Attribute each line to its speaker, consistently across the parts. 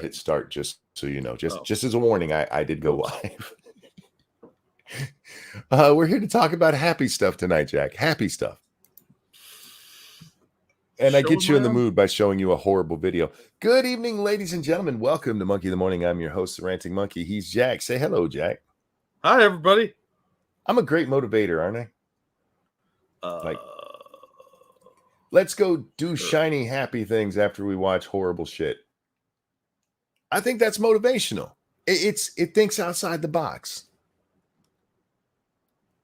Speaker 1: hit start, just so you know,
Speaker 2: Oh.
Speaker 1: just as a warning, I did go live. We're here to talk about happy stuff tonight, Jack. Happy stuff. And I get you in the mood by showing you a horrible video. Good evening, ladies and gentlemen. Welcome to Monkey of the Morning. I'm your host, the Ranting Monkey. He's Jack. Say hello, Jack.
Speaker 2: Hi, everybody.
Speaker 1: I'm a great motivator, aren't I? Let's go do shiny, happy things after we watch horrible shit. I think that's motivational. It thinks outside the box.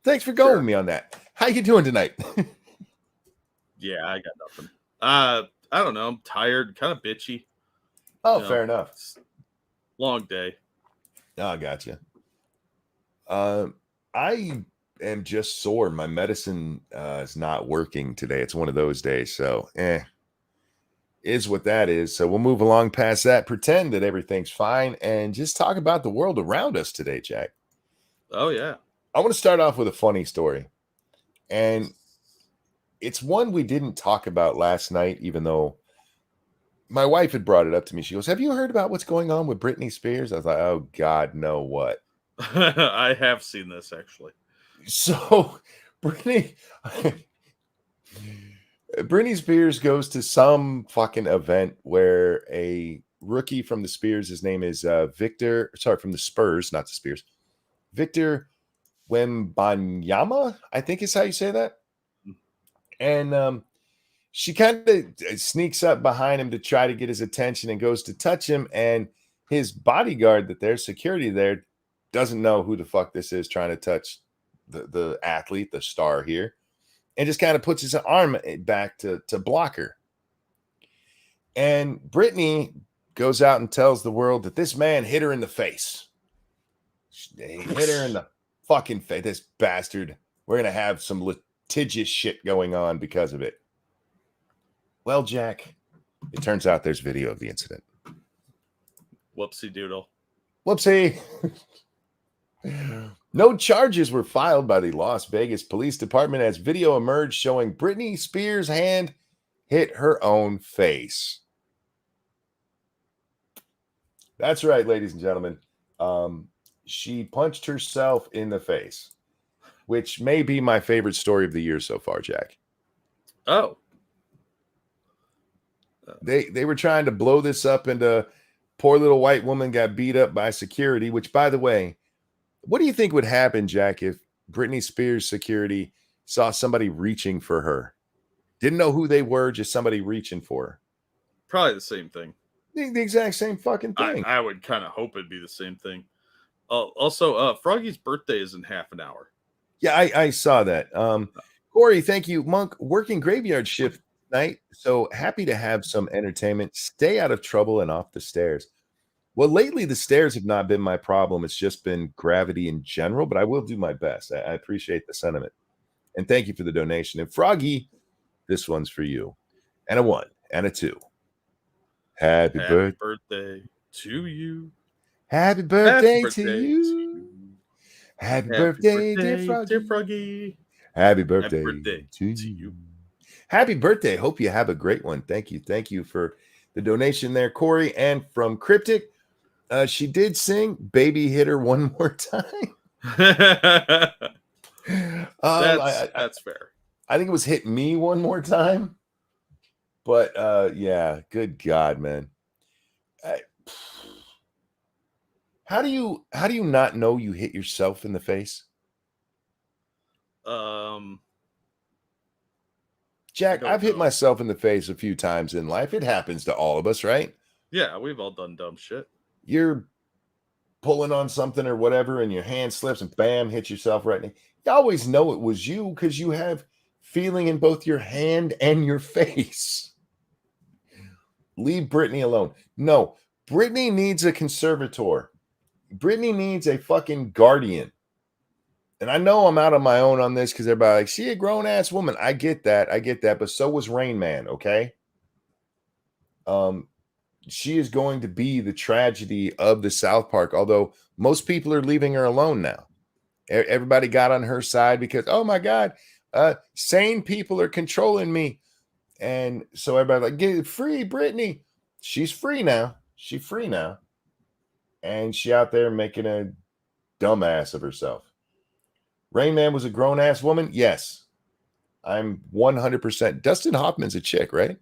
Speaker 1: Thanks for going with me on that. How you doing tonight?
Speaker 2: Yeah, I got nothing. I don't know. I'm tired, kind of bitchy.
Speaker 1: Oh, fair enough.
Speaker 2: Long day.
Speaker 1: Oh, I gotcha. I am just sore. My medicine is not working today. It's one of those days. So, is what that is. So we'll move along past that, pretend that everything's fine, and just talk about the world around us today, Jack.
Speaker 2: Oh, yeah.
Speaker 1: I want to start off with a funny story. And it's one we didn't talk about last night, even though my wife had brought it up to me. She goes, "Have you heard about what's going on with Britney Spears?" I was like, "Oh, God, no, what?"
Speaker 2: I have seen this, actually.
Speaker 1: So, Britney Spears goes to some fucking event where a rookie from the Spears, his name is from the Spurs, not the Spears, Victor Wembanyama, I think is how you say that. And she kind of sneaks up behind him to try to get his attention and goes to touch him. And his bodyguard, there's security there, doesn't know who the fuck this is trying to touch the athlete, the star here, and just kind of puts his arm back to block her. And Britney goes out and tells the world that this man hit her in the face. He hit her in the fucking face. This bastard. We're going to have some litigious shit going on because of it. Well, Jack, it turns out there's video of the incident.
Speaker 2: Whoopsie doodle.
Speaker 1: Whoopsie. No charges were filed by the Las Vegas Police Department as video emerged showing Britney Spears' hand hit her own face. That's right, ladies and gentlemen. She punched herself in the face, which may be my favorite story of the year so far, Jack.
Speaker 2: Oh.
Speaker 1: They were trying to blow this up into poor little white woman got beat up by security, which, by the way, what do you think would happen, Jack, if Britney Spears security saw somebody reaching for her? Didn't know who they were, just somebody reaching for her.
Speaker 2: Probably the same thing.
Speaker 1: The exact same fucking thing.
Speaker 2: I would kind of hope it'd be the same thing. Also, Froggy's birthday is in half an hour.
Speaker 1: Yeah, I saw that. Corey, thank you. Monk, working graveyard shift night, so happy to have some entertainment. Stay out of trouble and off the stairs. Well, lately the stairs have not been my problem. It's just been gravity in general, but I will do my best. I appreciate the sentiment. And thank you for the donation. And Froggy, this one's for you. And a 1 and a 2. Happy
Speaker 2: birthday to you.
Speaker 1: Happy birthday to you. Happy birthday, dear Froggy. Happy birthday to you. Happy birthday. Hope you have a great one. Thank you. Thank you for the donation there, Corey. And from Cryptic, she did sing Baby Hit Her One More Time.
Speaker 2: That's fair.
Speaker 1: I think it was Hit Me One More Time. But yeah, good God, man. How do you not know you hit yourself in the face? Jack, I've hit myself in the face a few times in life. It happens to all of us, right?
Speaker 2: Yeah, we've all done dumb shit.
Speaker 1: You're pulling on something or whatever, and your hand slips and bam, hit yourself right now. You always know it was you because you have feeling in both your hand and your face. Leave Britney alone. No, Britney needs a conservator. Britney needs a fucking guardian. And I know I'm out on my own on this because everybody like, she a grown-ass woman. I get that. But so was Rain Man, okay? She is going to be the tragedy of the South Park, although most people are leaving her alone now. Everybody got on her side because, oh my God, sane people are controlling me. And so everybody like, get free Britney. She's free now. She free now. And she out there making a dumbass of herself. Rain Man was a grown-ass woman? Yes. I'm 100%. Dustin Hoffman's a chick, right?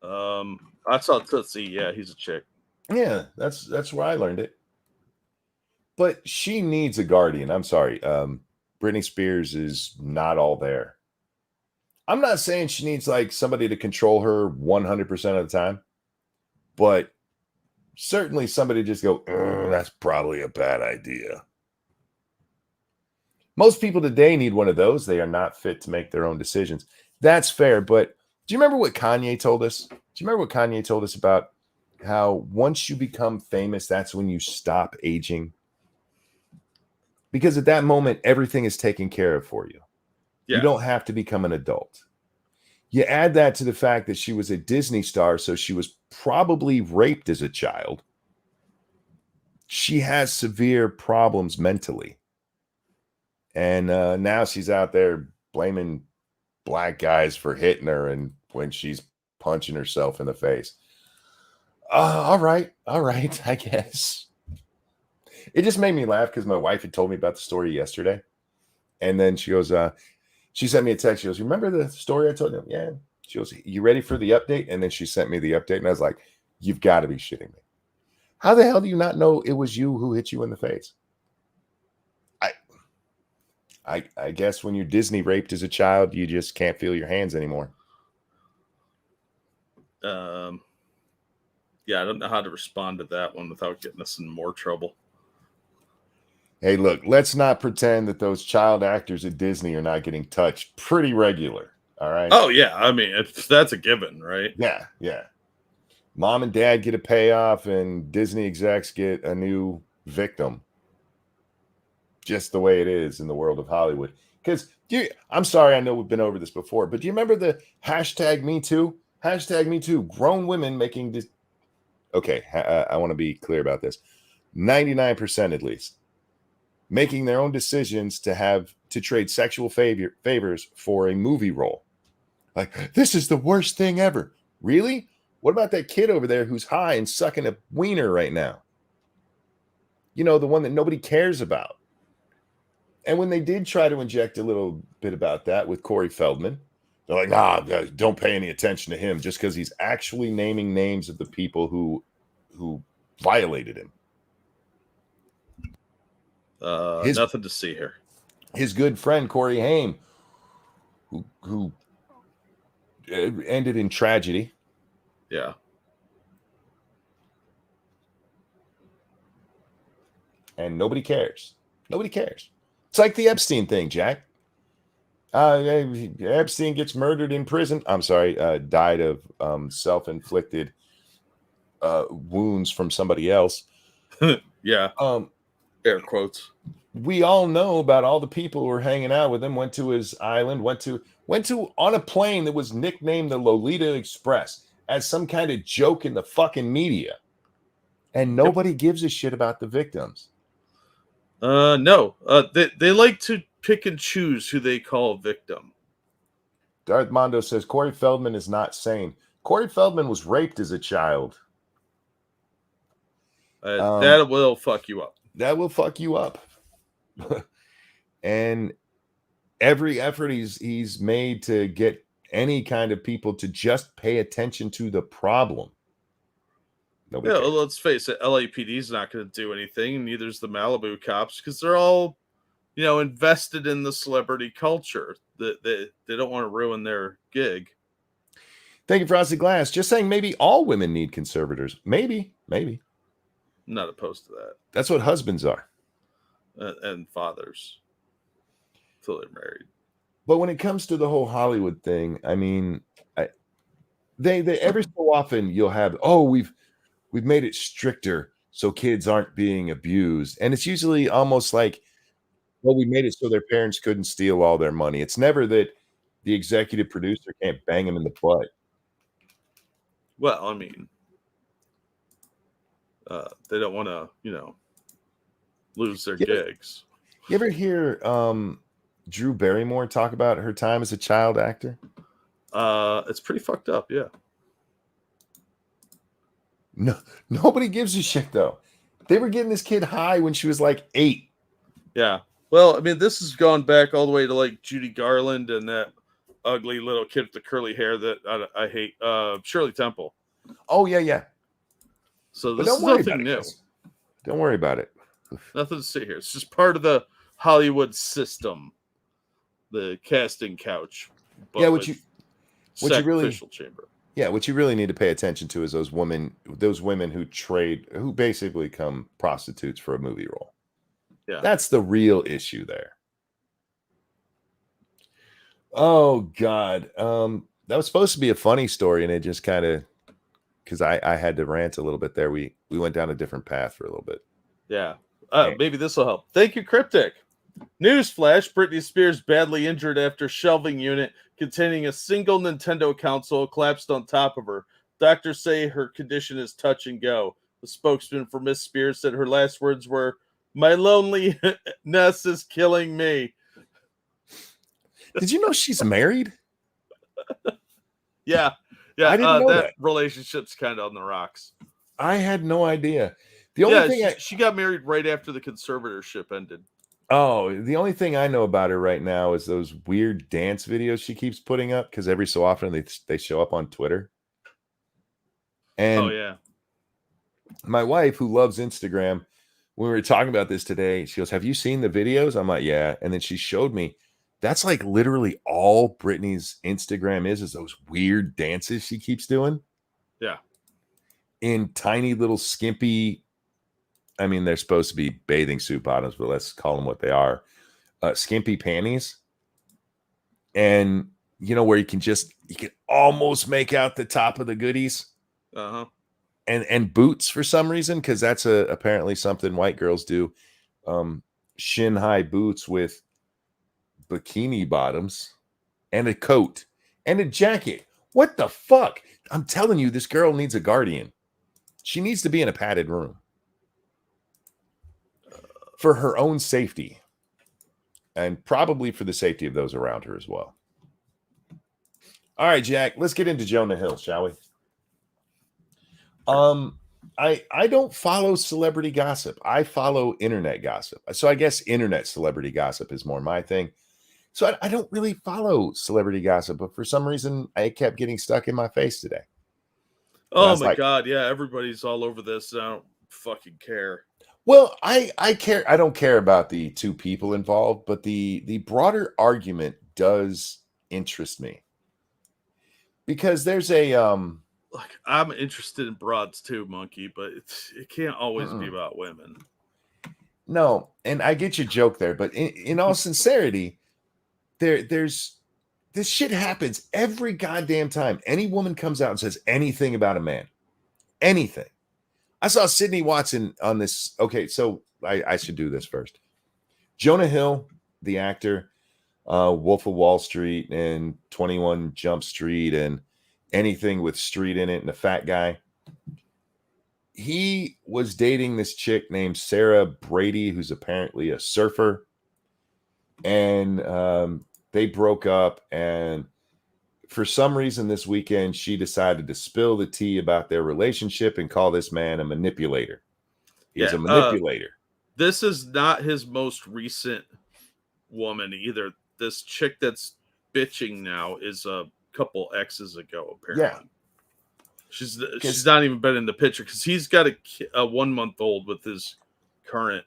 Speaker 2: I saw Tootsie. Yeah, he's a chick.
Speaker 1: Yeah, that's where I learned it. But she needs a guardian. I'm sorry. Britney Spears is not all there. I'm not saying she needs like somebody to control her 100% of the time, but certainly somebody just go, that's probably a bad idea. Most people today need one of those. They are not fit to make their own decisions. That's fair. But do you remember what Kanye told us? Do you remember what Kanye told us about how once you become famous, that's when you stop aging? Because at that moment, everything is taken care of for you.
Speaker 2: Yeah.
Speaker 1: You don't have to become an adult. You add that to the fact that she was a Disney star, so she was probably raped as a child. She has severe problems mentally. And now she's out there blaming black guys for hitting her and when she's punching herself in the face. All right, I guess. It just made me laugh because my wife had told me about the story yesterday. And then she goes, she sent me a text. She goes, remember the story I told you? Yeah. She goes, you ready for the update? And then she sent me the update. And I was like, you've got to be shitting me. How the hell do you not know it was you who hit you in the face? I guess when you're Disney raped as a child, you just can't feel your hands anymore.
Speaker 2: Yeah, I don't know how to respond to that one without getting us in more trouble.
Speaker 1: Hey, look, let's not pretend that those child actors at Disney are not getting touched pretty regular. All right.
Speaker 2: Oh, yeah. I mean, that's a given, right?
Speaker 1: Yeah. Mom and dad get a payoff, and Disney execs get a new victim. Just the way it is in the world of Hollywood. Because I'm sorry, I know we've been over this before, but do you remember the hashtag Me Too? Hashtag Me Too. Grown women making this. Okay, I want to be clear about this. 99% at least making their own decisions to trade sexual favors for a movie role. Like, this is the worst thing ever. Really? What about that kid over there who's high and sucking a wiener right now? You know, the one that nobody cares about. And when they did try to inject a little bit about that with Corey Feldman, they're like, nah, don't pay any attention to him just because he's actually naming names of the people who violated him.
Speaker 2: Nothing to see here.
Speaker 1: His good friend Corey Haim, who ended in tragedy.
Speaker 2: Yeah.
Speaker 1: And nobody cares. Nobody cares. It's like the Epstein thing, Jack. Epstein gets murdered in prison. I'm sorry, died of self-inflicted wounds from somebody else.
Speaker 2: Yeah. Air quotes.
Speaker 1: We all know about all the people who were hanging out with him, went to his island, went to on a plane that was nicknamed the Lolita Express as some kind of joke in the fucking media. And nobody gives a shit about the victims.
Speaker 2: No. They like to pick and choose who they call a victim.
Speaker 1: Darth Mondo says Corey Feldman is not sane. Corey Feldman was raped as a child.
Speaker 2: That will fuck you up.
Speaker 1: That will fuck you up. And every effort he's made to get any kind of people to just pay attention to the problem. Nobody cares.
Speaker 2: Let's face it, LAPD is not going to do anything, and neither is the Malibu cops, because they're all, invested in the celebrity culture. They don't want to ruin their gig.
Speaker 1: Thank you, Frosted Glass. Just saying, maybe all women need conservators. Maybe.
Speaker 2: I'm not opposed to that.
Speaker 1: That's what husbands are.
Speaker 2: And fathers. Till they're married.
Speaker 1: But when it comes to the whole Hollywood thing, I mean, they every so often you'll have, we've made it stricter so kids aren't being abused. And it's usually almost like, well, we made it so their parents couldn't steal all their money. It's never that the executive producer can't bang them in the butt.
Speaker 2: Well, I mean, they don't want to, lose their gigs.
Speaker 1: You ever hear Drew Barrymore talk about her time as a child actor?
Speaker 2: It's pretty fucked up, yeah.
Speaker 1: No, nobody gives a shit though. They were getting this kid high when she was like 8.
Speaker 2: Yeah. Well, I mean, this has gone back all the way to like Judy Garland and that ugly little kid with the curly hair that I hate, Shirley Temple.
Speaker 1: Oh yeah.
Speaker 2: So
Speaker 1: But
Speaker 2: this
Speaker 1: don't
Speaker 2: is
Speaker 1: worry
Speaker 2: nothing
Speaker 1: about it,
Speaker 2: new.
Speaker 1: guys. Don't worry about it.
Speaker 2: Nothing to say here. It's just part of the Hollywood system, the casting couch, but
Speaker 1: Yeah,
Speaker 2: with
Speaker 1: what you really
Speaker 2: sacrificial chamber.
Speaker 1: yeah, what you really need to pay attention to is those women who basically become prostitutes for a movie role.
Speaker 2: Yeah.
Speaker 1: That's the real issue there. Oh God. That was supposed to be a funny story, and it just kind of, because I had to rant a little bit there. We went down a different path for a little bit.
Speaker 2: Yeah.
Speaker 1: And-
Speaker 2: Maybe this will help. Thank you, Cryptic. Newsflash: Britney Spears badly injured after shelving unit containing a single Nintendo console collapsed on top of her. Doctors say her condition is touch and go. The spokesman for Miss Spears said her last words were, "My loneliness is killing me."
Speaker 1: Did you know she's married?
Speaker 2: Yeah.
Speaker 1: I didn't know that.
Speaker 2: Relationship's kind of on the rocks.
Speaker 1: I had no idea. The only thing
Speaker 2: she got married right after the conservatorship ended.
Speaker 1: the only thing I know about her right now is those weird dance videos she keeps putting up, because every so often they show up on Twitter. And
Speaker 2: Oh yeah.
Speaker 1: my wife, who loves Instagram, when we were talking about this today, she goes, "Have you seen the videos?" I'm like, "Yeah." And then she showed me. That's like literally all Britney's Instagram is those weird dances she keeps doing.
Speaker 2: Yeah.
Speaker 1: In tiny little skimpy, I mean, they're supposed to be bathing suit bottoms, but let's call them what they are. Skimpy panties. And where you can almost make out the top of the goodies.
Speaker 2: Uh-huh.
Speaker 1: And boots for some reason, because that's apparently something white girls do. Shin high boots with bikini bottoms and a coat and a jacket. What the fuck? I'm telling you, this girl needs a guardian. She needs to be in a padded room for her own safety, and probably for the safety of those around her as well. All right, Jack, let's get into Jonah Hill, shall we? I don't follow celebrity gossip. I follow internet gossip. So I guess internet celebrity gossip is more my thing. So I don't really follow celebrity gossip, but for some reason I kept getting stuck in my face today.
Speaker 2: Oh my God. Yeah. Everybody's all over this. I don't fucking care.
Speaker 1: Well, I care. I don't care about the two people involved, but the broader argument does interest me, because there's a
Speaker 2: like, I'm interested in broads too, Monkey, but it can't always be about women.
Speaker 1: No, and I get your joke there, but in all sincerity, there's this shit happens every goddamn time any woman comes out and says anything about a man. Anything. I saw Sydney Watson on this. Okay, so I should do this first. Jonah Hill, the actor, Wolf of Wall Street and 21 Jump Street and anything with street in it and a fat guy. He was dating this chick named Sarah Brady, who's apparently a surfer. And they broke up. And for some reason this weekend, she decided to spill the tea about their relationship and call this man a manipulator. He's a manipulator.
Speaker 2: This is not his most recent woman either. This chick that's bitching now is a couple X's ago, apparently.
Speaker 1: Yeah.
Speaker 2: She's not even been in the picture because he's got a 1-month-old with his current.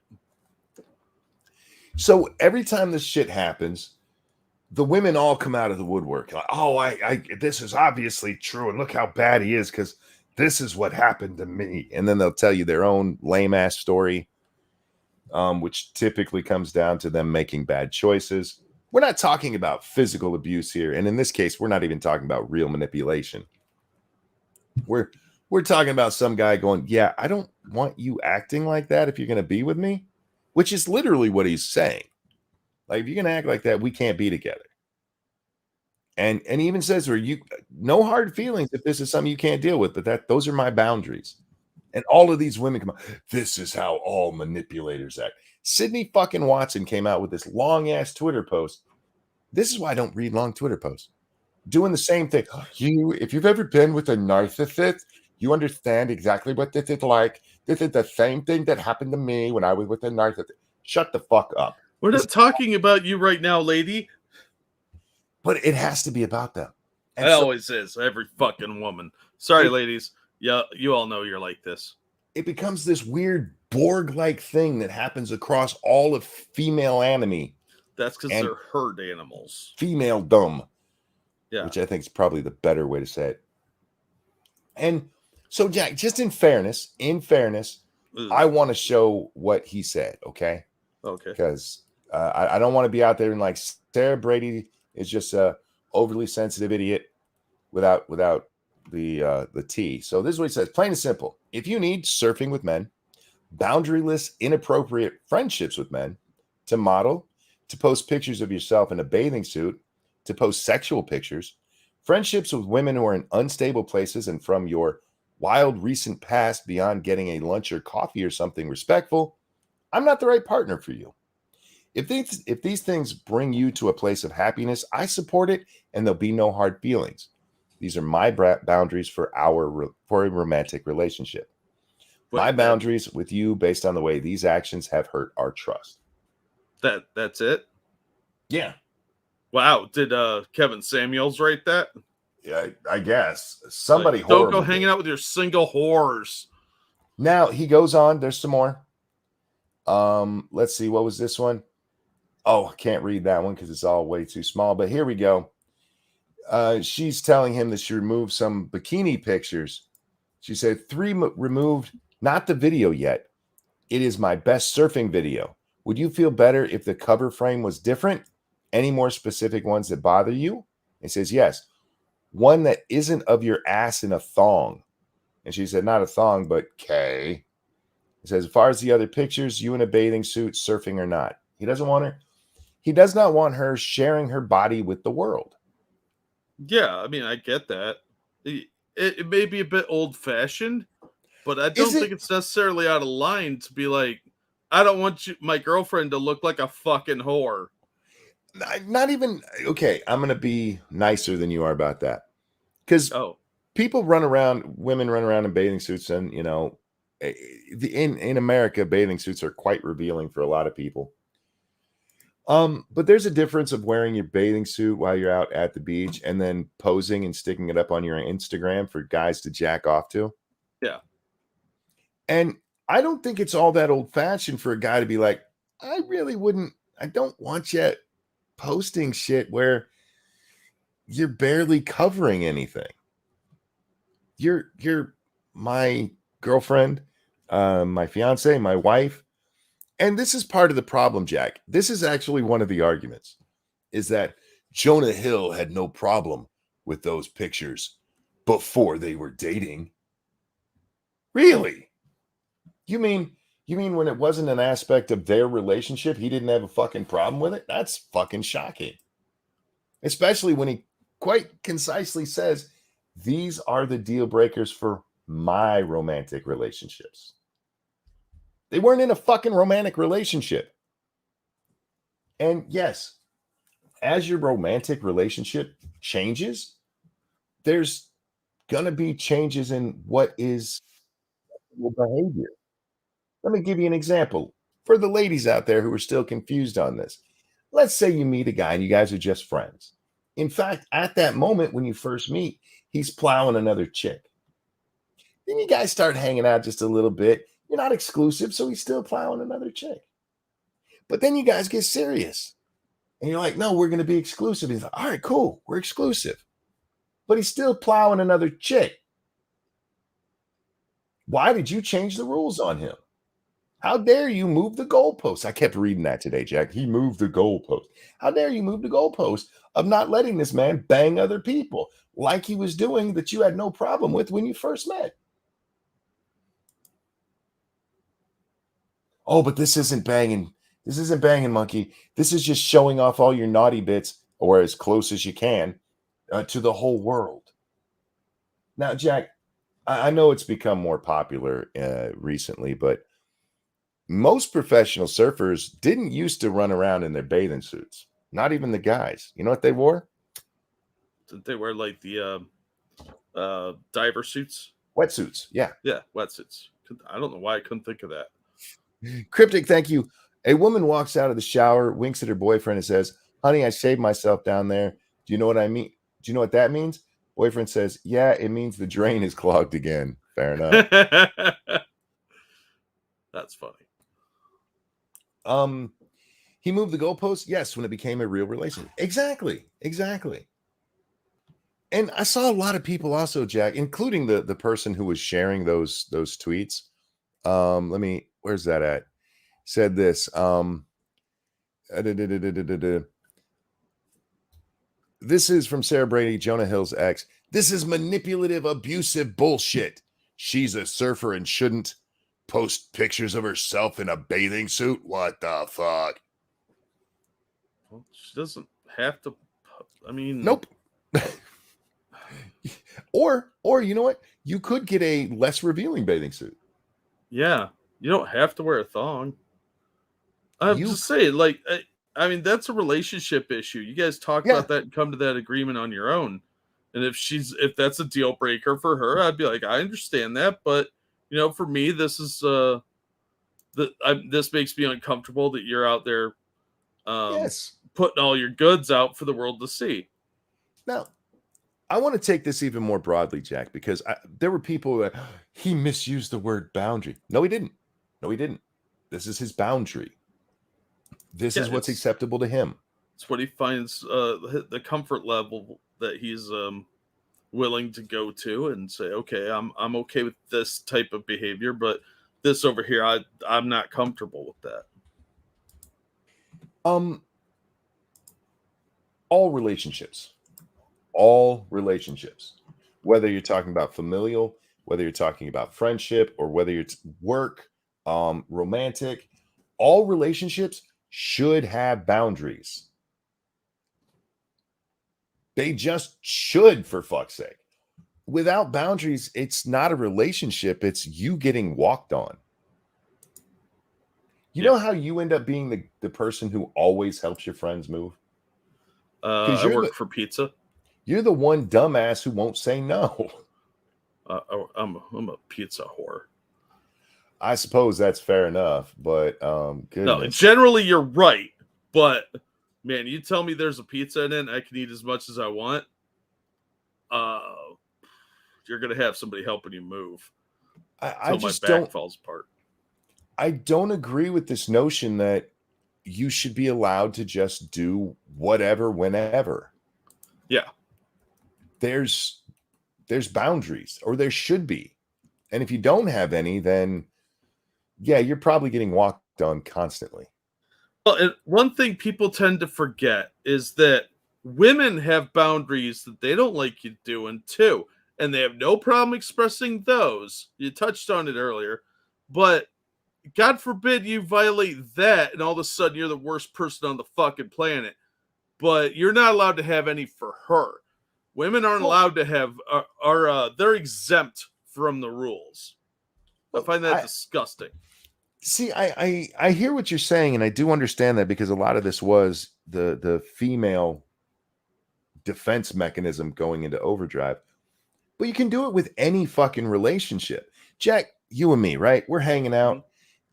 Speaker 1: So every time this shit happens, the women all come out of the woodwork. Like, oh, I this is obviously true, and look how bad he is because this is what happened to me. And then they'll tell you their own lame ass story, which typically comes down to them making bad choices. We're not talking about physical abuse here, and in this case, we're not even talking about real manipulation. We're talking about some guy going, "Yeah, I don't want you acting like that if you're going to be with me," which is literally what he's saying. Like, if you're going to act like that, we can't be together. And he even says, no hard feelings if this is something you can't deal with, but those are my boundaries. And all of these women come out, this is how all manipulators act. Sydney fucking Watson came out with this long ass Twitter post. This is why I don't read long Twitter posts. Doing the same thing. If you've ever been with a narcissist, You understand exactly what this is like. This is the same thing that happened to me when I was with a narcissist. Shut the fuck up.
Speaker 2: We're not talking about you right now, lady.
Speaker 1: But it has to be about them.
Speaker 2: It always is. Every fucking woman. Sorry, ladies. Yeah, you all know you're like this.
Speaker 1: It becomes this weird Borg-like thing that happens across all of female anime.
Speaker 2: That's because they're herd animals.
Speaker 1: Female dumb.
Speaker 2: Yeah.
Speaker 1: Which I think is probably the better way to say it. And so, Jack, just in fairness, I want to show what he said, okay?
Speaker 2: Okay.
Speaker 1: Because I don't want to be out there and like Sarah Brady is just a overly sensitive idiot without the T. So this is what he says, plain and simple. If you need surfing with men, boundaryless, inappropriate friendships with men, to model, to post pictures of yourself in a bathing suit, to post sexual pictures, friendships with women who are in unstable places and from your wild recent past beyond getting a lunch or coffee or something respectful, I'm not the right partner for you. If these things bring you to a place of happiness, I support it, and there'll be no hard feelings. These are my boundaries for a romantic relationship. My boundaries with you based on the way these actions have hurt our trust.
Speaker 2: That's it?
Speaker 1: Yeah.
Speaker 2: Wow. Did Kevin Samuels write that?
Speaker 1: Yeah, I guess. Somebody
Speaker 2: like, don't go hanging out with your single whores.
Speaker 1: Now he goes on. There's some more. Let's see. What was this one? Oh, I can't read that one because it's all way too small. But here we go. She's telling him that she removed some bikini pictures. She said 3 removed, not the video yet. It is my best surfing video. Would you feel better if the cover frame was different? Any more specific ones that bother you? He says, yes. One that isn't of your ass in a thong. And she said, not a thong, but K. He says, as far as the other pictures, you in a bathing suit, surfing or not. He does not want her sharing her body with the world.
Speaker 2: Yeah, I mean, I get that. It may be a bit old-fashioned, but I don't think it's necessarily out of line to be like, I don't want my girlfriend to look like a fucking whore.
Speaker 1: Not even, okay, I'm going to be nicer than you are about that. Because women run around in bathing suits, and, you know, in America, bathing suits are quite revealing for a lot of people. But there's a difference of wearing your bathing suit while you're out at the beach and then posing and sticking it up on your Instagram for guys to jack off to.
Speaker 2: Yeah.
Speaker 1: And I don't think it's all that old-fashioned for a guy to be like, I don't want you posting shit where you're barely covering anything. You're my girlfriend, my fiance, my wife. And this is part of the problem, Jack. This is actually one of the arguments, is that Jonah Hill had no problem with those pictures before they were dating. Really? You mean when it wasn't an aspect of their relationship, he didn't have a fucking problem with it? That's fucking shocking. Especially when he quite concisely says, these are the deal breakers for my romantic relationships. They weren't in a fucking romantic relationship. And yes, as your romantic relationship changes, there's going to be changes in what is your behavior. Let me give you an example for the ladies out there who are still confused on this. Let's say you meet a guy and you guys are just friends. In fact, at that moment when you first meet, he's plowing another chick. Then you guys start hanging out just a little bit. You're not exclusive, so he's still plowing another chick. But then you guys get serious. And you're like, no, we're going to be exclusive. He's like, all right, cool. We're exclusive. But he's still plowing another chick. Why did you change the rules on him? How dare you move the goalpost? I kept reading that today, Jack. He moved the goalpost. How dare you move the goalpost of not letting this man bang other people like he was doing that you had no problem with when you first met? Oh, but this isn't banging. This isn't banging, monkey. This is just showing off all your naughty bits, or as close as you can, to the whole world. Now, Jack, I know it's become more popular recently, but most professional surfers didn't used to run around in their bathing suits. Not even the guys. You know what they wore?
Speaker 2: Did they wear like the diver suits?
Speaker 1: Wetsuits. Yeah.
Speaker 2: Yeah, wetsuits. I don't know why I couldn't think of that.
Speaker 1: Cryptic, thank you. A woman walks out of the shower, winks at her boyfriend, and says, "Honey, I shaved myself down there. Do you know what I mean? Do you know what that means?" Boyfriend says, "Yeah, it means the drain is clogged again." Fair enough.
Speaker 2: That's funny.
Speaker 1: He moved the goalpost. Yes, when it became a real relationship. Exactly. And I saw a lot of people also, Jack, including the person who was sharing those tweets. Where's that at? Said this. This is from Sarah Brady, Jonah Hill's ex. This is manipulative, abusive bullshit. She's a surfer and shouldn't post pictures of herself in a bathing suit. What the fuck?
Speaker 2: Well, she doesn't have to. I mean,
Speaker 1: nope. or you know what? You could get a less revealing bathing suit.
Speaker 2: Yeah, you don't have to wear a thong. I'm just saying, like, I mean, that's a relationship issue. You guys talk about that and come to that agreement on your own. And if that's a deal breaker for her, I'd be like, I understand that, but you know, for me, this is this makes me uncomfortable that you're out there, putting all your goods out for the world to see.
Speaker 1: Now, I want to take this even more broadly, Jack, because there were people that he misused the word boundary. No, he didn't. This is his boundary. This is what's acceptable to him.
Speaker 2: It's what he finds the comfort level that he's willing to go to and say, okay, I'm okay with this type of behavior, but this over here, I'm not comfortable with that.
Speaker 1: All relationships, whether you're talking about familial, whether you're talking about friendship, or whether it's work, romantic, all relationships should have boundaries. They just should, for fuck's sake. Without boundaries, it's not a relationship. It's you getting walked on. You know how you end up being the person who always helps your friends move?
Speaker 2: I work for pizza.
Speaker 1: You're the one dumbass who won't say no.
Speaker 2: I'm a pizza whore.
Speaker 1: I suppose that's fair enough, but
Speaker 2: no, generally you're right. But man, you tell me there's a pizza in it and I can eat as much as I want. You're gonna have somebody helping you move.
Speaker 1: I just my back
Speaker 2: falls apart.
Speaker 1: I don't agree with this notion that you should be allowed to just do whatever, whenever.
Speaker 2: Yeah.
Speaker 1: There's boundaries, or there should be. And if you don't have any, then yeah, you're probably getting walked on constantly.
Speaker 2: Well, and one thing people tend to forget is that women have boundaries that they don't like you doing too. And they have no problem expressing those. You touched on it earlier. But God forbid you violate that and all of a sudden you're the worst person on the fucking planet. But you're not allowed to have any for her. Women aren't allowed to have, they're exempt from the rules. I find that disgusting.
Speaker 1: See, I hear what you're saying, and I do understand that, because a lot of this was the female defense mechanism going into overdrive. But you can do it with any fucking relationship. Jack, you and me, right? We're hanging out,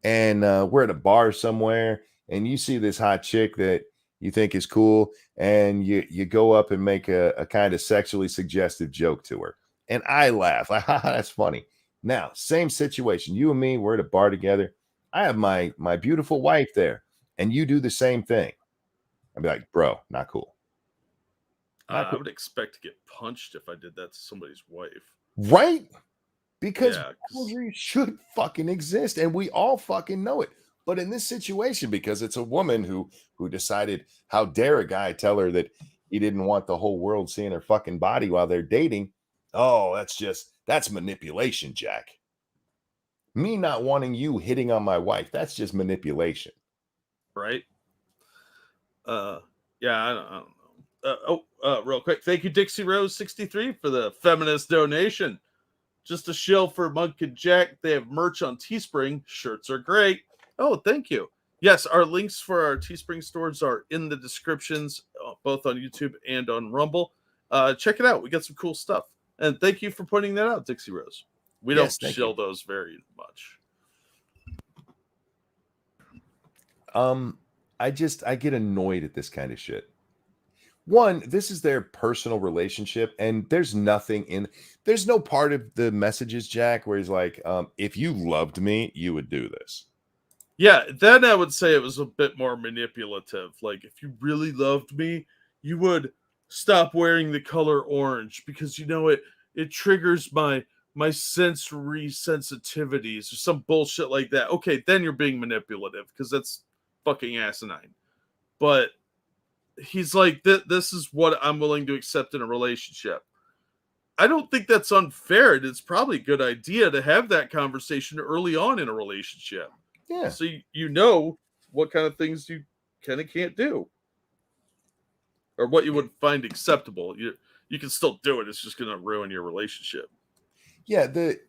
Speaker 1: and we're at a bar somewhere, and you see this hot chick that you think is cool, and you go up and make a kind of sexually suggestive joke to her. And I laugh. Like, haha, that's funny. Now, same situation. You and me, we're at a bar together. I have my beautiful wife there, and you do the same thing. I'd be like, bro, not cool.
Speaker 2: I would expect to get punched if I did that to somebody's wife.
Speaker 1: Right? Because boundaries should fucking exist, and we all fucking know it. But in this situation, because it's a woman who decided, how dare a guy tell her that he didn't want the whole world seeing her fucking body while they're dating. Oh, that's manipulation, Jack. Me not wanting you hitting on my wife, that's just manipulation.
Speaker 2: Right? Yeah, I don't know. Real quick, thank you, Dixie Rose 63 for the feminist donation. Just a shill for Monk and Jack. They have merch on Teespring. Shirts are great. Oh, thank you. Yes, our links for our Teespring stores are in the descriptions, both on YouTube and on Rumble. Check it out. We got some cool stuff. And thank you for pointing that out, Dixie Rose. We
Speaker 1: Yes,
Speaker 2: don't
Speaker 1: thank
Speaker 2: shill
Speaker 1: you.
Speaker 2: those very much.
Speaker 1: I get annoyed at this kind of shit. One, this is their personal relationship, and there's no part of the messages, Jack, where he's like, if you loved me, you would do this.
Speaker 2: Yeah, then I would say it was a bit more manipulative. Like, if you really loved me, you would stop wearing the color orange because it triggers my sensory sensitivities or some bullshit like that. Okay, then you're being manipulative because that's fucking asinine. But he's like, this is what I'm willing to accept in a relationship. I don't think that's unfair. And it's probably a good idea to have that conversation early on in a relationship.
Speaker 1: Yeah.
Speaker 2: So you know what kind of things you can and can't do. Or what you would find acceptable. You can still do it. It's just going to ruin your relationship.
Speaker 1: Yeah,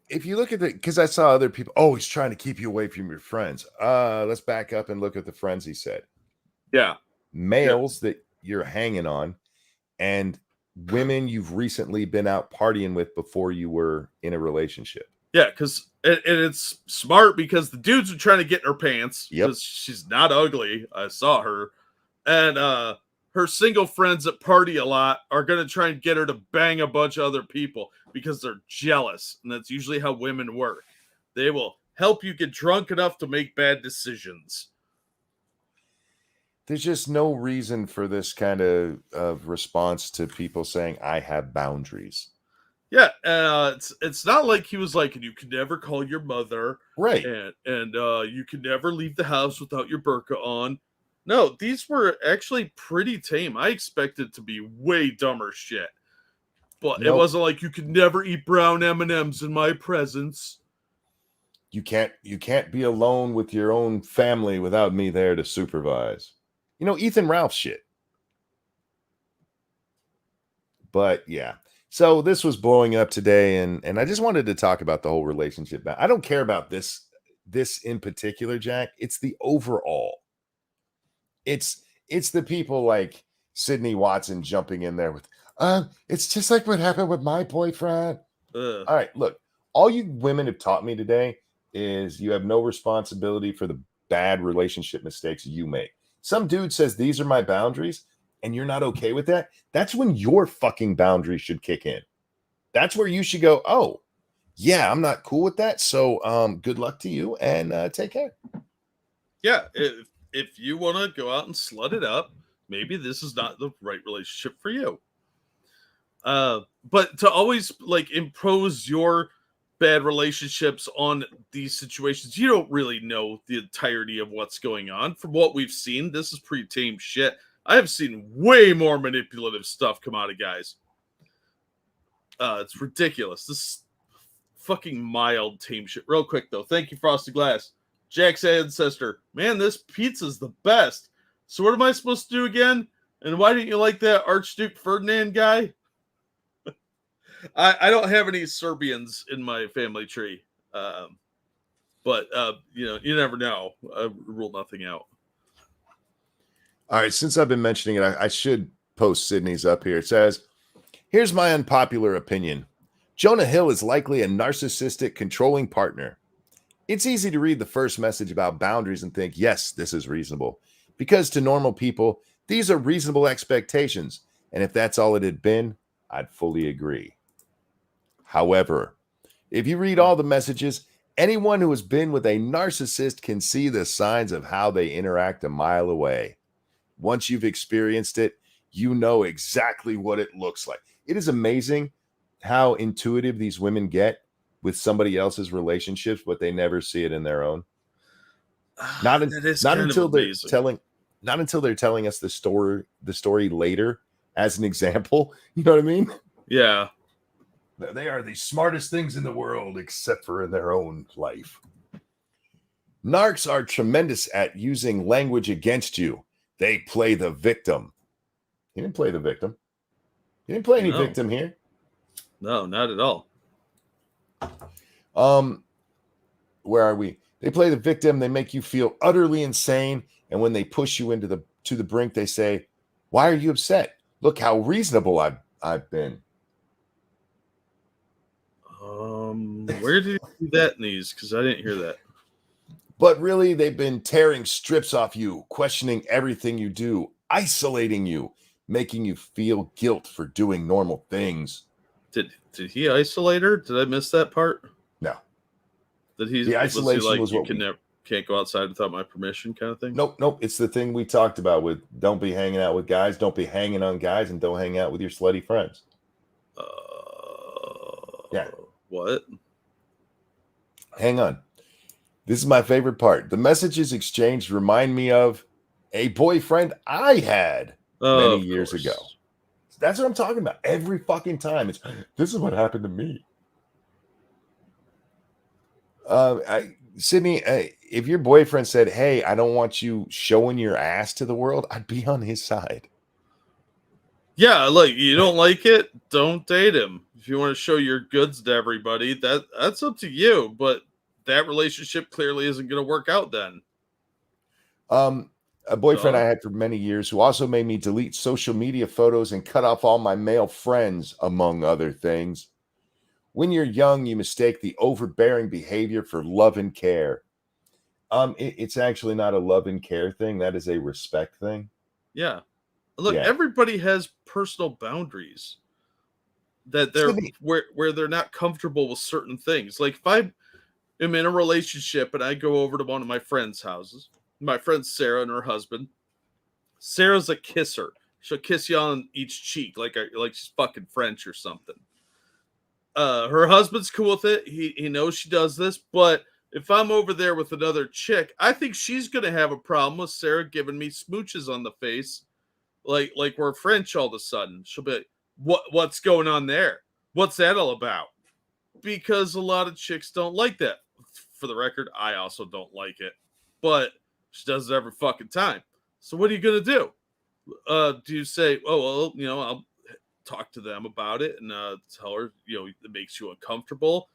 Speaker 1: if you look at because I saw other people, oh, he's trying to keep you away from your friends. Let's back up and look at the friends he said.
Speaker 2: Yeah.
Speaker 1: Males that you're hanging on, and women you've recently been out partying with before you were in a relationship.
Speaker 2: Yeah, because and it's smart because the dudes are trying to get in her pants
Speaker 1: Yep.
Speaker 2: because she's not ugly. I saw her. And her single friends that party a lot are going to try and get her to bang a bunch of other people because they're jealous. And that's usually how women work. They will help you get drunk enough to make bad decisions.
Speaker 1: There's just no reason for this kind of response to people saying, I have boundaries.
Speaker 2: Yeah, it's not like he was like, and you can never call your mother,
Speaker 1: Right.
Speaker 2: and you can never leave the house without your burqa on. No, these were actually pretty tame. I expected to be way dumber shit, but it wasn't like you could never eat brown M&Ms in my presence.
Speaker 1: You can't be alone with your own family without me there to supervise. Ethan Ralph shit. But yeah. So this was blowing up today, and I just wanted to talk about the whole relationship. I don't care about this in particular, Jack. It's the overall. It's the people like Sydney Watson jumping in there with, it's just like what happened with my boyfriend. All right, look, all you women have taught me today is you have no responsibility for the bad relationship mistakes you make. Some dude says these are my boundaries, and you're not okay with that. That's when your fucking boundaries should kick in. That's where you should go, oh, yeah, I'm not cool with that. So good luck to you and take care.
Speaker 2: Yeah, if you want to go out and slut it up, maybe this is not the right relationship for you. But to always like impose your bad relationships on these situations, you don't really know the entirety of what's going on. From what we've seen, this is pretty tame shit. I have seen way more manipulative stuff come out of guys. It's ridiculous. This fucking mild tame shit. Real quick though, thank you, Frosty Glass. Jack's ancestor. Man, this pizza's the best. So what am I supposed to do again? And why didn't you like that Archduke Ferdinand guy? I don't have any Serbians in my family tree. But you never know. I rule nothing out.
Speaker 1: All right, since I've been mentioning it, I should post Sydney's up here. It says, here's my unpopular opinion. Jonah Hill is likely a narcissistic, controlling partner. It's easy to read the first message about boundaries and think, yes, this is reasonable. Because to normal people, these are reasonable expectations. And if that's all it had been, I'd fully agree. However, if you read all the messages, anyone who has been with a narcissist can see the signs of how they interact a mile away. Once you've experienced it, you know exactly what it looks like. It is amazing how intuitive these women get with somebody else's relationships, but they never see it in their own. Not until they're telling us the story later as an example. You know what I mean?
Speaker 2: Yeah.
Speaker 1: They are the smartest things in the world, except for in their own life. Narcs are tremendous at using language against you. They play the victim. He didn't play the victim. He didn't play any victim here.
Speaker 2: No, not at all.
Speaker 1: Where are we? They play the victim. They make you feel utterly insane. And when they push you to the brink, they say, why are you upset? Look how reasonable I've been.
Speaker 2: Where did he do that in these? Because I didn't hear that.
Speaker 1: But really, they've been tearing strips off you, questioning everything you do, isolating you, making you feel guilt for doing normal things.
Speaker 2: Did he isolate her? Did I miss that part?
Speaker 1: No.
Speaker 2: The
Speaker 1: isolation
Speaker 2: was he like
Speaker 1: was
Speaker 2: you
Speaker 1: what
Speaker 2: can't go outside without my permission kind of thing?
Speaker 1: Nope. It's the thing we talked about with don't be hanging out with guys, don't be hanging on guys, and don't hang out with your slutty friends. Yeah.
Speaker 2: What?
Speaker 1: Hang on. This is my favorite part. The messages exchanged remind me of a boyfriend I had many years ago. That's what I'm talking about. Every fucking time. This is what happened to me. Sydney, if your boyfriend said, "Hey, I don't want you showing your ass to the world," I'd be on his side.
Speaker 2: Yeah, like you don't like it, don't date him. If you want to show your goods to everybody, that's up to you. But that relationship clearly isn't going to work out then.
Speaker 1: A boyfriend I had for many years who also made me delete social media photos and cut off all my male friends, among other things. When you're young, you mistake the overbearing behavior for love and care. It's actually not a love and care thing. That is a respect thing.
Speaker 2: Yeah. Look, everybody has personal boundaries that they're where they're not comfortable with certain things. Like if I am in a relationship and I go over to one of my friends' houses, my friend Sarah and her husband. Sarah's a kisser. She'll kiss you on each cheek like she's fucking French or something. Her husband's cool with it. He knows she does this, but if I'm over there with another chick, I think she's gonna have a problem with Sarah giving me smooches on the face, like we're French all of a sudden. She'll be like, what's going on there? What's that all about? Because a lot of chicks don't like that. For the record, I also don't like it, but she does it every fucking time. So what are you gonna do? Do you say, oh well, I'll talk to them about it and tell her, it makes you uncomfortable?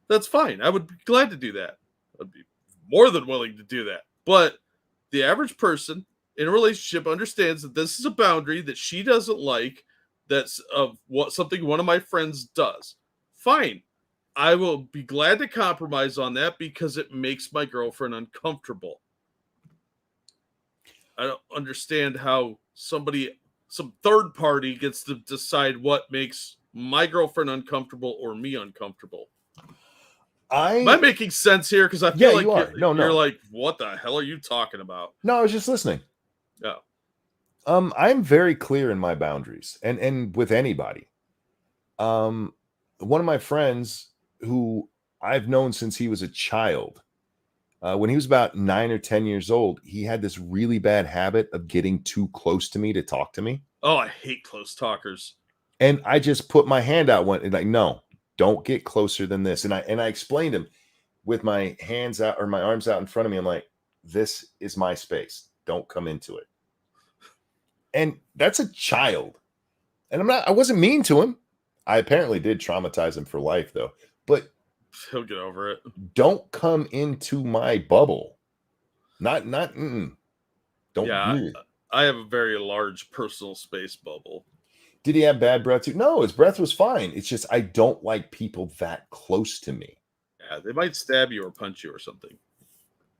Speaker 2: That's fine. I would be glad to do that. I'd be more than willing to do that. But the average person in a relationship understands that this is a boundary that she doesn't like. That's something one of my friends does. Fine. I will be glad to compromise on that because it makes my girlfriend uncomfortable. I don't understand how some third party gets to decide what makes my girlfriend uncomfortable or me uncomfortable. Am I making sense here? Because I feel like you're like, what the hell are you talking about?
Speaker 1: No, I was just listening.
Speaker 2: Yeah.
Speaker 1: I'm very clear in my boundaries and with anybody. One of my friends who I've known since he was a child, when he was about 9 or 10 years old, he had this really bad habit of getting too close to me to talk to me.
Speaker 2: Oh, I hate close talkers.
Speaker 1: And I just put my hand out, like, no, don't get closer than this. And I explained him with my hands out or my arms out in front of me. I'm like, this is my space. Don't come into it. And that's a child. And I wasn't mean to him. I apparently did traumatize him for life, though. But
Speaker 2: he'll get over it.
Speaker 1: Don't come into my bubble. Don't.
Speaker 2: Yeah, I have a very large personal space bubble.
Speaker 1: Did he have bad breath too? No, his breath was fine. It's just I don't like people that close to me.
Speaker 2: Yeah, they might stab you or punch you or something.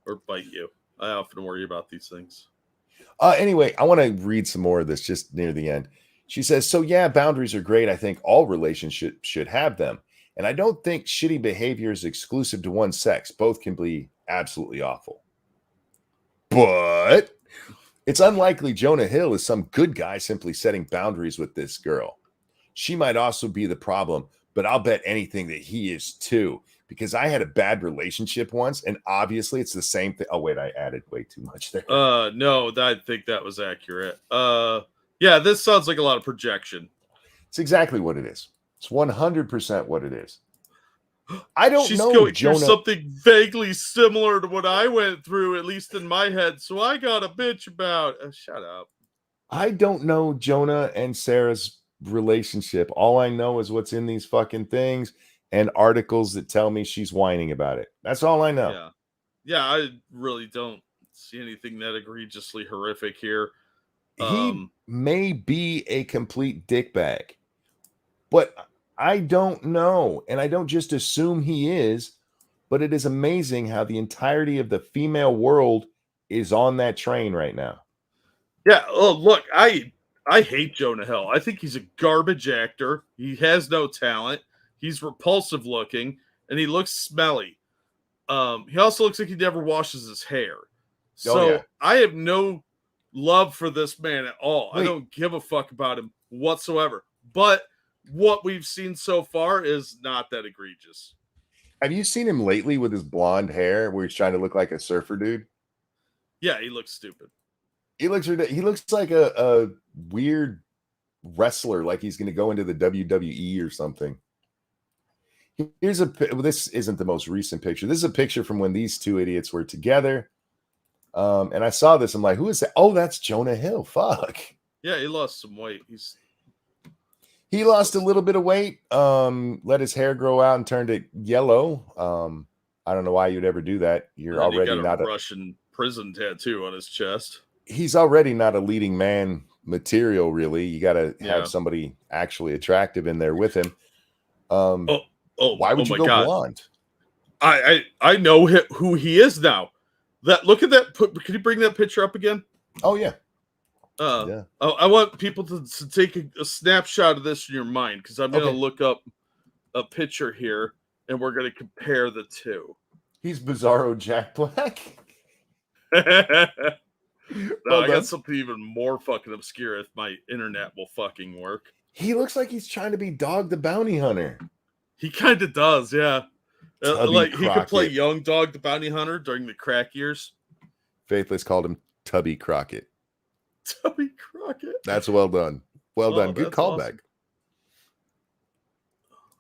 Speaker 2: Or bite you. I often worry about these things.
Speaker 1: Anyway, I want to read some more of this just near the end. She says, so yeah, boundaries are great. I think all relationships should have them. And I don't think shitty behavior is exclusive to one sex. Both can be absolutely awful. But it's unlikely Jonah Hill is some good guy simply setting boundaries with this girl. She might also be the problem, but I'll bet anything that he is too. Because I had a bad relationship once, and obviously it's the same thing. Oh, wait, I added way too much there.
Speaker 2: No, I think that was accurate. Yeah, this sounds like a lot of projection.
Speaker 1: It's exactly what it is. It's 100% what it is. I don't
Speaker 2: She's
Speaker 1: know,
Speaker 2: going
Speaker 1: Jonah.
Speaker 2: through something vaguely similar to what I went through, at least in my head. So I got a bitch about. Shut up.
Speaker 1: I don't know Jonah and Sarah's relationship. All I know is what's in these fucking things and articles that tell me she's whining about it. That's all I know.
Speaker 2: Yeah, I really don't see anything that egregiously horrific here.
Speaker 1: He may be a complete dickbag, but I don't know. And I don't just assume he is, but it is amazing how the entirety of the female world is on that train right now.
Speaker 2: Yeah. Oh, look, I hate Jonah Hill. I think he's a garbage actor. He has no talent. He's repulsive looking, and he looks smelly. He also looks like he never washes his hair.
Speaker 1: Oh, yeah.
Speaker 2: So I have no love for this man at all. I
Speaker 1: Wait.
Speaker 2: don't give a fuck about him whatsoever. But what we've seen so far is not that egregious.
Speaker 1: Have you seen him lately with his blonde hair where he's trying to look like a surfer dude?
Speaker 2: Yeah, he looks stupid.
Speaker 1: He looks like a weird wrestler, like he's going to go into the WWE or something. This isn't the most recent picture. This is a picture from when these two idiots were together. And I saw this. I'm like, who is that? Oh, that's Jonah Hill. Fuck.
Speaker 2: Yeah, he lost some weight.
Speaker 1: He lost a little bit of weight, let his hair grow out and turned it yellow. I don't know why you'd ever do that. You're already not
Speaker 2: a Russian prison tattoo on his chest.
Speaker 1: He's already not a leading man material, really. You got to have somebody actually attractive in there with him. Why would you go blonde?
Speaker 2: I know who he is now. Look at that. Can you bring that picture up again?
Speaker 1: Oh yeah.
Speaker 2: I want people to take a snapshot of this in your mind because I'm going to look up a picture here and we're going to compare the two.
Speaker 1: He's Bizarro Jack Black.
Speaker 2: I got something even more fucking obscure if my internet will fucking work.
Speaker 1: He looks like he's trying to be Dog the Bounty Hunter.
Speaker 2: He kind of does, yeah.
Speaker 1: Like
Speaker 2: he could play young Dog the Bounty Hunter during the crack years.
Speaker 1: Faithless called him Tubby Crockett.
Speaker 2: Tubby Crockett.
Speaker 1: That's well done. Well done. Good callback.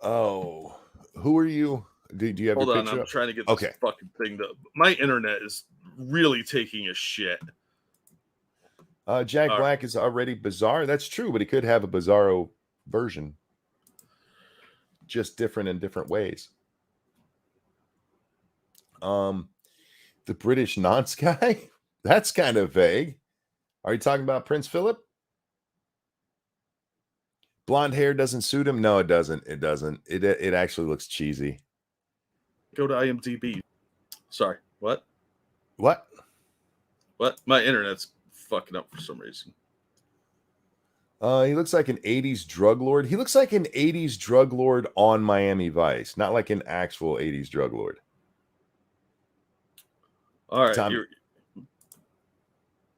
Speaker 1: Awesome. Oh, who are you? Do you have
Speaker 2: Hold
Speaker 1: your
Speaker 2: on,
Speaker 1: picture
Speaker 2: I'm
Speaker 1: up?
Speaker 2: trying to get this fucking thing. My internet is really taking a shit.
Speaker 1: Jack Black is already bizarre. That's true, but he could have a Bizarro version. Just different in different ways. The British nonce guy? That's kind of vague. Are you talking about Prince Philip? Blonde hair doesn't suit him? No, it doesn't. It doesn't. It actually looks cheesy.
Speaker 2: Go to IMDb. Sorry. What?
Speaker 1: What?
Speaker 2: My internet's fucking up for some reason.
Speaker 1: He looks like an 80s drug lord. He looks like an 80s drug lord on Miami Vice, not like an actual 80s drug lord.
Speaker 2: All right.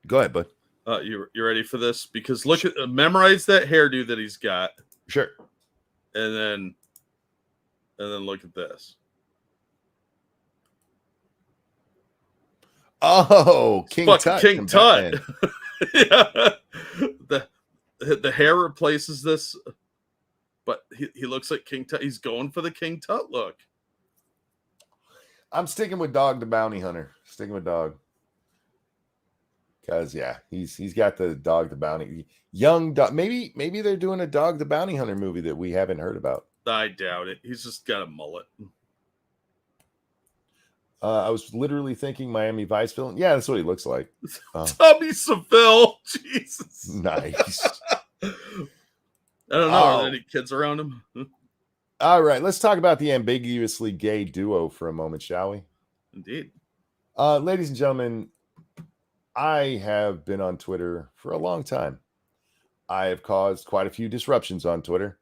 Speaker 1: Go ahead, bud.
Speaker 2: You ready for this? Because look at memorize that hairdo that he's got.
Speaker 1: Sure.
Speaker 2: And then look at this.
Speaker 1: Oh, King Tut.
Speaker 2: King Tut. Yeah. The hair replaces this, but he looks like King Tut. He's going for the King Tut look.
Speaker 1: I'm sticking with Dog the Bounty Hunter. Sticking with Dog. Because he's got the Dog the Bounty. Young dog. Maybe they're doing a Dog the Bounty Hunter movie that we haven't heard about.
Speaker 2: I doubt it. He's just got a mullet.
Speaker 1: I was literally thinking Miami Vice villain. Yeah, that's what he looks like.
Speaker 2: Tommy Seville. Jesus.
Speaker 1: Nice.
Speaker 2: I don't know. Are there any kids around him?
Speaker 1: All right. Let's talk about the ambiguously gay duo for a moment, shall we?
Speaker 2: Indeed.
Speaker 1: Ladies and gentlemen, I have been on Twitter for a long time. I have caused quite a few disruptions on Twitter.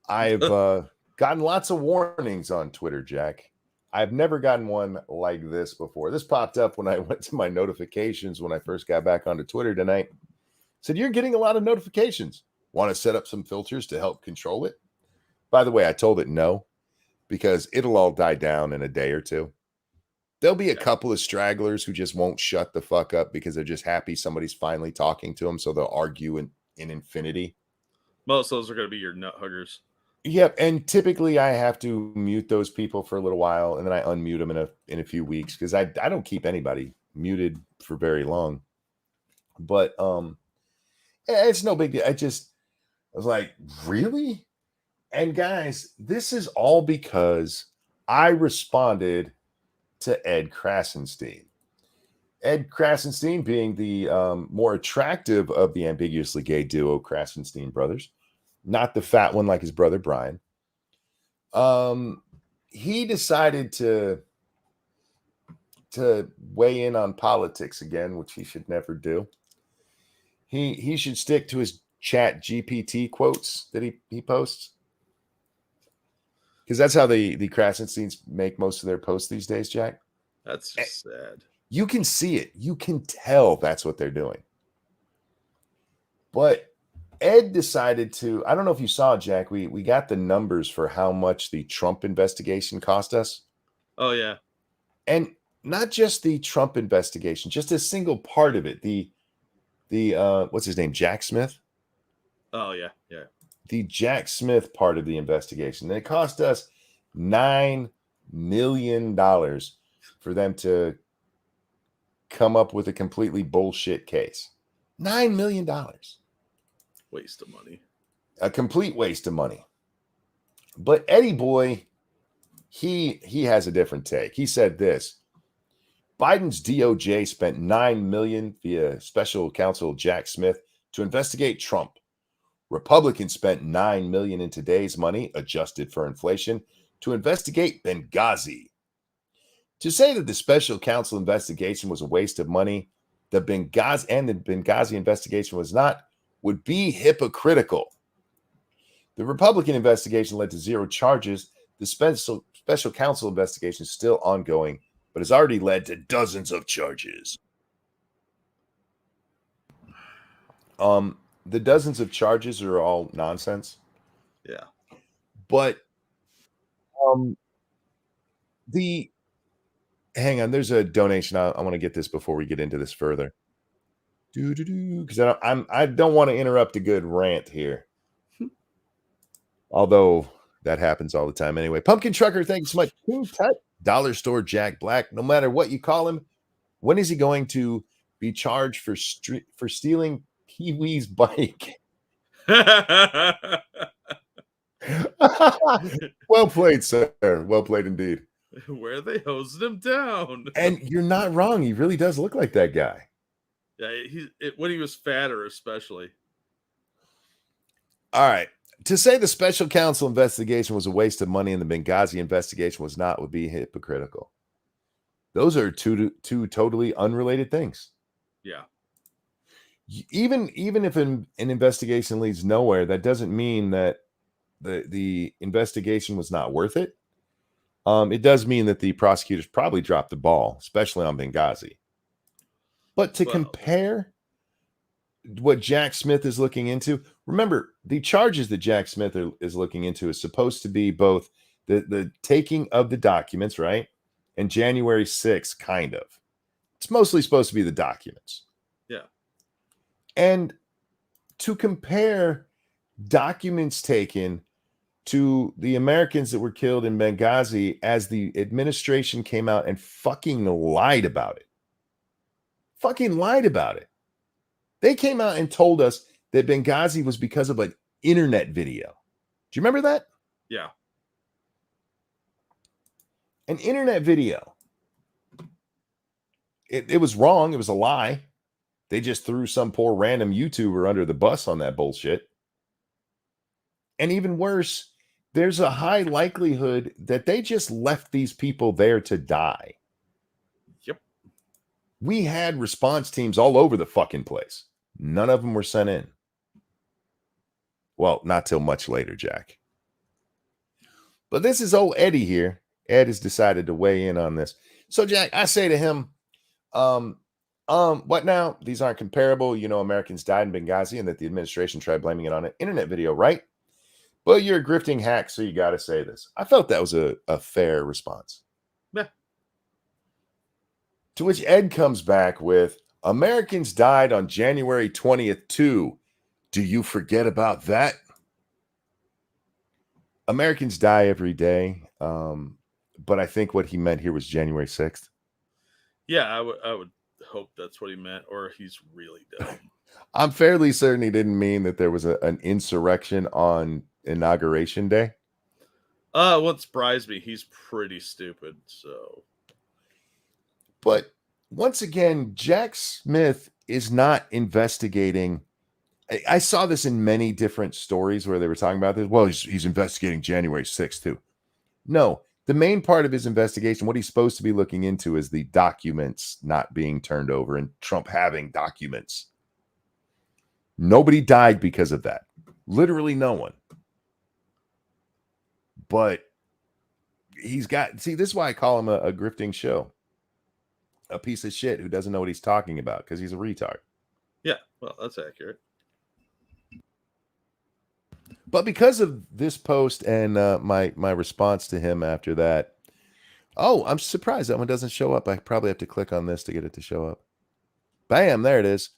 Speaker 1: I've gotten lots of warnings on Twitter, Jack. I've never gotten one like this before. This popped up when I went to my notifications when I first got back onto Twitter tonight. It said, you're getting a lot of notifications. Want to set up some filters to help control it? By the way, I told it no, because it'll all die down in a day or two. There'll be a couple of stragglers who just won't shut the fuck up because they're just happy somebody's finally talking to them, so they'll argue in infinity.
Speaker 2: Most of those are going to be your nut huggers.
Speaker 1: Yep, and typically I have to mute those people for a little while, and then I unmute them in a few weeks because I don't keep anybody muted for very long. But it's no big deal. I was like, really? And guys, this is all because I responded to Ed Krassenstein. Ed Krassenstein being the more attractive of the ambiguously gay duo Krassenstein brothers, not the fat one like his brother Brian. He decided to weigh in on politics again, which he should never do. He should stick to his Chat GPT quotes that he posts, because that's how the Krassensteins make most of their posts these days, Jack.
Speaker 2: That's just sad.
Speaker 1: You can see it. You can tell that's what they're doing. But Ed decided to, I don't know if you saw, Jack, we got the numbers for how much the Trump investigation cost us.
Speaker 2: Oh, yeah.
Speaker 1: And not just the Trump investigation, just a single part of it. The what's his name? Jack Smith?
Speaker 2: Oh, yeah. Yeah.
Speaker 1: The Jack Smith part of the investigation. And it cost us $9 million for them to come up with a completely bullshit case. $9 million.
Speaker 2: Waste of money.
Speaker 1: A complete waste of money. But Eddie Boy, he has a different take. He said this: Biden's DOJ spent $9 million via special counsel Jack Smith to investigate Trump. Republicans spent $9 million in today's money, adjusted for inflation, to investigate Benghazi. To say that the special counsel investigation was a waste of money, the Benghazi investigation was not, would be hypocritical. The Republican investigation led to 0 charges. The special counsel investigation is still ongoing, but has already led to dozens of charges. The dozens of charges are all nonsense.
Speaker 2: Yeah.
Speaker 1: But hang on, there's a donation. I want to get this before we get into this further. Because I don't want to interrupt a good rant here. Although that happens all the time anyway. Pumpkin Trucker, thank you so much. King Tut, Dollar Store Jack Black. No matter what you call him, when is he going to be charged for stealing Pee-wee's bike? Well played, sir. Well played indeed.
Speaker 2: Where they hosed him down.
Speaker 1: And you're not wrong. He really does look like that guy.
Speaker 2: Yeah, when he was fatter, especially.
Speaker 1: All right. To say the special counsel investigation was a waste of money and the Benghazi investigation was not would be hypocritical. Those are two totally unrelated things.
Speaker 2: Yeah.
Speaker 1: Even if an investigation leads nowhere, that doesn't mean that the investigation was not worth it. It does mean that the prosecutors probably dropped the ball, especially on Benghazi. But to compare what Jack Smith is looking into, remember, the charges that Jack Smith is looking into is supposed to be both the taking of the documents, right? And January 6th, kind of. It's mostly supposed to be the documents.
Speaker 2: Yeah.
Speaker 1: And to compare documents taken to the Americans that were killed in Benghazi as the administration came out and fucking lied about it. Fucking lied about it. They came out and told us that Benghazi was because of an internet video. Do you remember that?
Speaker 2: Yeah.
Speaker 1: An internet video. It was wrong. It was a lie. They just threw some poor random YouTuber under the bus on that bullshit. And even worse, there's a high likelihood that they just left these people there to die.
Speaker 2: Yep.
Speaker 1: We had response teams all over the fucking place. None of them were sent in. Well, not till much later, Jack. But this is old Eddie here. Ed has decided to weigh in on this. So, Jack, I say to him, what now? These aren't comparable. You know, Americans died in Benghazi and that the administration tried blaming it on an internet video, right? Well, you're a grifting hack, so you got to say this. I felt that was a fair response.
Speaker 2: Yeah.
Speaker 1: To which Ed comes back with, Americans died on January 20th, too. Do you forget about that? Americans die every day. But I think what he meant here was January 6th.
Speaker 2: Yeah, I would hope that's what he meant, or he's really dumb.
Speaker 1: I'm fairly certain he didn't mean that there was an insurrection on Inauguration Day.
Speaker 2: What surprised me, he's pretty stupid. So,
Speaker 1: but once again, Jack Smith is not investigating I saw this in many different stories where they were talking about this. Well, he's investigating January 6th too. No, the main part of his investigation, what he's supposed to be looking into, is the documents not being turned over and Trump having documents. Nobody died because of that. Literally no one. But he's got, see, this is why I call him a grifting show. A piece of shit who doesn't know what he's talking about because he's a retard.
Speaker 2: Yeah, well, that's accurate.
Speaker 1: But because of this post and my response to him after that, oh, I'm surprised that one doesn't show up. I probably have to click on this to get it to show up. Bam, there it is.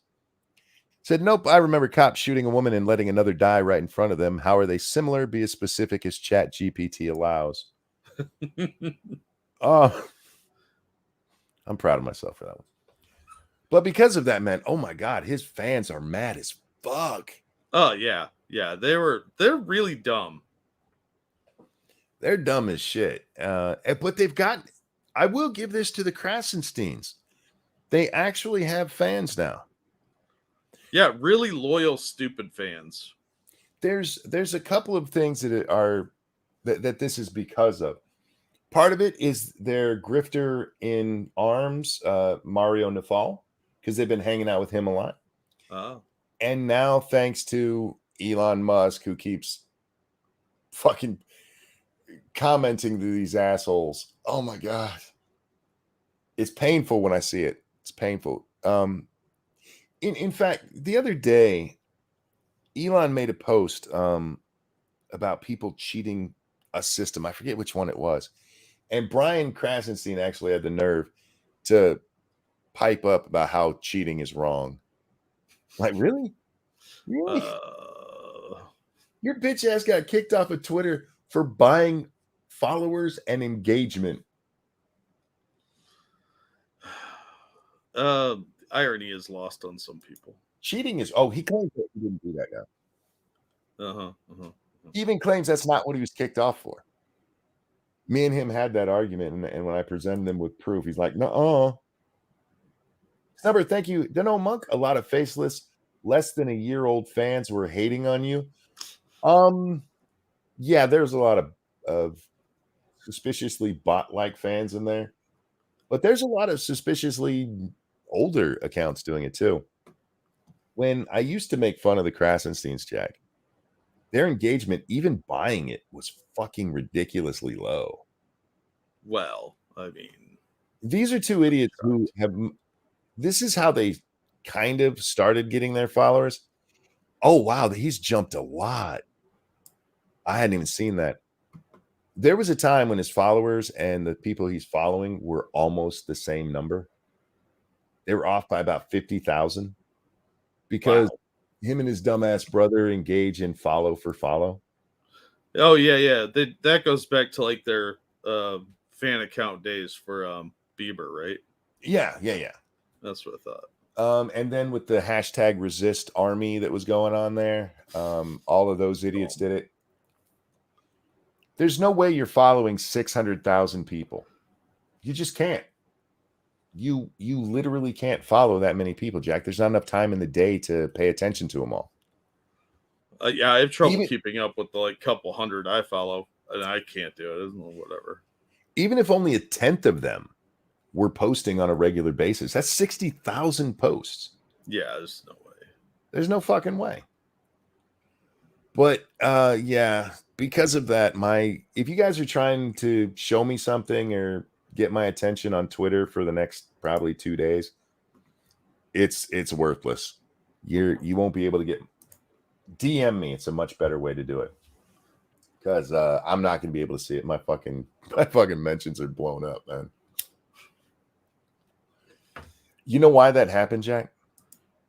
Speaker 1: Said, nope, I remember cops shooting a woman and letting another die right in front of them. How are they similar? Be as specific as Chat GPT allows. Oh, I'm proud of myself for that one. But because of that, man, oh my God, his fans are mad as fuck.
Speaker 2: Oh, yeah. Yeah, they're really dumb.
Speaker 1: They're dumb as shit. But they've got, I will give this to the Krassensteins. They actually have fans now.
Speaker 2: Yeah, really loyal, stupid fans.
Speaker 1: There's a couple of things that are that this is because of. Part of it is their grifter in arms, Mario Nafal, because they've been hanging out with him a lot.
Speaker 2: Oh.
Speaker 1: And now, thanks to Elon Musk, who keeps fucking commenting to these assholes. Oh my God. It's painful when I see it. It's painful. In fact, the other day, Elon made a post about people cheating a system. I forget which one it was. And Brian Krassenstein actually had the nerve to pipe up about how cheating is wrong. Like, really? Really? Your bitch ass got kicked off of Twitter for buying followers and engagement.
Speaker 2: Irony is lost on some people.
Speaker 1: Cheating is, he claims that he didn't do that now. He even claims that's not what he was kicked off for. Me and him had that argument, and when I presented him with proof, he's like, no. Number, thank you. Dunno Monk, a lot of faceless, less than a year old fans were hating on you. Yeah, there's a lot of suspiciously bot-like fans in there, but there's a lot of suspiciously older accounts doing it too. When I used to make fun of the Krassensteins, Jack, their engagement, even buying it, was fucking ridiculously low.
Speaker 2: Well, I mean,
Speaker 1: these are two idiots who have, this is how they kind of started getting their followers. Oh, wow, he's jumped a lot. I hadn't even seen that. There was a time when his followers and the people he's following were almost the same number. They were off by about 50,000 because him and his dumbass brother engage in follow for follow.
Speaker 2: Oh, yeah. That goes back to like their fan account days for Bieber, right?
Speaker 1: Yeah.
Speaker 2: That's what I thought.
Speaker 1: And then with the hashtag resist army that was going on there, all of those idiots did it. There's no way you're following 600,000 people. You just can't. You literally can't follow that many people, Jack. There's not enough time in the day to pay attention to them all.
Speaker 2: Yeah, I have trouble keeping up with the like couple hundred I follow, and I can't do it. Whatever.
Speaker 1: Even if only a tenth of them were posting on a regular basis, that's 60,000 posts.
Speaker 2: Yeah, there's no way.
Speaker 1: There's no fucking way. But yeah, because of that, if you guys are trying to show me something or get my attention on Twitter for the next probably 2 days, it's worthless. You won't be able to get, DM me. It's a much better way to do it because I'm not going to be able to see it. My fucking mentions are blown up, man. You know why that happened, Jack?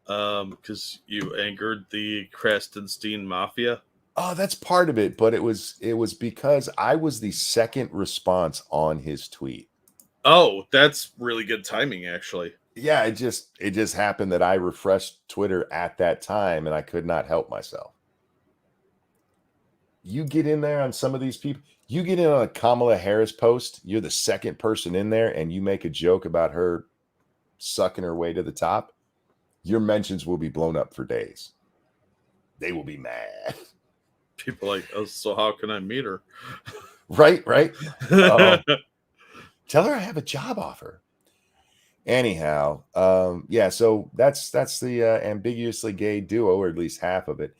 Speaker 2: Because you angered the Krassenstein mafia.
Speaker 1: Oh, that's part of it, but it was because I was the second response on his tweet.
Speaker 2: Oh, that's really good timing, actually.
Speaker 1: Yeah, it just happened that I refreshed Twitter at that time and I could not help myself. You get in there on some of these people, you get in on a Kamala Harris post, you're the second person in there and you make a joke about her sucking her way to the top, your mentions will be blown up for days. they will be mad.
Speaker 2: People like, oh, so how can I meet her?
Speaker 1: Right. Tell her I have a job offer. Anyhow, yeah, so that's the ambiguously gay duo, or at least half of it.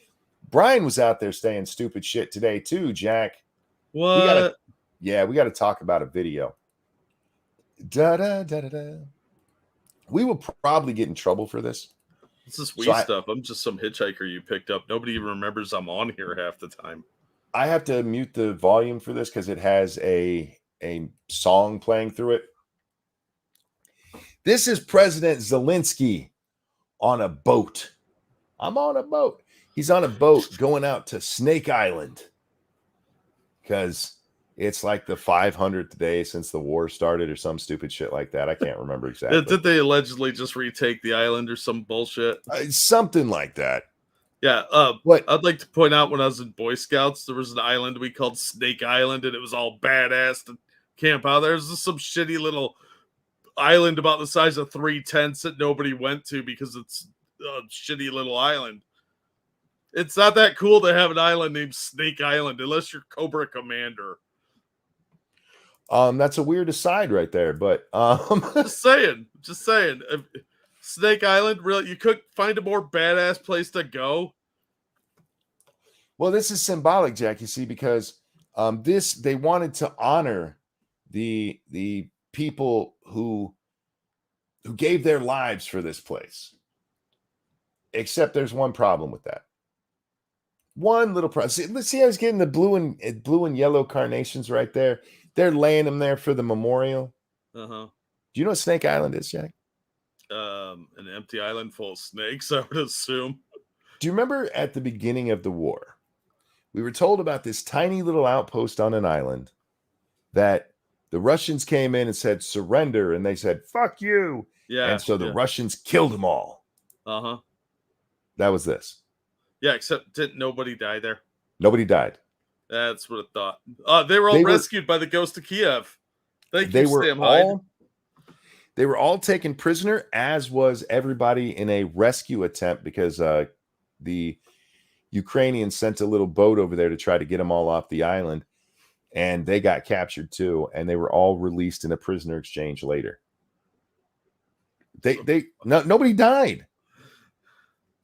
Speaker 1: Brian was out there saying stupid shit today too, Jack.
Speaker 2: What?
Speaker 1: We gotta talk about a video. Da da da da da. We will probably get in trouble for this.
Speaker 2: This is Wii stuff. I'm just some hitchhiker you picked up. Nobody even remembers I'm on here half the time.
Speaker 1: I have to mute the volume for this because it has a song playing through it. This is President Zelensky on a boat. I'm on a boat. He's on a boat going out to Snake Island because it's like the 500th day since the war started or some stupid shit like that. I can't remember exactly.
Speaker 2: Did they allegedly just retake the island or some bullshit?
Speaker 1: Something like that.
Speaker 2: Yeah.
Speaker 1: What?
Speaker 2: I'd like to point out when I was in Boy Scouts, there was an island we called Snake Island, and it was all badass to camp out. There's just some shitty little island about the size of 3 tents that nobody went to because it's a shitty little island. It's not that cool to have an island named Snake Island unless you're Cobra Commander.
Speaker 1: That's a weird aside right there, but
Speaker 2: just saying. Snake Island, really, you could find a more badass place to go.
Speaker 1: Well, this is symbolic, Jack, you see, because they wanted to honor the people who gave their lives for this place. Except there's one problem with that. One little problem. See, I was getting the blue and yellow carnations right there. They're laying them there for the memorial.
Speaker 2: Uh-huh.
Speaker 1: Do you know what Snake Island is, Jack?
Speaker 2: An empty island full of snakes, I would assume.
Speaker 1: Do you remember at the beginning of the war, we were told about this tiny little outpost on an island that the Russians came in and said, surrender. And they said, fuck you.
Speaker 2: Yeah.
Speaker 1: And so the Russians killed them all.
Speaker 2: Uh-huh.
Speaker 1: That was this.
Speaker 2: Yeah, except didn't nobody die there?
Speaker 1: Nobody died.
Speaker 2: That's what I thought. They were all rescued by the ghost of Kiev. Thank you, Sam Hyde.
Speaker 1: They were all taken prisoner, as was everybody in a rescue attempt, because the Ukrainians sent a little boat over there to try to get them all off the island, and they got captured too, and they were all released in a prisoner exchange later. Nobody died.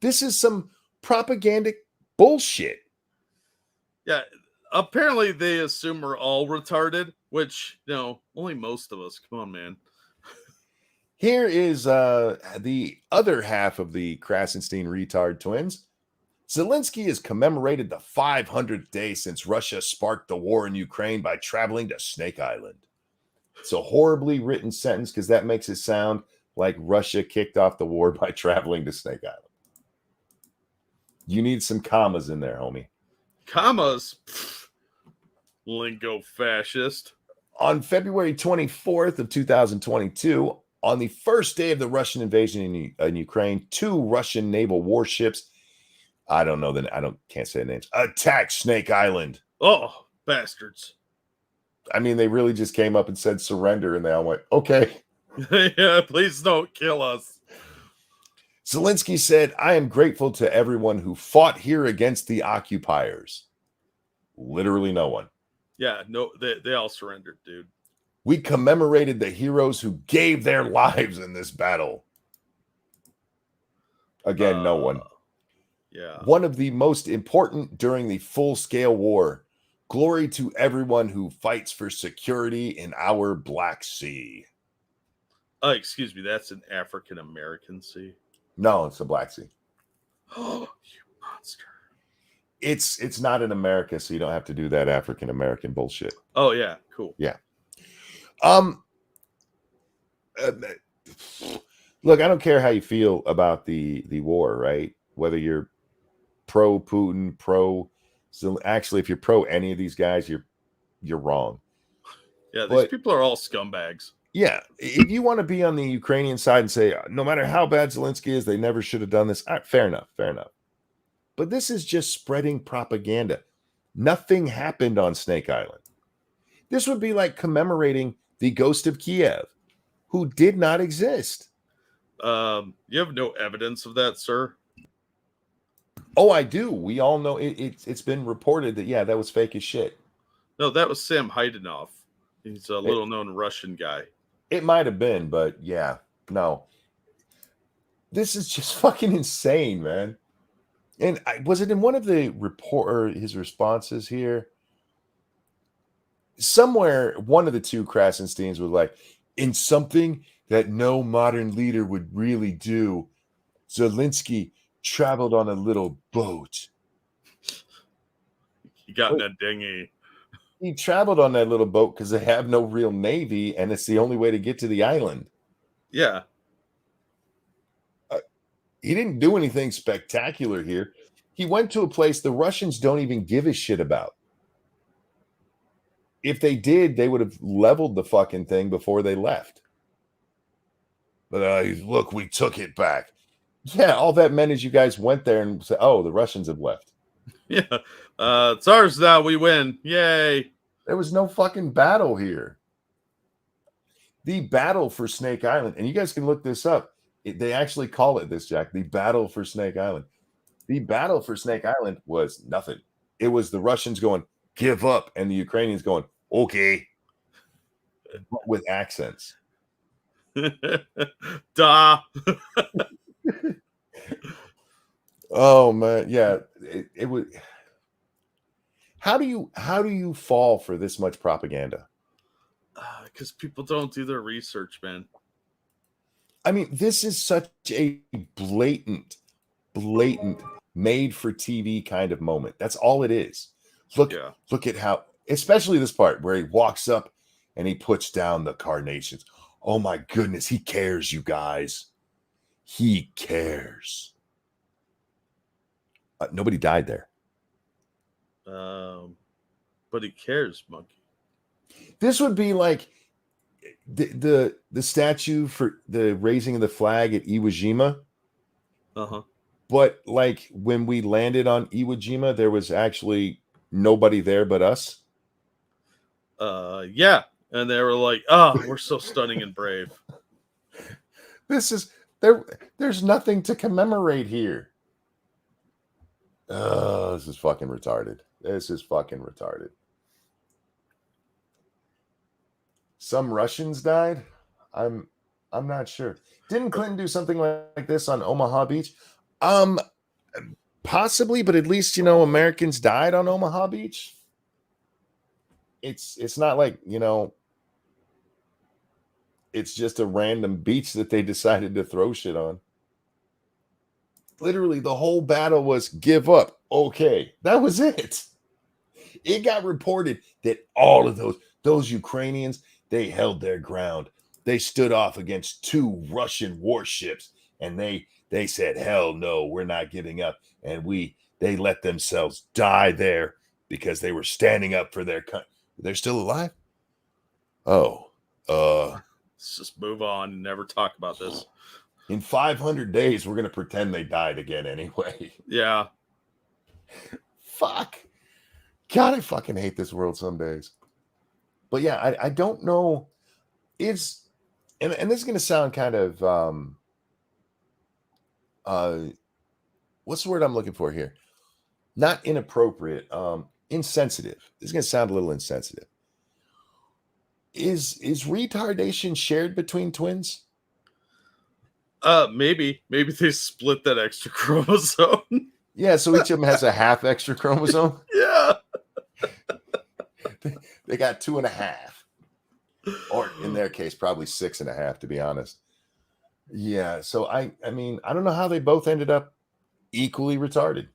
Speaker 1: This is some propagandic bullshit.
Speaker 2: Yeah, apparently they assume we're all retarded, which, only most of us. Come on, man.
Speaker 1: Here is the other half of the Krassenstein retard twins. Zelensky has commemorated the 500th day since Russia sparked the war in Ukraine by traveling to Snake Island. It's a horribly written sentence because that makes it sound like Russia kicked off the war by traveling to Snake Island. You need some commas in there, homie.
Speaker 2: Commas? Lingo fascist.
Speaker 1: On February 24th of 2022, on the first day of the Russian invasion in Ukraine, 2 Russian naval warships, can't say the names, attacked Snake Island.
Speaker 2: Oh, bastards.
Speaker 1: I mean, they really just came up and said surrender, and they all went, okay.
Speaker 2: Yeah, please don't kill us.
Speaker 1: Zelensky said, I am grateful to everyone who fought here against the occupiers. Literally no one.
Speaker 2: Yeah, no, they all surrendered, dude.
Speaker 1: We commemorated the heroes who gave their lives in this battle. Again, no one.
Speaker 2: Yeah.
Speaker 1: One of the most important during the full-scale war. Glory to everyone who fights for security in our Black Sea.
Speaker 2: Excuse me, that's an African-American sea.
Speaker 1: No, it's the Black Sea.
Speaker 2: Oh, you monster.
Speaker 1: It's not in America, so you don't have to do that African-American bullshit.
Speaker 2: Oh, yeah, cool.
Speaker 1: Yeah. Look, I don't care how you feel about the war, right? Whether you're pro Putin, actually, if you're pro any of these guys, you're wrong.
Speaker 2: Yeah, these people are all scumbags.
Speaker 1: Yeah, if you want to be on the Ukrainian side and say no matter how bad Zelensky is, they never should have done this. Fair enough. But this is just spreading propaganda. Nothing happened on Snake Island. This would be like commemorating the ghost of Kiev, who did not exist.
Speaker 2: You have no evidence of that, sir?
Speaker 1: Oh, I do. We all know it's been reported that yeah, that was fake as shit.
Speaker 2: No, that was Sam Haydanoff. He's a
Speaker 1: It,
Speaker 2: little known Russian guy.
Speaker 1: it might have been, but yeah, no. This is just fucking insane, man. And was it in one of the report or his responses here? Somewhere, one of the two Krassensteins was like, in something that no modern leader would really do, Zelensky traveled on a little boat.
Speaker 2: He got in
Speaker 1: Wait,
Speaker 2: a dinghy.
Speaker 1: he traveled on that little boat because they have no real navy, and it's the only way to get to the island.
Speaker 2: Yeah.
Speaker 1: He didn't do anything spectacular here. He went to a place the Russians don't even give a shit about. If they did, they would have leveled the fucking thing before they left. But look, we took it back. Yeah, all that meant is you guys went there and said, "Oh, the Russians have left."
Speaker 2: Yeah. It's ours now. We win. Yay.
Speaker 1: There was no fucking battle here. The battle for Snake Island, and you guys can look this up. They actually call it this, Jack. The battle for Snake Island. The battle for Snake Island was nothing. It was the Russians going, "Give up," and the Ukrainians going, "Okay," with accents.
Speaker 2: Duh.
Speaker 1: Oh man, yeah. It was. How do you fall for this much propaganda?
Speaker 2: Because people don't do their research, man.
Speaker 1: I mean, this is such a blatant made for TV kind of moment. That's all it is. Look at how, especially this part where he walks up and he puts down the carnations. Oh my goodness, he cares, you guys. He cares. Nobody died there.
Speaker 2: But he cares, monkey.
Speaker 1: This would be like the statue for the raising of the flag at Iwo Jima.
Speaker 2: Uh-huh.
Speaker 1: But like when we landed on Iwo Jima, there was actually nobody there but us.
Speaker 2: Yeah. And they were like, "Oh, we're so stunning and brave."
Speaker 1: This is there's nothing to commemorate here. Oh, this is fucking retarded. This is fucking retarded. Some Russians died. I'm not sure. Didn't Clinton do something like this on Omaha Beach? Possibly, but at least Americans died on Omaha Beach. It's not like, it's just a random beach that they decided to throw shit on. Literally, the whole battle was give up. Okay, that was it. It got reported that all of those Ukrainians, they held their ground. They stood off against 2 Russian warships, and they said, "Hell no, we're not giving up." And they let themselves die there because they were standing up for their country. They're still alive? Oh,
Speaker 2: let's just move on and never talk about this.
Speaker 1: In 500 days, we're going to pretend they died again anyway.
Speaker 2: Yeah.
Speaker 1: Fuck. God, I fucking hate this world some days. But yeah, I don't know. And this is going to sound kind of, what's the word I'm looking for here? Not inappropriate, insensitive. This is going to sound a little insensitive. Is retardation shared between twins?
Speaker 2: Maybe they split that extra chromosome.
Speaker 1: Yeah, so each of them has a half extra chromosome.
Speaker 2: Yeah.
Speaker 1: They got 2.5, or in their case, probably 6.5, to be honest. Yeah, so I mean, I don't know how they both ended up equally retarded.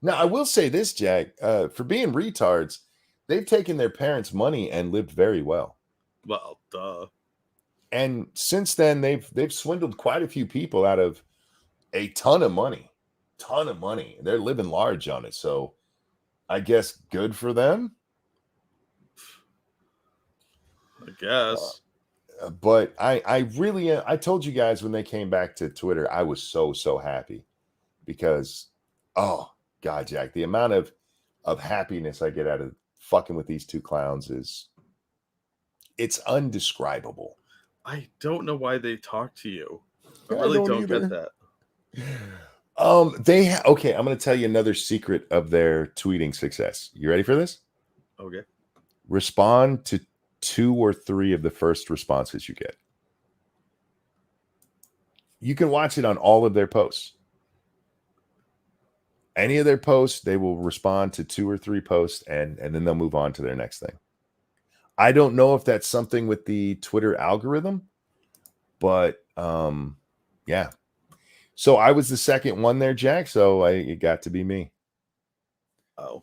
Speaker 1: Now, I will say this, Jack, for being retards, they've taken their parents' money and lived very well.
Speaker 2: Well, duh.
Speaker 1: And since then, they've swindled quite a few people out of a ton of money. They're living large on it. So I guess good for them.
Speaker 2: I guess.
Speaker 1: But I really, I told you guys when they came back to Twitter, I was so happy because, oh God, Jack, the amount of happiness I get out of fucking with these 2 clowns it's undescribable.
Speaker 2: I don't know why they talk to you. I
Speaker 1: I
Speaker 2: really
Speaker 1: don't
Speaker 2: don't
Speaker 1: either.
Speaker 2: get that.
Speaker 1: Okay, I'm going to tell you another secret of their tweeting success. You ready for this?
Speaker 2: Okay.
Speaker 1: Respond to 2 or 3 of the first responses you get. You can watch it on all of their posts. Any of their posts, they will respond to 2 or 3 posts, and then they'll move on to their next thing. I don't know if that's something with the Twitter algorithm, but yeah. So I was the second one there, Jack. So it got to be me.
Speaker 2: Oh.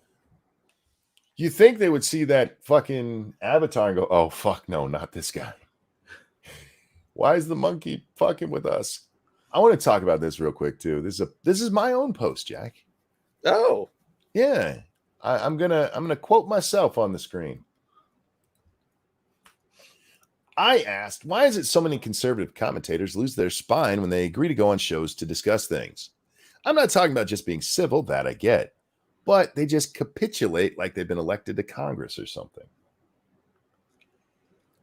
Speaker 1: You think they would see that fucking avatar and go, "Oh fuck, no, not this guy. Why is the monkey fucking with us?" I want to talk about this real quick too. This is my own post, Jack.
Speaker 2: Oh.
Speaker 1: Yeah, I'm gonna quote myself on the screen. I asked, why is it so many conservative commentators lose their spine when they agree to go on shows to discuss things? I'm not talking about just being civil, that I get, but they just capitulate like they've been elected to Congress or something.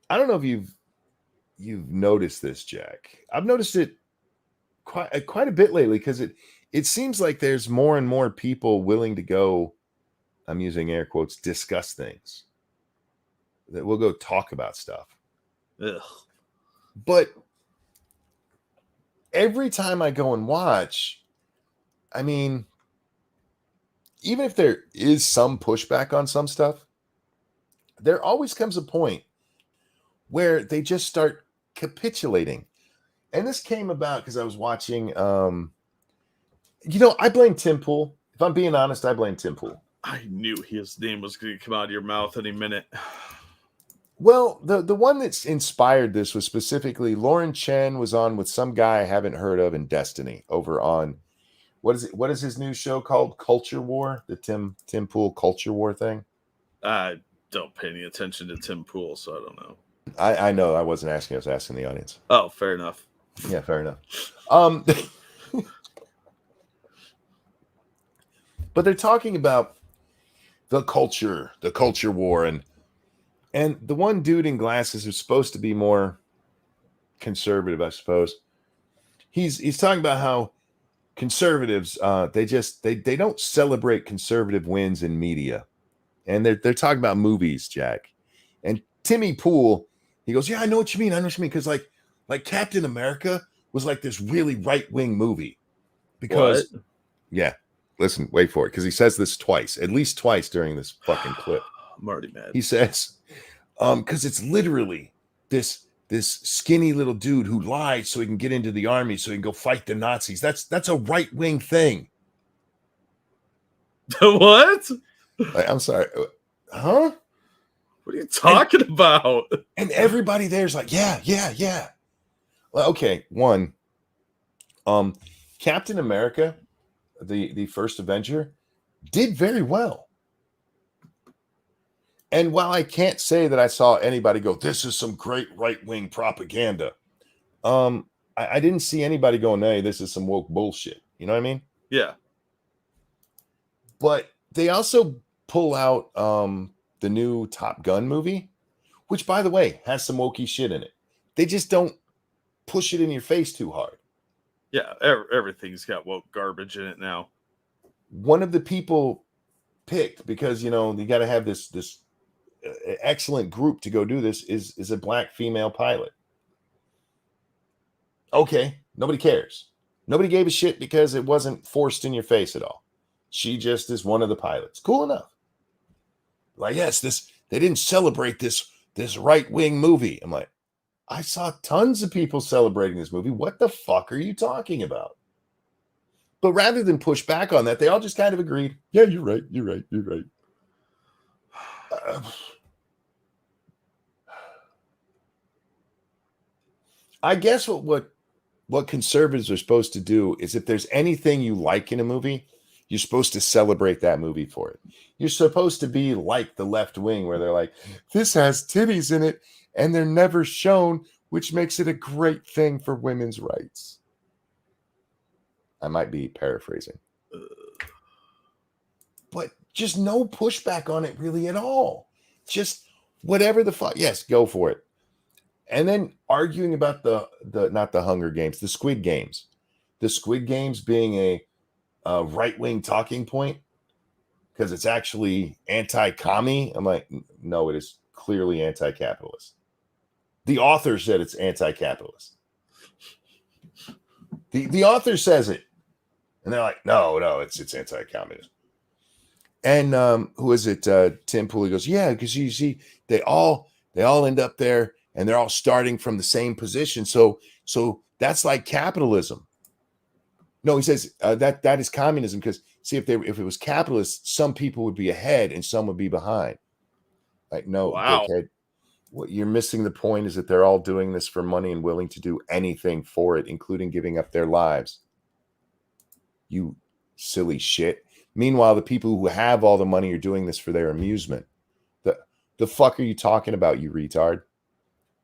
Speaker 1: I don't know if you've noticed this, Jack. I've noticed it quite a bit lately because it seems like there's more and more people willing to go, I'm using air quotes, discuss things. That we'll go talk about stuff.
Speaker 2: Ugh.
Speaker 1: But every time I go and watch, I mean, even if there is some pushback on some stuff, there always comes a point where they just start capitulating. And this came about because I was watching, I blame Tim Pool. If I'm being honest, I blame Tim Pool.
Speaker 2: I knew his name was going to come out of your mouth any minute.
Speaker 1: Well, the one that's inspired this was specifically Lauren Chen was on with some guy I haven't heard of in Destiny over on what is his new show called? Culture War, the Tim Pool Culture War thing.
Speaker 2: I don't pay any attention to Tim Pool, so I don't know.
Speaker 1: I know I wasn't asking, I was asking the audience.
Speaker 2: Oh, fair enough.
Speaker 1: Yeah, fair enough. But they're talking about the culture war, and the one dude in glasses who's supposed to be more conservative, I suppose. He's talking about how conservatives they don't celebrate conservative wins in media, and they're talking about movies, Jack. And Timmy Pool, he goes, "Yeah, I know what you mean. I know what you mean because like Captain America was like this really right-wing movie because
Speaker 2: What?
Speaker 1: yeah." Listen, wait for it, because he says this at least twice during this fucking clip.
Speaker 2: I'm already mad.
Speaker 1: He says, because it's literally this skinny little dude who lied so he can get into the army so he can go fight the Nazis. That's a right-wing thing.
Speaker 2: What?
Speaker 1: I'm sorry. Huh?
Speaker 2: What are you talking about?
Speaker 1: And everybody there's like, yeah. Well, okay. One, Captain America, the first Avenger, did very well. And while I can't say that I saw anybody go, this is some great right-wing propaganda, I didn't see anybody going, hey, this is some woke bullshit. You know what I mean?
Speaker 2: Yeah.
Speaker 1: But they also pull out the new Top Gun movie, which, by the way, has some wokey shit in it. They just don't push it in your face too hard.
Speaker 2: Yeah, everything's got woke garbage in it now.
Speaker 1: One of the people picked, because, you got to have this excellent group to go do this, is a black female pilot. Okay, nobody cares. Nobody gave a shit because it wasn't forced in your face at all. She just is one of the pilots. Cool enough. Like, yes, they didn't celebrate this right-wing movie. I'm like, I saw tons of people celebrating this movie. What the fuck are you talking about? But rather than push back on that, they all just kind of agreed. Yeah, you're right. I guess what conservatives are supposed to do is, if there's anything you like in a movie, you're supposed to celebrate that movie for it. You're supposed to be like the left wing, where they're like, this has titties in it and they're never shown, which makes it a great thing for women's rights. I might be paraphrasing. But just no pushback on it really at all. Just whatever the fuck. Yes, go for it. And then arguing about the not the Hunger Games, the Squid Games. The Squid Games being a right-wing talking point because it's actually anti-commie. I'm like, no, it is clearly anti-capitalist. The author said it's anti-capitalist. The author says it, and they're like, no, it's anti-communist. And who is it? Tim Pooley goes, yeah, because you see, they all end up there, and they're all starting from the same position. So that's like capitalism. No, he says that is communism, because see, if it was capitalist, some people would be ahead and some would be behind. Like, no,
Speaker 2: Wow.
Speaker 1: dickhead. What you're missing the point is that they're all doing this for money and willing to do anything for it, including giving up their lives. You silly shit. Meanwhile, the people who have all the money are doing this for their amusement. The fuck are you talking about, you retard?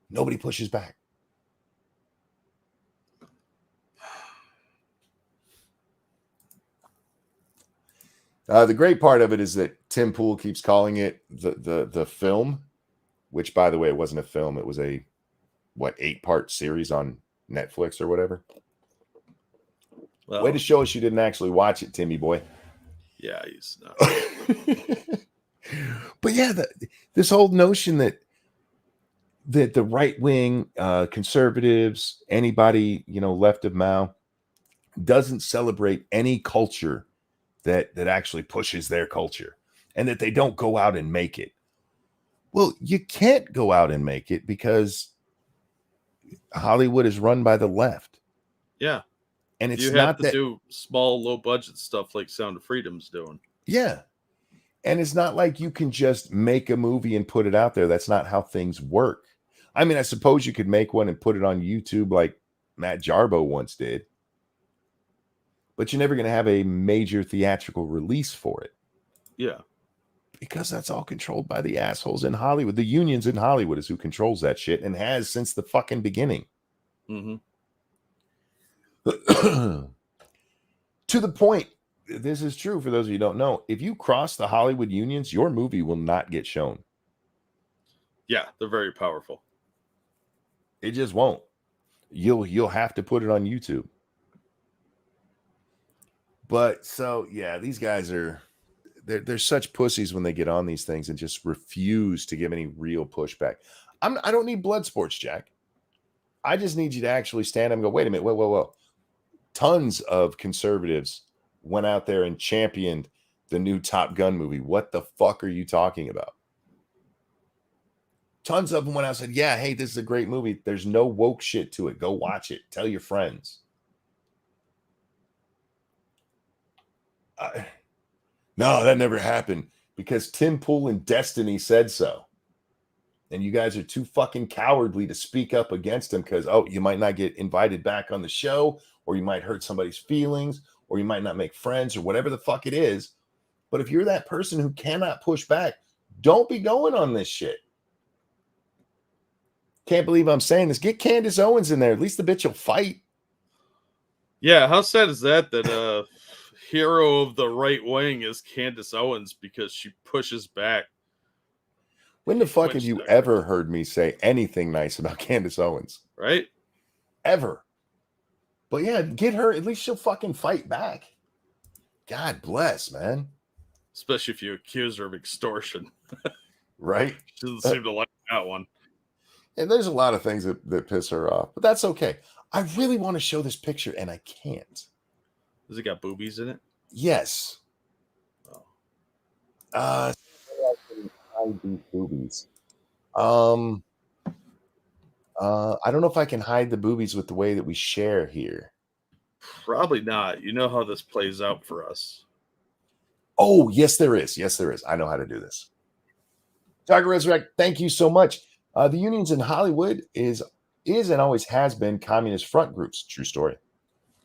Speaker 1: Nobody pushes back. The great part of it is that Tim Pool keeps calling it the film, which, by the way, it wasn't a film. It was a 8-part series on Netflix or whatever.
Speaker 2: Well,
Speaker 1: way to show us you didn't actually watch it, Timmy boy.
Speaker 2: Yeah, he's not.
Speaker 1: But yeah, this whole notion that the right wing conservatives, anybody left of Mao, doesn't celebrate any culture that actually pushes their culture, and that they don't go out and make it. Well, you can't go out and make it because Hollywood is run by the left.
Speaker 2: Yeah.
Speaker 1: And it's
Speaker 2: you have to do small, low budget stuff like Sound of Freedom's doing.
Speaker 1: Yeah. And it's not like you can just make a movie and put it out there. That's not how things work. I mean, I suppose you could make one and put it on YouTube like Matt Jarbo once did. But you're never going to have a major theatrical release for it.
Speaker 2: Yeah.
Speaker 1: Because that's all controlled by the assholes in Hollywood. The unions in Hollywood is who controls that shit and has since the fucking beginning.
Speaker 2: Mm-hmm.
Speaker 1: To the point, this is true for those of you who don't know. If you cross the Hollywood unions, your movie will not get shown.
Speaker 2: Yeah, they're very powerful.
Speaker 1: It just won't. You'll have to put it on YouTube. But so yeah, these guys they're such pussies when they get on these things and just refuse to give any real pushback. I don't need blood sports, Jack. I just need you to actually stand up and go, wait a minute, whoa. Tons of conservatives went out there and championed the new Top Gun movie. What the fuck are you talking about? Tons of them went out and said, yeah, hey, this is a great movie. There's no woke shit to it. Go watch it. Tell your friends. No, that never happened because Tim Pool and Destiny said so. And you guys are too fucking cowardly to speak up against him because, you might not get invited back on the show, or you might hurt somebody's feelings, or you might not make friends, or whatever the fuck it is. But if you're that person who cannot push back, don't be going on this shit. Can't believe I'm saying this. Get Candace Owens in there. At least the bitch will fight.
Speaker 2: Yeah, how sad is that hero of the right wing is Candace Owens because she pushes back.
Speaker 1: When the fuck have you ever heard me say anything nice about Candace Owens?
Speaker 2: Right?
Speaker 1: Ever. But yeah, get her. At least she'll fucking fight back. God bless, man.
Speaker 2: Especially if you accuse her of extortion.
Speaker 1: Right?
Speaker 2: She doesn't seem to like that one.
Speaker 1: And there's a lot of things that piss her off. But that's okay. I really want to show this picture, and I can't.
Speaker 2: Does it got boobies in it?
Speaker 1: Yes.
Speaker 2: Oh.
Speaker 1: Hide these boobies. I don't know if I can hide the boobies with the way that we share here.
Speaker 2: Probably not. You know how this plays out for us.
Speaker 1: Oh, yes, there is. Yes, there is. I know how to do this. Tiger Resurrect, thank you so much. The unions in Hollywood is and always has been communist front groups. True story.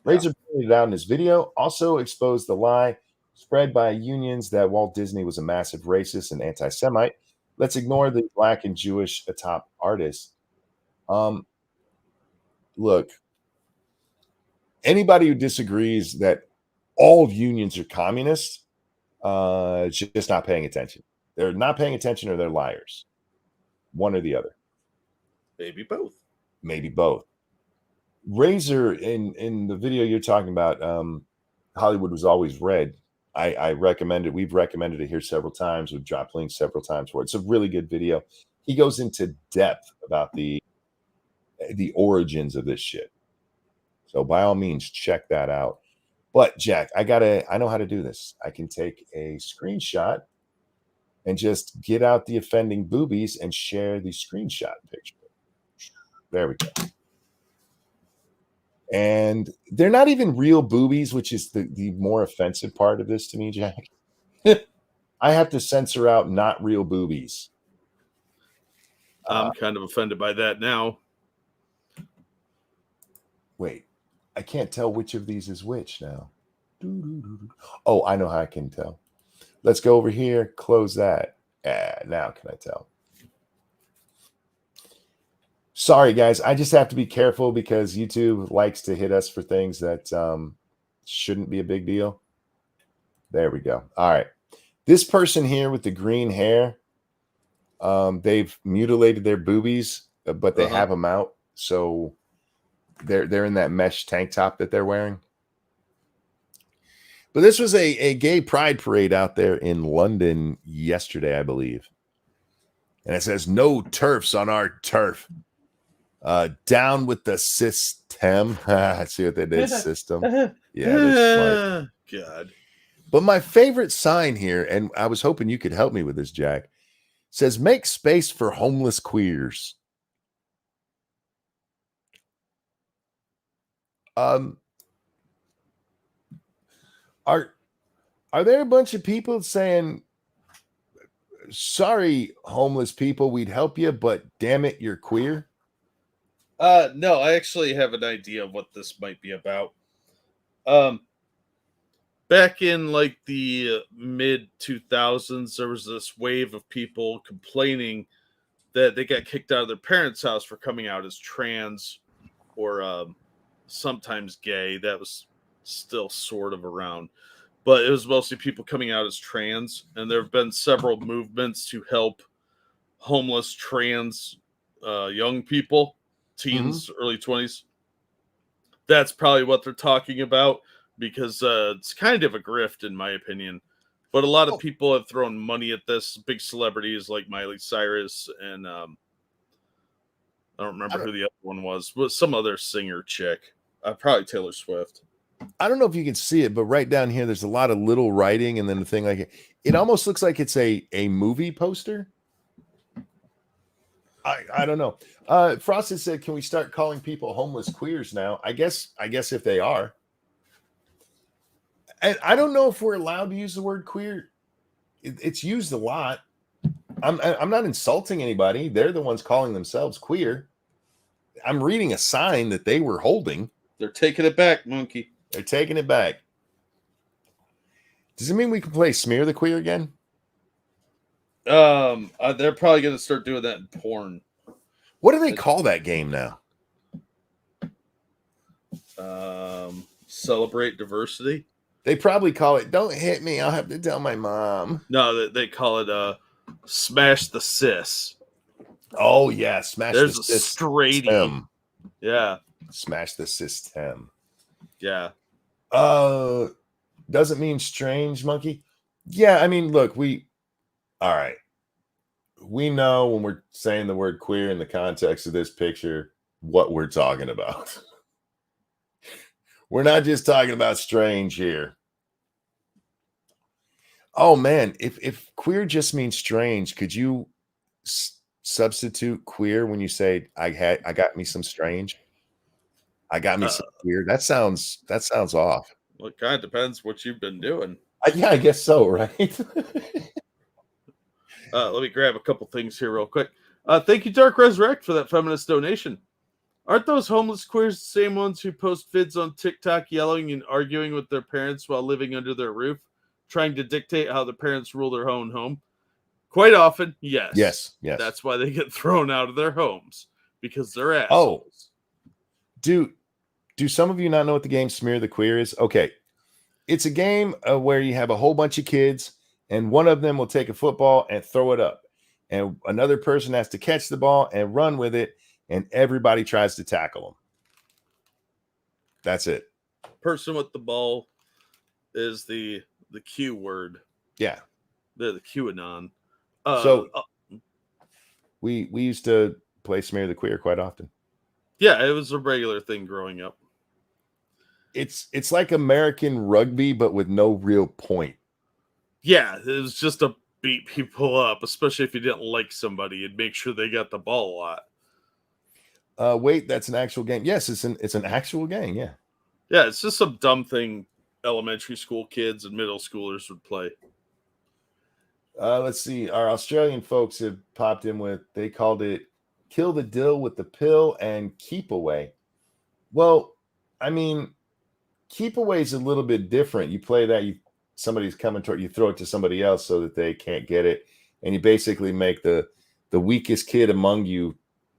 Speaker 1: Razor pointed it out in his video, also exposed the lie spread by unions that Walt Disney was a massive racist and anti-Semite. Let's ignore the black and Jewish top artists. Look, anybody who disagrees that all unions are communists is just not paying attention. They're not paying attention, or they're liars. One or the other.
Speaker 2: Maybe both.
Speaker 1: Maybe both. Razor in the video you're talking about, Hollywood Was Always Red. I recommend it. We've recommended it here several times. We've dropped links several times for it. It's a really good video. He goes into depth about the origins of this shit. So by all means, check that out. But Jack, I know how to do this. I can take a screenshot and just get out the offending boobies and share the screenshot picture. There we go. And they're not even real boobies, which is the more offensive part of this to me, Jack. I have to censor out not real boobies.
Speaker 2: I'm kind of offended by that now.
Speaker 1: Wait, I can't tell which of these is which now. Oh, I know how I can tell. Let's go over here, close that. Now can I tell? Sorry, guys. I just have to be careful because YouTube likes to hit us for things that shouldn't be a big deal. There we go. All right. This person here with the green hair, they've mutilated their boobies, but they have them out. So they're in that mesh tank top that they're wearing. But this was a gay pride parade out there in London yesterday, I believe. And it says, "No turfs on our turf. Down with the system." See what they did? System. Yeah, they're smart.
Speaker 2: God.
Speaker 1: But my favorite sign here, and I was hoping you could help me with this, Jack, says, "Make space for homeless queers." Are there a bunch of people saying, "Sorry, homeless people, we'd help you, but damn it, you're queer"?
Speaker 2: No, I actually have an idea of what this might be about. Back in like the mid 2000s, there was this wave of people complaining that they got kicked out of their parents' house for coming out as trans or sometimes gay. That was still sort of around, but it was mostly people coming out as trans. And there have been several movements to help homeless trans young people, teens, early 20s. That's probably what they're talking about, because it's kind of a grift, in my opinion. But a lot of people have thrown money at this. Big celebrities like Miley Cyrus and I don't remember who the other one was, but some other singer chick. Probably Taylor Swift.
Speaker 1: I don't know if you can see it, but right down here, there's a lot of little writing, and then the thing like it almost looks like it's a movie poster. I don't know. Frosted said, "Can we start calling people homeless queers now?" I guess if they are. And I don't know if we're allowed to use the word queer. It's used a lot. I'm not insulting anybody. They're the ones calling themselves queer. I'm reading a sign that they were holding.
Speaker 2: They're taking it back, monkey.
Speaker 1: They're taking it back. Does it mean we can play Smear the Queer again?
Speaker 2: They're probably going to start doing that in porn.
Speaker 1: What do they call that game now?
Speaker 2: Celebrate diversity.
Speaker 1: They probably call it "Don't hit me, I'll have to tell my mom."
Speaker 2: No, they call it smash the cis.
Speaker 1: Oh yeah, smash.
Speaker 2: There's
Speaker 1: the
Speaker 2: a straighty. Yeah,
Speaker 1: smash the system.
Speaker 2: Yeah.
Speaker 1: Doesn't mean strange, monkey. Yeah, I mean, look, all right. We know when we're saying the word queer in the context of this picture what we're talking about. We're not just talking about strange here. Oh man, if queer just means strange, could you substitute queer when you say I got me some strange? I got me some queer. That sounds off.
Speaker 2: Well, it kind of depends what you've been doing.
Speaker 1: Yeah, I guess so, right?
Speaker 2: Let me grab a couple things here real quick. Thank you, Dark Resurrect, for that feminist donation. Aren't those homeless queers the same ones who post vids on TikTok yelling and arguing with their parents while living under their roof, trying to dictate how the parents rule their own home? Quite often, yes.
Speaker 1: Yes.
Speaker 2: That's why they get thrown out of their homes, because they're
Speaker 1: Oh,
Speaker 2: assholes.
Speaker 1: do some of you not know what the game Smear the Queer is? Okay. It's a game where you have a whole bunch of kids, and one of them will take a football and throw it up. And another person has to catch the ball and run with it, and everybody tries to tackle them. That's it.
Speaker 2: Person with the ball is the Q word.
Speaker 1: Yeah.
Speaker 2: The QAnon.
Speaker 1: So we used to play Smear the Queer quite often.
Speaker 2: Yeah, it was a regular thing growing up.
Speaker 1: It's like American rugby, but with no real point.
Speaker 2: Yeah, it was just to beat people up, especially if you didn't like somebody and make sure they got the ball a lot.
Speaker 1: Wait, that's an actual game. Yes, it's an actual game. Yeah.
Speaker 2: Yeah, it's just some dumb thing elementary school kids and middle schoolers would play.
Speaker 1: Let's see. Our Australian folks have popped in with, they called it Kill the Dill with the Pill and Keep Away. Well, I mean, Keep Away is a little bit different. You play that, somebody's coming toward you, throw it to somebody else so that they can't get it, and you basically make the weakest kid among you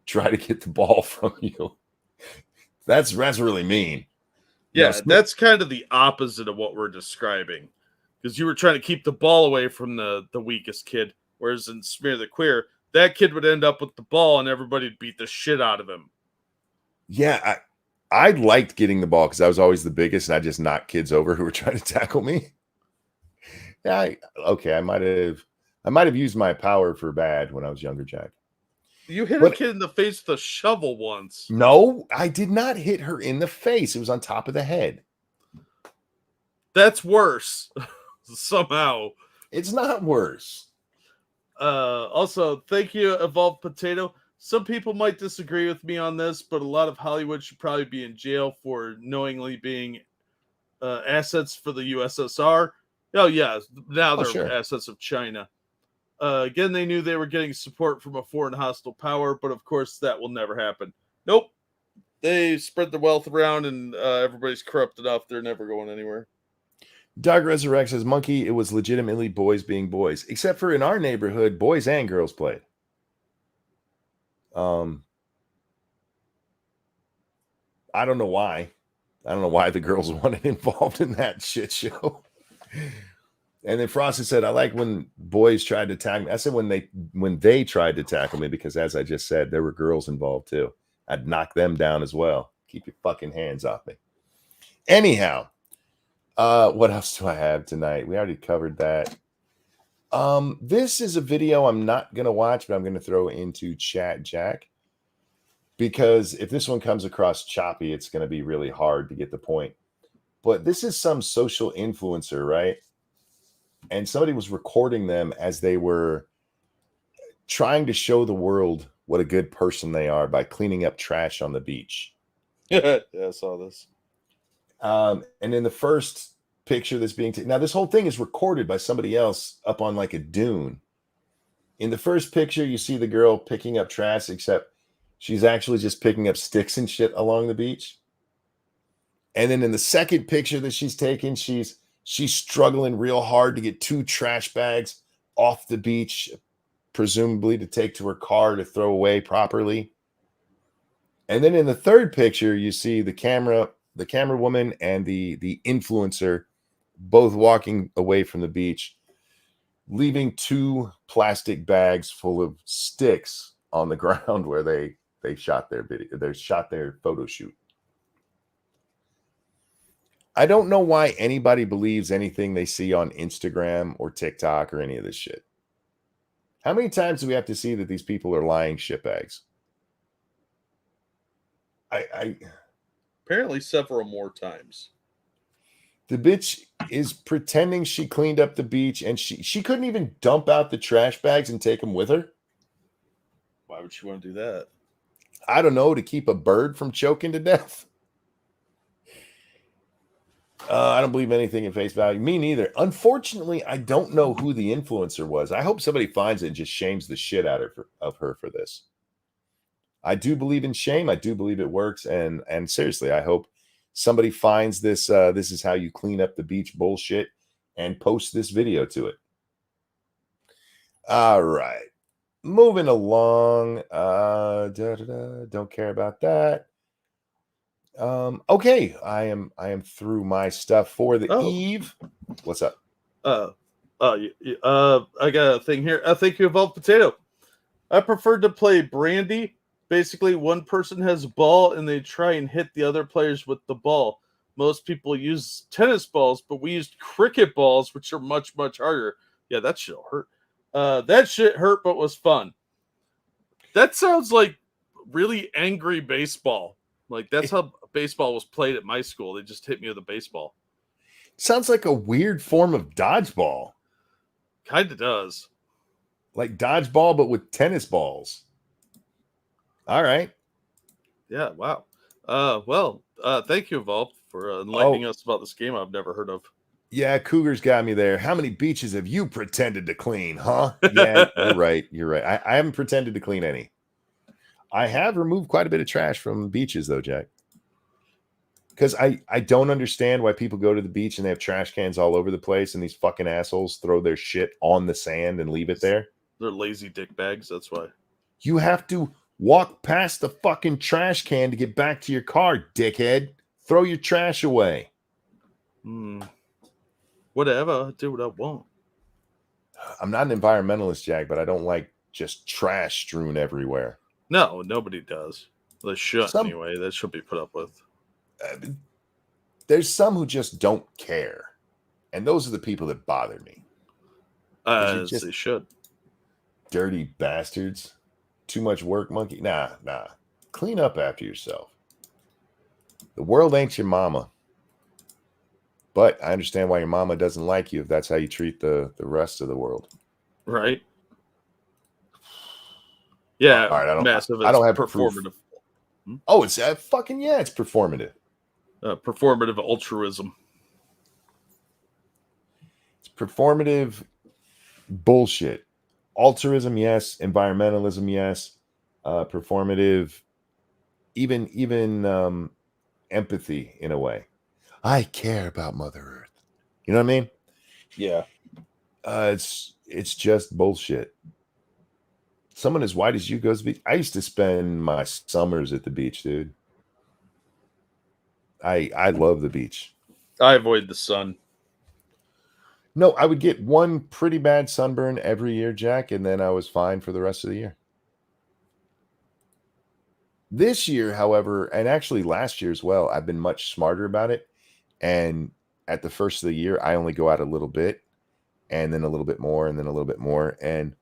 Speaker 1: try to get the ball from you. That's really mean.
Speaker 2: Yeah, that's kind of the opposite of what we're describing, because you were trying to keep the ball away from the weakest kid, whereas in Smear the Queer, that kid would end up with the ball and everybody would beat the shit out of him.
Speaker 1: Yeah, I liked getting the ball because I was always the biggest and I just knocked kids over who were trying to tackle me. Yeah, I might have used my power for bad when I was younger, Jack.
Speaker 2: You hit a kid in the face with a shovel once.
Speaker 1: No, I did not hit her in the face. It was on top of the head.
Speaker 2: That's worse. Somehow.
Speaker 1: It's not worse.
Speaker 2: Also, thank you, Evolved Potato. Some people might disagree with me on this, but a lot of Hollywood should probably be in jail for knowingly being assets for the USSR. Oh, yeah. Now they're assets of China. Again, they knew they were getting support from a foreign hostile power, but of course that will never happen. Nope. They spread the wealth around and everybody's corrupt enough. They're never going anywhere.
Speaker 1: Doug Resurrect says, Monkey, it was legitimately boys being boys. Except for in our neighborhood, boys and girls played. I don't know why. I don't know why the girls wanted involved in that shit show. And then Frosty said, I like when boys tried to tackle me. I said when they tried to tackle me, because as I just said, there were girls involved too. I'd knock them down as well. Keep your fucking hands off me. Anyhow, what else do I have tonight? We already covered that. This is a video I'm not going to watch, but I'm going to throw into chat, Jack. Because if this one comes across choppy, it's going to be really hard to get the point. But this is some social influencer, right? And somebody was recording them as they were trying to show the world what a good person they are by cleaning up trash on the beach.
Speaker 2: Yeah, I saw this.
Speaker 1: And in the first picture that's being taken, now this whole thing is recorded by somebody else up on like a dune. In the first picture, you see the girl picking up trash, except she's actually just picking up sticks and shit along the beach. And then in the second picture that she's taken, she's struggling real hard to get 2 trash bags off the beach, presumably to take to her car to throw away properly. And then in the third picture, you see the camera woman and the influencer both walking away from the beach, leaving 2 plastic bags full of sticks on the ground where they shot their video. They shot their photo shoot. I don't know why anybody believes anything they see on Instagram or TikTok or any of this shit. How many times do we have to see that these people are lying shitbags?
Speaker 2: Apparently several more times.
Speaker 1: The bitch is pretending she cleaned up the beach, and she couldn't even dump out the trash bags and take them with her.
Speaker 2: Why would she want to do that?
Speaker 1: I don't know, to keep a bird from choking to death. I don't believe anything in face value. Me neither. Unfortunately, I don't know who the influencer was. I hope somebody finds it and just shames the shit out of her for this. I do believe in shame. I do believe it works. And seriously, I hope somebody finds this. This is how you clean up the beach bullshit, and post this video to it. All right. Moving along. Don't care about that. Okay, I am through my stuff for the eve. What's up?
Speaker 2: I got a thing here. Thank you, Evolved Potato. I prefer to play Brandy. Basically, one person has a ball and they try and hit the other players with the ball. most people use tennis balls, but we used cricket balls, which are much, much harder. Yeah, that shit hurt. That shit hurt, but was fun. That sounds like really angry baseball. Like that's how baseball was played at my school. They just hit me with a baseball.
Speaker 1: Sounds like a weird form of dodgeball.
Speaker 2: Kind of does.
Speaker 1: Like dodgeball, but with tennis balls. All right.
Speaker 2: Yeah, wow. Thank you, Evolve, for enlightening us about this game I've never heard of.
Speaker 1: Yeah, Cougars got me there. How many beaches have you pretended to clean, huh? Yeah, you're right. You're right. I haven't pretended to clean any. I have removed quite a bit of trash from beaches, though, Jack. Because I don't understand why people go to the beach and they have trash cans all over the place and these fucking assholes throw their shit on the sand and leave it there.
Speaker 2: They're lazy dick bags, that's why.
Speaker 1: You have to walk past the fucking trash can to get back to your car, dickhead. Throw your trash away.
Speaker 2: Whatever. Do what I want.
Speaker 1: I'm not an environmentalist, Jack, but I don't like just trash strewn everywhere.
Speaker 2: No, nobody does. They should anyway. That should be put up with.
Speaker 1: There's some who just don't care. And those are the people that bother me.
Speaker 2: As they should.
Speaker 1: Dirty bastards. Too much work, monkey. Nah. Clean up after yourself. The world ain't your mama. But I understand why your mama doesn't like you if that's how you treat the rest of the world.
Speaker 2: Right. Yeah.
Speaker 1: All right,
Speaker 2: massive.
Speaker 1: I don't have
Speaker 2: performative.
Speaker 1: Oh, it's fucking yeah, it's performative.
Speaker 2: Performative altruism.
Speaker 1: It's performative bullshit. Altruism, yes. Environmentalism, yes. Performative, even empathy in a way. I care about Mother Earth. You know what I mean?
Speaker 2: Yeah.
Speaker 1: It's just bullshit. Someone as white as you goes to the beach. I used to spend my summers at the beach, dude. I love the beach.
Speaker 2: I avoid the sun.
Speaker 1: No, I would get one pretty bad sunburn every year, Jack, and then I was fine for the rest of the year. This year, however, and actually last year as well, I've been much smarter about it. And at the first of the year, I only go out a little bit, and then a little bit more, and then a little bit more. And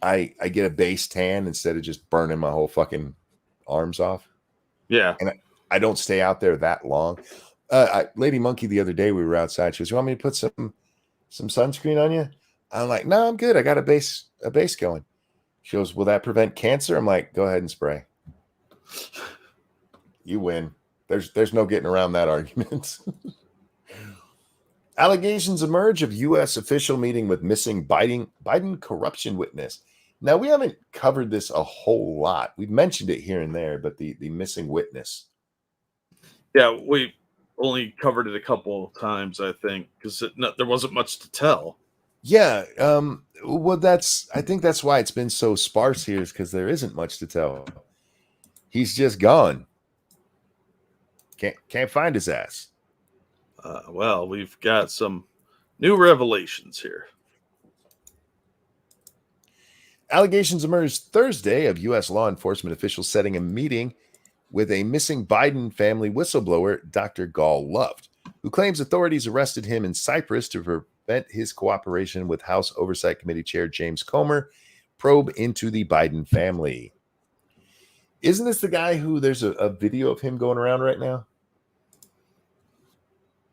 Speaker 1: I get a base tan instead of just burning my whole fucking arms off.
Speaker 2: Yeah.
Speaker 1: And I don't stay out there that long. Lady Monkey, the other day, we were outside. She goes, "You want me to put some sunscreen on you?" I'm like, "No, I'm good. I got a base going." She goes, "Will that prevent cancer?" I'm like, "Go ahead and spray." You win. There's no getting around that argument. Allegations emerge of U.S. official meeting with missing Biden corruption witness. Now, we haven't covered this a whole lot. We've mentioned it here and there, but the missing witness.
Speaker 2: Yeah, we only covered it a couple of times, I think, because there wasn't much to tell.
Speaker 1: Yeah. Well, I think that's why it's been so sparse here, is because there isn't much to tell. He's just gone. Can't find his ass.
Speaker 2: Well, we've got some new revelations here.
Speaker 1: Allegations emerged Thursday of U.S. law enforcement officials setting a meeting with a missing Biden family whistleblower, Dr. Gall Luft, who claims authorities arrested him in Cyprus to prevent his cooperation with House Oversight Committee Chair James Comer probe into the Biden family. Isn't this the guy who there's a video of him going around right now?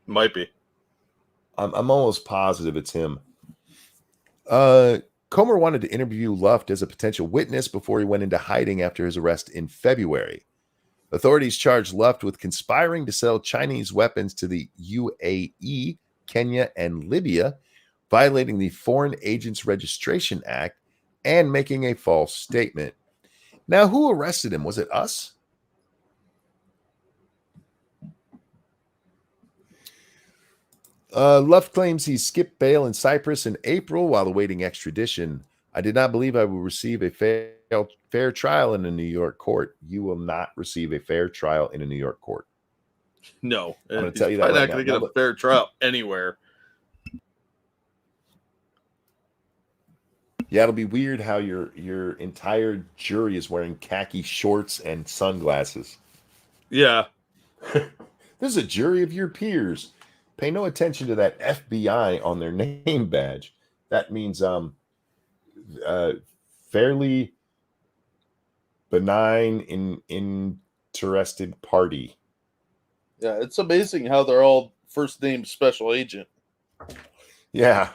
Speaker 2: Might be.
Speaker 1: I'm almost positive it's him. Comer wanted to interview Luft as a potential witness before he went into hiding after his arrest in February. Authorities charged Luft with conspiring to sell Chinese weapons to the UAE, Kenya, and Libya, violating the Foreign Agents Registration Act, and making a false statement. Now, who arrested him? Was it us? Luft claims he skipped bail in Cyprus in April while awaiting extradition. "I did not believe I would receive a fair trial in a New York court." You will not receive a fair trial in a New York court.
Speaker 2: No.
Speaker 1: I'm going to tell you that
Speaker 2: right now.
Speaker 1: Not
Speaker 2: going to get a fair trial anywhere.
Speaker 1: Yeah, it'll be weird how your entire jury is wearing khaki shorts and sunglasses.
Speaker 2: Yeah.
Speaker 1: This is a jury of your peers. Pay no attention to that FBI on their name badge. That means uh, fairly benign interested party.
Speaker 2: Yeah, it's amazing how they're all first name special agent.
Speaker 1: Yeah.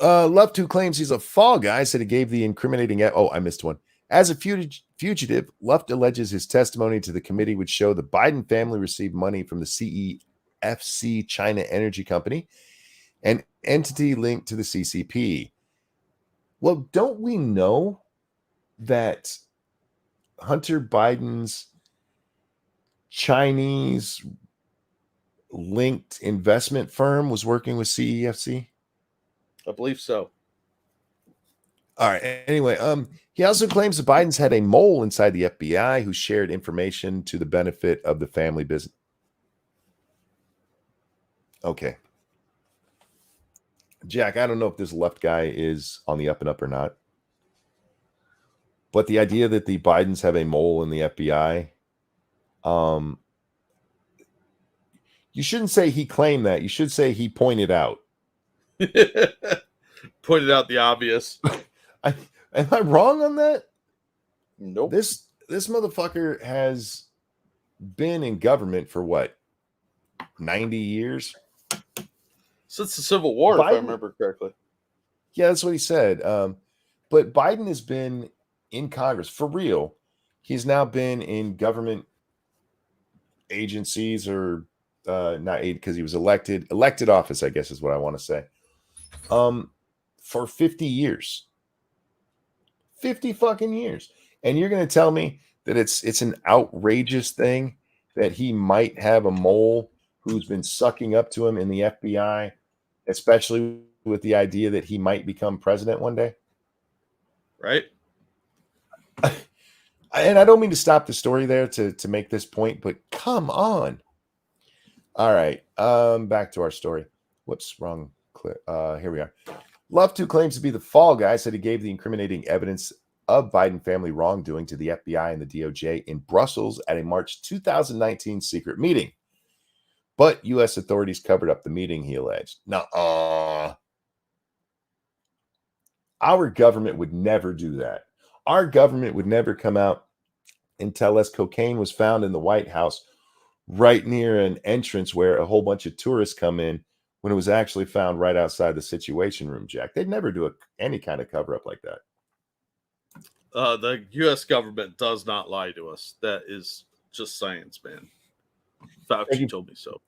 Speaker 1: Luft, who claims he's a fall guy, said he gave the incriminating. Oh, I missed one. As a fugitive, Luft alleges his testimony to the committee would show the Biden family received money from the CEFC China Energy Company, an entity linked to the CCP. Well, don't we know that Hunter Biden's Chinese linked investment firm was working with CEFC?
Speaker 2: I believe so.
Speaker 1: All right. Anyway, he also claims the Bidens had a mole inside the FBI who shared information to the benefit of the family business. Okay. Jack, I don't know if this left guy is on the up and up or not. But the idea that the Bidens have a mole in the FBI, you shouldn't say he claimed that. You should say he pointed out.
Speaker 2: Pointed out the obvious.
Speaker 1: Am I wrong on that?
Speaker 2: Nope.
Speaker 1: This motherfucker has been in government for what? 90 years?
Speaker 2: Since the Civil War, if I remember correctly.
Speaker 1: Yeah, that's what he said. But Biden has been in Congress for real. He's now been in government agencies or not because he was elected office, I guess is what I want to say. For 50 years. 50 fucking years. And you're going to tell me that it's an outrageous thing that he might have a mole who's been sucking up to him in the FBI, especially with the idea that he might become president one day?
Speaker 2: Right.
Speaker 1: And I don't mean to stop the story there to make this point, but come on. All right. Back to our story. Whoops, wrong clip. Here we are. Luft, who claims to be the fall guy, said he gave the incriminating evidence of Biden family wrongdoing to the FBI and the DOJ in Brussels at a March 2019 secret meeting. But U.S. authorities covered up the meeting, he alleged. Nuh-uh. Our government would never do that. Our government would never come out and tell us cocaine was found in the White House right near an entrance where a whole bunch of tourists come in when it was actually found right outside the Situation Room, Jack. They'd never do any kind of cover-up like that.
Speaker 2: The U.S. government does not lie to us. That is just science, man. Fauci told me so.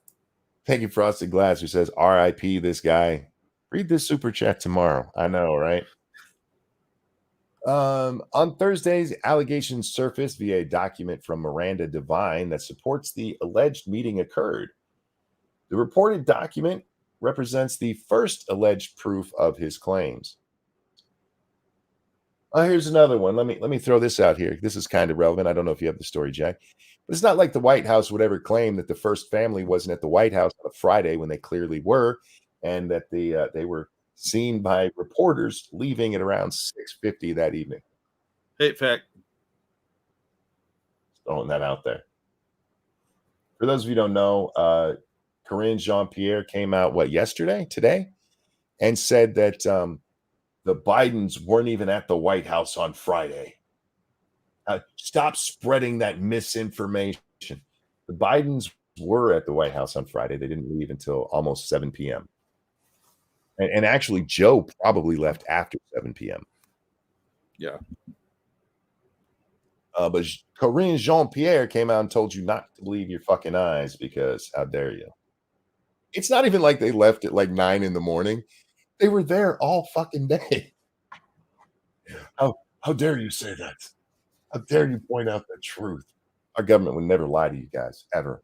Speaker 1: Thank you, Frosted Glass, who says, R.I.P. this guy. Read this super chat tomorrow. I know, right? On Thursdays, allegations surfaced via a document from Miranda Devine that supports the alleged meeting occurred. The reported document represents the first alleged proof of his claims. Here's another one. Let me throw this out here. This is kind of relevant. I don't know if you have the story, Jack. But it's not like the White House would ever claim that the first family wasn't at the White House on a Friday when they clearly were, and that they were seen by reporters leaving at around 6:50 that evening.
Speaker 2: Hate fact.
Speaker 1: Throwing that out there. For those of you who don't know, Karine Jean-Pierre came out, today, and said that the Bidens weren't even at the White House on Friday. Stop spreading that misinformation. The Bidens were at the White House on Friday. They didn't leave until almost 7 p.m. And actually, Joe probably left after 7 p.m.
Speaker 2: Yeah.
Speaker 1: But Karine Jean-Pierre came out and told you not to believe your fucking eyes because how dare you? It's not even like they left at like 9 in the morning. They were there all fucking day. How dare you say that? How dare you point out the truth? Our government would never lie to you guys, ever.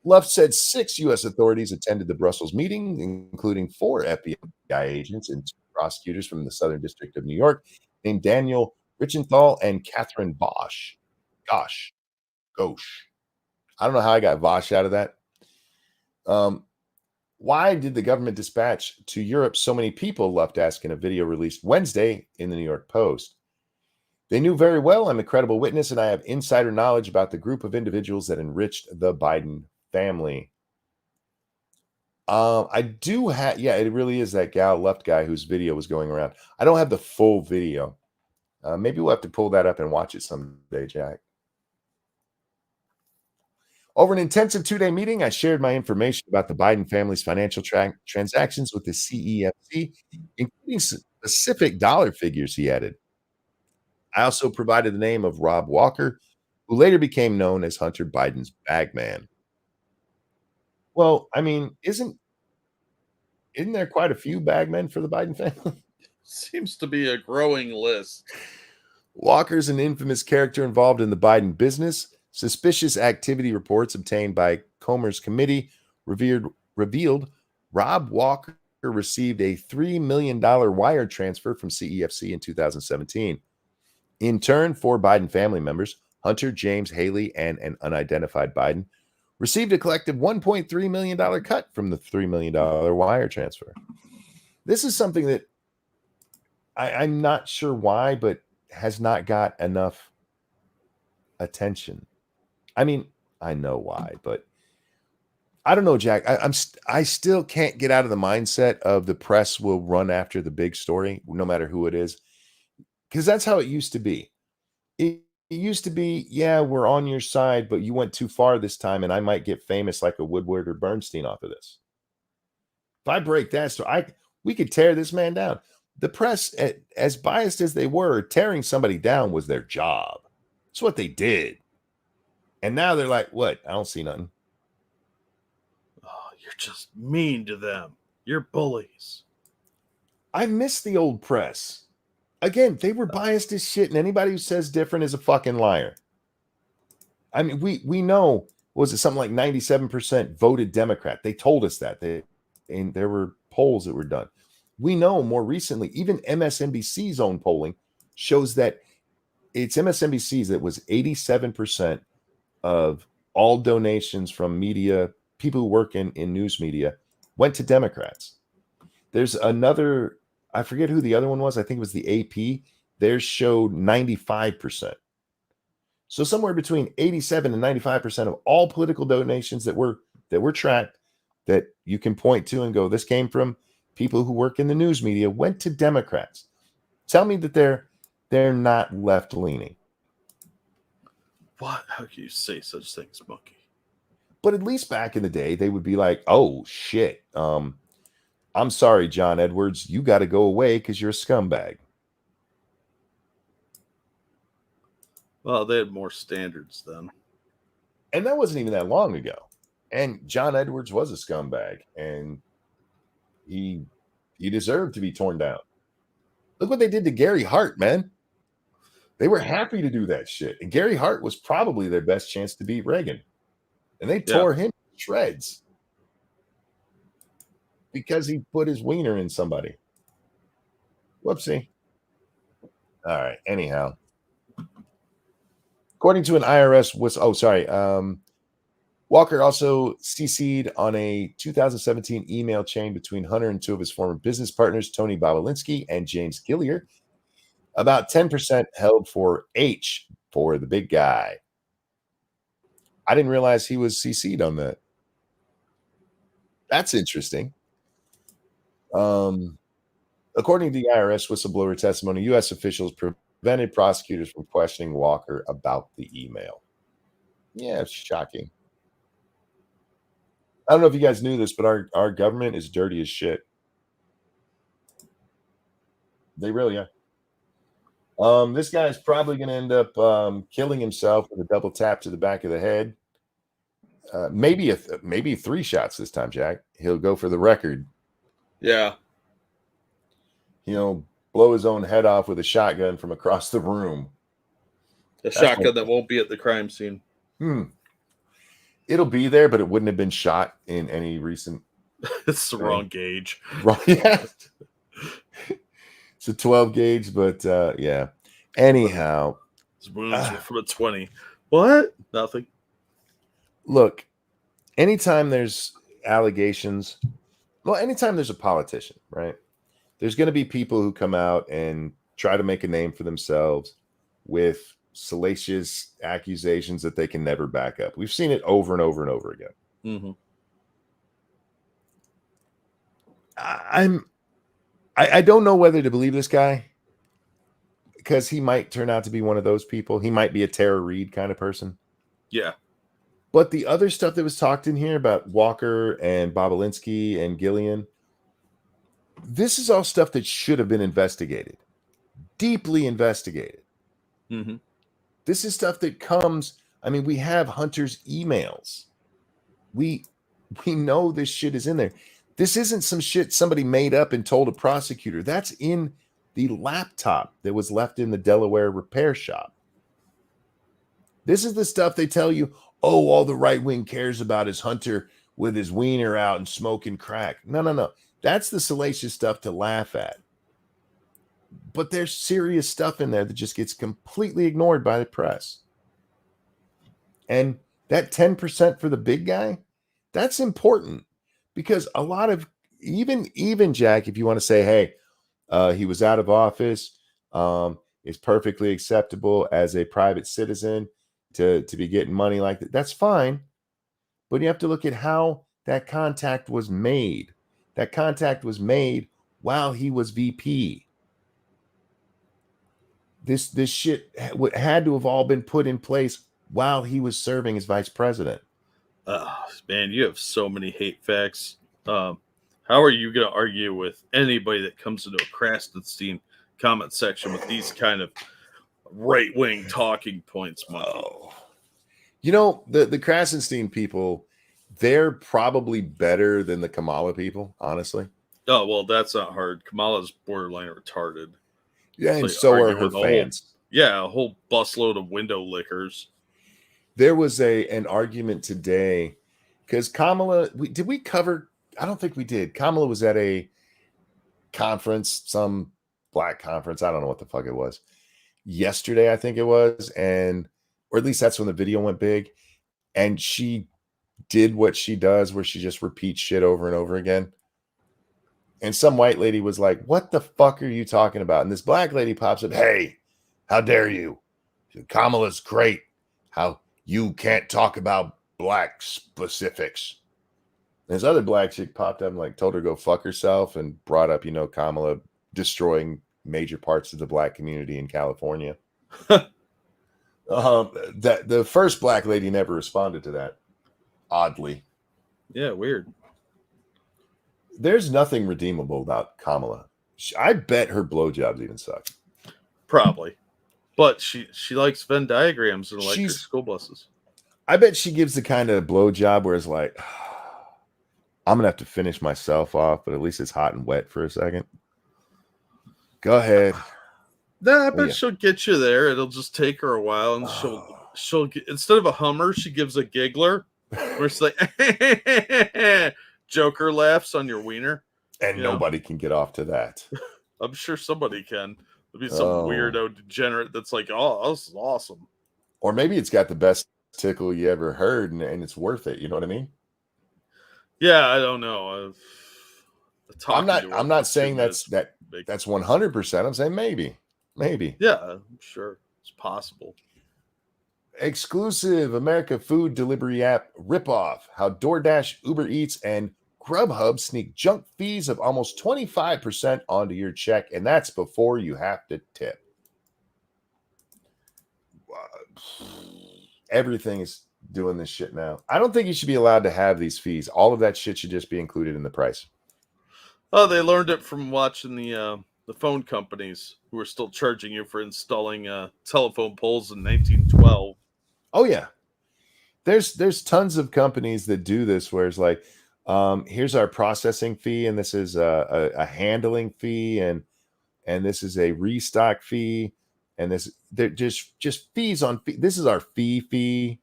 Speaker 1: Luft said 6 U.S. authorities attended the Brussels meeting, including 4 FBI agents and 2 prosecutors from the Southern District of New York named Daniel Richenthal and Catherine Bosch. Gosh. I don't know how I got Vosh out of that. Why did the government dispatch to Europe so many people? Luft asked in a video released Wednesday in the New York Post. They knew very well I'm a credible witness and I have insider knowledge about the group of individuals that enriched the Biden family. I do have, yeah, it really is that gal left guy whose video was going around. I don't have the full video. Maybe we'll have to pull that up and watch it someday, Jack. Over an intensive 2-day meeting, I shared my information about the Biden family's financial transactions with the CEFC, including specific dollar figures, he added. I also provided the name of Rob Walker, who later became known as Hunter Biden's bagman. Well, I mean, isn't there quite a few bagmen for the Biden family?
Speaker 2: Seems to be a growing list.
Speaker 1: Walker's an infamous character involved in the Biden business. Suspicious activity reports obtained by Comer's committee revealed Rob Walker received a $3 million wire transfer from CEFC in 2017. In turn, 4 Biden family members, Hunter, James, Haley, and an unidentified Biden, received a collective $1.3 million cut from the $3 million wire transfer. This is something that I'm not sure why, but has not got enough attention. I mean, I know why, but I don't know, Jack. I still can't get out of the mindset of the press will run after the big story, no matter who it is, because that's how it used to be. It used to be, yeah, we're on your side, but you went too far this time, and I might get famous like a Woodward or Bernstein off of this. If I break that story, we could tear this man down. The press, as biased as they were, tearing somebody down was their job. It's what they did. And now they're like, what? I don't see nothing.
Speaker 2: Oh, you're just mean to them. You're bullies.
Speaker 1: I miss the old press. Again, they were biased as shit, and anybody who says different is a fucking liar. I mean, we know, was it something like 97% voted Democrat? They told us that. And there were polls that were done. We know more recently, even MSNBC's own polling shows that it's MSNBC's that was 87% of all donations from media, people who work in news media, went to Democrats. There's another, I forget who the other one was. I think it was the AP. Theirs showed 95%. So somewhere between 87 and 95% of all political donations that were tracked, that you can point to and go, this came from people who work in the news media, went to Democrats. Tell me that they're not left leaning.
Speaker 2: What? How can you say such things, Monkey?
Speaker 1: But at least back in the day, they would be like, oh shit. I'm sorry, John Edwards, you got to go away because you're a scumbag.
Speaker 2: Well, they had more standards then.
Speaker 1: And that wasn't even that long ago. And John Edwards was a scumbag, and he deserved to be torn down. Look what they did to Gary Hart, man. They were happy to do that shit. And Gary Hart was probably their best chance to beat Reagan. And they tore him to shreds because he put his wiener in somebody. Whoopsie. All right. Anyhow. According to an IRS Walker also CC'd on a 2017 email chain between Hunter and 2 of his former business partners, Tony Bobolinsky and James Gillier, about 10% held for H, for the big guy. I didn't realize he was CC'd on that. That's interesting. According to the IRS whistleblower testimony, U.S. officials prevented prosecutors from questioning Walker about the email. Yeah, it's shocking. I don't know if you guys knew this, but our government is dirty as shit. They really are. This guy's probably going to end up killing himself with a double tap to the back of the head. Maybe 3 shots this time, Jack. He'll go for the record.
Speaker 2: Yeah.
Speaker 1: He'll blow his own head off with a shotgun from across the room.
Speaker 2: A shotgun that won't be at the crime scene.
Speaker 1: It'll be there, but it wouldn't have been shot in any recent.
Speaker 2: It's the wrong gauge.
Speaker 1: Right? Yeah. It's a 12 gauge, but yeah. Anyhow,
Speaker 2: his wounds were from a 20. What? Nothing.
Speaker 1: Look, anytime there's allegations, anytime there's a politician, right? There's going to be people who come out and try to make a name for themselves, with salacious accusations that they can never back up. We've seen it over and over and over again.
Speaker 2: Mm-hmm.
Speaker 1: I don't know whether to believe this guy, because he might turn out to be one of those people. He might be a Tara Reid kind of person.
Speaker 2: Yeah.
Speaker 1: But the other stuff that was talked in here about Walker and Bobolinsky and Gillian, this is all stuff that should have been investigated, deeply investigated.
Speaker 2: Mm-hmm.
Speaker 1: This is stuff that comes. I mean, we have Hunter's emails. We know this shit is in there. This isn't some shit somebody made up and told a prosecutor. That's in the laptop that was left in the Delaware repair shop. This is the stuff they tell you, oh, all the right wing cares about is Hunter with his wiener out and smoking crack. No. That's the salacious stuff to laugh at. But there's serious stuff in there that just gets completely ignored by the press. And that 10% for the big guy, that's important, because a lot of, even Jack, if you want to say, hey, he was out of office, it's perfectly acceptable as a private citizen to be getting money like that. That's fine. But you have to look at how that contact was made. That contact was made while he was VP. This shit had to have all been put in place while he was serving as vice president.
Speaker 2: Man, you have so many hate facts. How are you going to argue with anybody that comes into a Krassenstein comment section with these kind of right-wing talking points, Monkey?
Speaker 1: Oh. You know, the Krassenstein people, they're probably better than the Kamala people, honestly.
Speaker 2: Oh, well, that's not hard. Kamala's borderline retarded.
Speaker 1: Yeah, and so are her fans.
Speaker 2: A whole busload of window lickers.
Speaker 1: There was an argument today because Kamala, did we cover? I don't think we did. Kamala was at a conference, some black conference. I don't know what the fuck it was. Yesterday, I think it was, or at least that's when the video went big. And she did what she does, where she just repeats shit over and over again. And some white lady was like, what the fuck are you talking about? And this black lady pops up, hey, how dare you? Kamala's great. How you can't talk about black specifics. And this other black chick popped up and like told her to go fuck herself and brought up, Kamala destroying major parts of the black community in California. That the first black lady never responded to that. Oddly.
Speaker 2: Yeah, weird.
Speaker 1: There's nothing redeemable about Kamala. I bet her blowjobs even suck.
Speaker 2: Probably. But she likes Venn diagrams and electric school buses.
Speaker 1: I bet she gives the kind of blowjob where it's like, I'm going to have to finish myself off, but at least it's hot and wet for a second. Go ahead.
Speaker 2: Nah, I bet she'll get you there. It'll just take her a while, and she'll get, instead of a Hummer, she gives a giggler, where it's like, Joker laughs on your wiener.
Speaker 1: And nobody can get off to that.
Speaker 2: I'm sure somebody can. There'll be some weirdo degenerate that's like, oh, this is awesome.
Speaker 1: Or maybe it's got the best tickle you ever heard, and it's worth it. You know what I mean?
Speaker 2: Yeah, I don't know.
Speaker 1: I'm not saying that's 100%. I'm saying maybe.
Speaker 2: Yeah, I'm sure it's possible.
Speaker 1: Exclusive America food delivery app ripoff: how DoorDash, Uber Eats, and Grubhub sneak junk fees of almost 25% onto your check, and that's before you have to tip. Everything is doing this shit now. I don't think you should be allowed to have these fees. All of that shit should just be included in the price.
Speaker 2: Oh, they learned it from watching the phone companies who were still charging you for installing telephone poles in 1912.
Speaker 1: Oh yeah, there's tons of companies that do this, where it's like, here's our processing fee, and this is a handling fee, and this is a restock fee, and they're just fees on fee. This is our fee.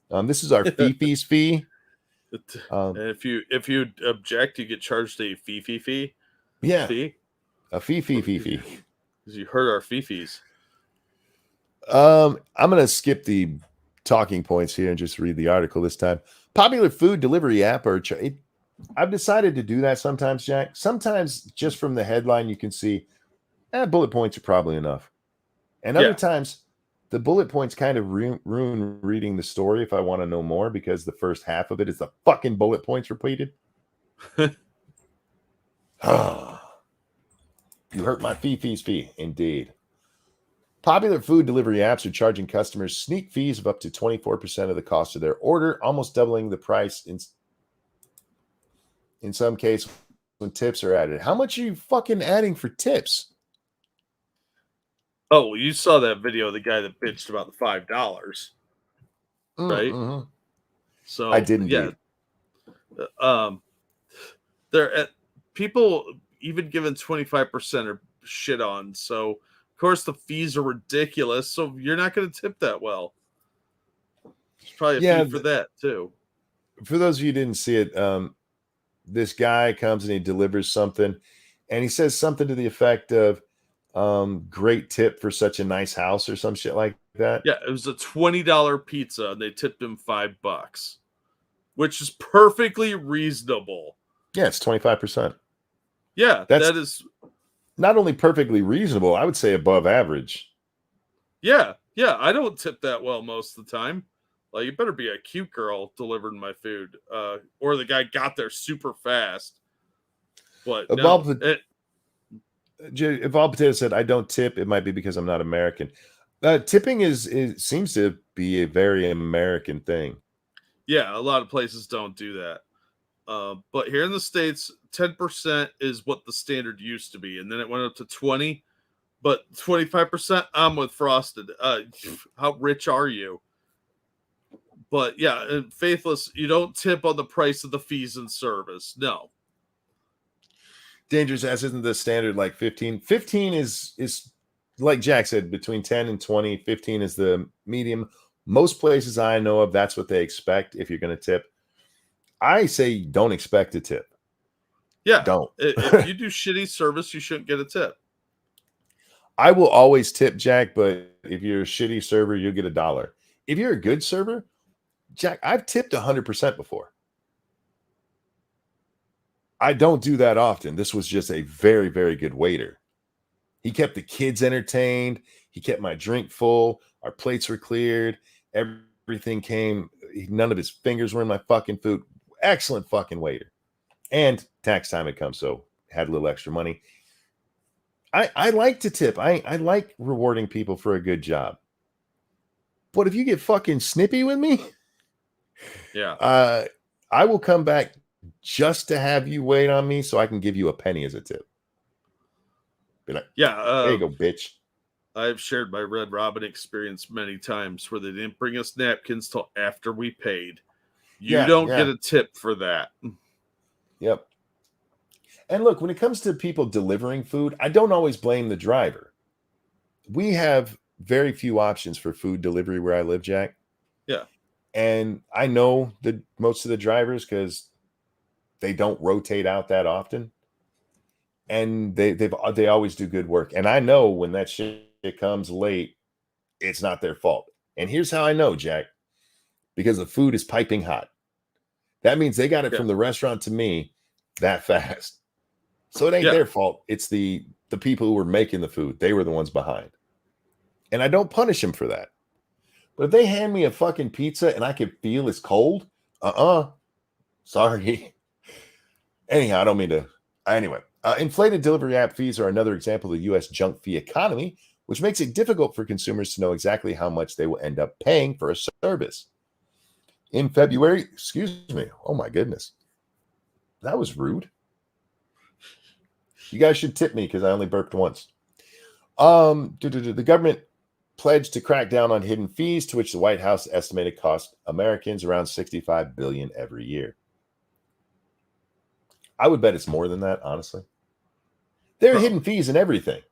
Speaker 1: This is our fees fee.
Speaker 2: And if you object, you get charged a fee.
Speaker 1: Yeah,
Speaker 2: fee.
Speaker 1: A fee.
Speaker 2: Because you heard our fees.
Speaker 1: I'm gonna skip the talking points here and just read the article this time. Popular food delivery app, I've decided to do that sometimes, Jack. Sometimes just from the headline you can see, bullet points are probably enough. And other times, the bullet points kind of ruin reading the story if I want to know more, because the first half of it is the fucking bullet points repeated. You hurt my fee. Indeed. Popular food delivery apps are charging customers sneak fees of up to 24% of the cost of their order, almost doubling the price in some cases when tips are added. How much are you fucking adding for tips?
Speaker 2: Oh, well, you saw that video of the guy that bitched about the $5, right?
Speaker 1: Mm-hmm.
Speaker 2: So
Speaker 1: I did
Speaker 2: yeah,
Speaker 1: indeed.
Speaker 2: they're at people even given 25% are shit on. So of course the fees are ridiculous. So you're not going to tip that well. There's probably a
Speaker 1: Yeah,
Speaker 2: fee for that too.
Speaker 1: for those of you who didn't see it, this guy comes and he delivers something, and he says something to the effect of, great tip for such a nice house or some shit like that.
Speaker 2: Yeah, it was a $20 pizza and they tipped him $5, which is perfectly reasonable.
Speaker 1: Yeah, it's 25%.
Speaker 2: Yeah,
Speaker 1: That's
Speaker 2: that is.
Speaker 1: not only perfectly reasonable, I would say above average.
Speaker 2: Yeah, I don't tip that well most of the time. Like, you better be a cute girl delivering my food, or the guy got there super fast. But no,
Speaker 1: If all potato said, I don't tip, it might be because I'm not American. Tipping seems to be a very American thing.
Speaker 2: yeah, a lot of places don't do that. But here in the States, 10% is what the standard used to be, and then it went up to 20. But 25%, I'm with Frosted. How rich are you? But yeah, and Faithless, you don't tip on the price of the fees and service. No.
Speaker 1: Dangerous Ass isn't the standard like 15. 15 is like Jack said, between 10 and 20. 15 is the medium. Most places I know of, that's what they expect if you're going to tip. I say don't expect a tip.
Speaker 2: Yeah.
Speaker 1: Don't.
Speaker 2: If you do shitty service, you shouldn't get a tip.
Speaker 1: I will always tip, Jack, but if you're a shitty server, you'll get $1. If you're a good server, Jack, I've tipped 100% before. I don't do that often. This was just a very, very good waiter. He kept the kids entertained. He kept my drink full. Our plates were cleared. Everything came. None of his fingers were in my fucking food. Excellent fucking waiter. And tax time had come, so had a little extra money. I like to tip. I like rewarding people for a good job. But if you get fucking snippy with me,
Speaker 2: yeah,
Speaker 1: I will come back just to have you wait on me so I can give you a penny as a tip. Be like,
Speaker 2: yeah,
Speaker 1: there you go, bitch.
Speaker 2: I've shared my Red Robin experience many times where they didn't bring us napkins till after we paid. You don't get a tip for that.
Speaker 1: Yep. And look, when it comes to people delivering food, I don't always blame the driver. We have very few options for food delivery where I live, Jack.
Speaker 2: Yeah.
Speaker 1: And I know that most of the drivers, because they don't rotate out that often. And they always do good work. And I know when that shit comes late, it's not their fault. And here's how I know, Jack, because the food is piping hot. That means they got it from the restaurant to me that fast. So it ain't their fault. It's the people who were making the food. They were the ones behind. And I don't punish them for that. But if they hand me a fucking pizza and I can feel it's cold, sorry. Anyhow, I don't mean to. Anyway, inflated delivery app fees are another example of the U.S. junk fee economy, which makes it difficult for consumers to know exactly how much they will end up paying for a service. In February, excuse me, oh my goodness, that was rude. You guys should tip me because I only burped once. The government pledged to crack down on hidden fees, to which the White House estimated cost Americans around $65 billion every year. I would bet it's more than that, honestly. There are hidden fees in everything.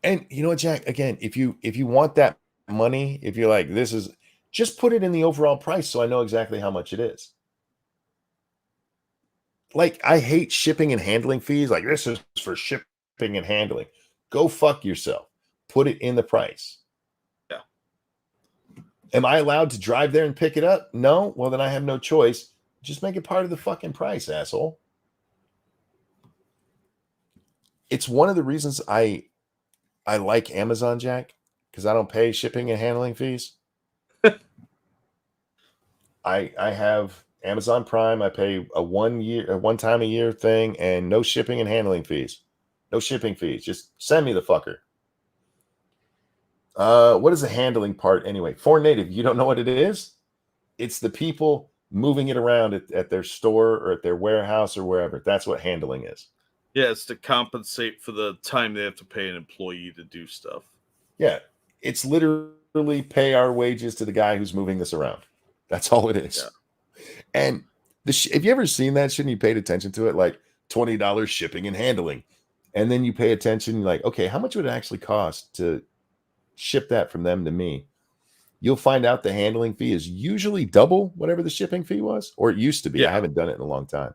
Speaker 1: And you know what, Jack? Again, if you want that money, if you're like, this is, just put it in the overall price so I know exactly how much it is. Like, I hate shipping and handling fees. Like, this is for shipping and handling. Go fuck yourself. Put it in the price.
Speaker 2: Yeah.
Speaker 1: Am I allowed to drive there and pick it up? No. Well, then I have no choice. Just make it part of the fucking price, asshole. It's one of the reasons I I like Amazon Jack because I don't pay shipping and handling fees. I have Amazon Prime. I pay a 1 time a year thing, and no shipping and handling fees. No shipping fees. Just send me the fucker. What is the handling part anyway? For native, you don't know what it is? It's the people moving it around at their store or at their warehouse or wherever. That's what handling is.
Speaker 2: Yeah, it's to compensate for the time they have to pay an employee to do stuff.
Speaker 1: Yeah, it's literally pay our wages to the guy who's moving this around. That's all it is.
Speaker 2: Yeah.
Speaker 1: And have you ever seen that shit and you paid attention to it? Like $20 shipping and handling. And then you pay attention, like, okay, how much would it actually cost to ship that from them to me? You'll find out the handling fee is usually double whatever the shipping fee was, or it used to be.
Speaker 2: Yeah.
Speaker 1: I haven't done it in a long time.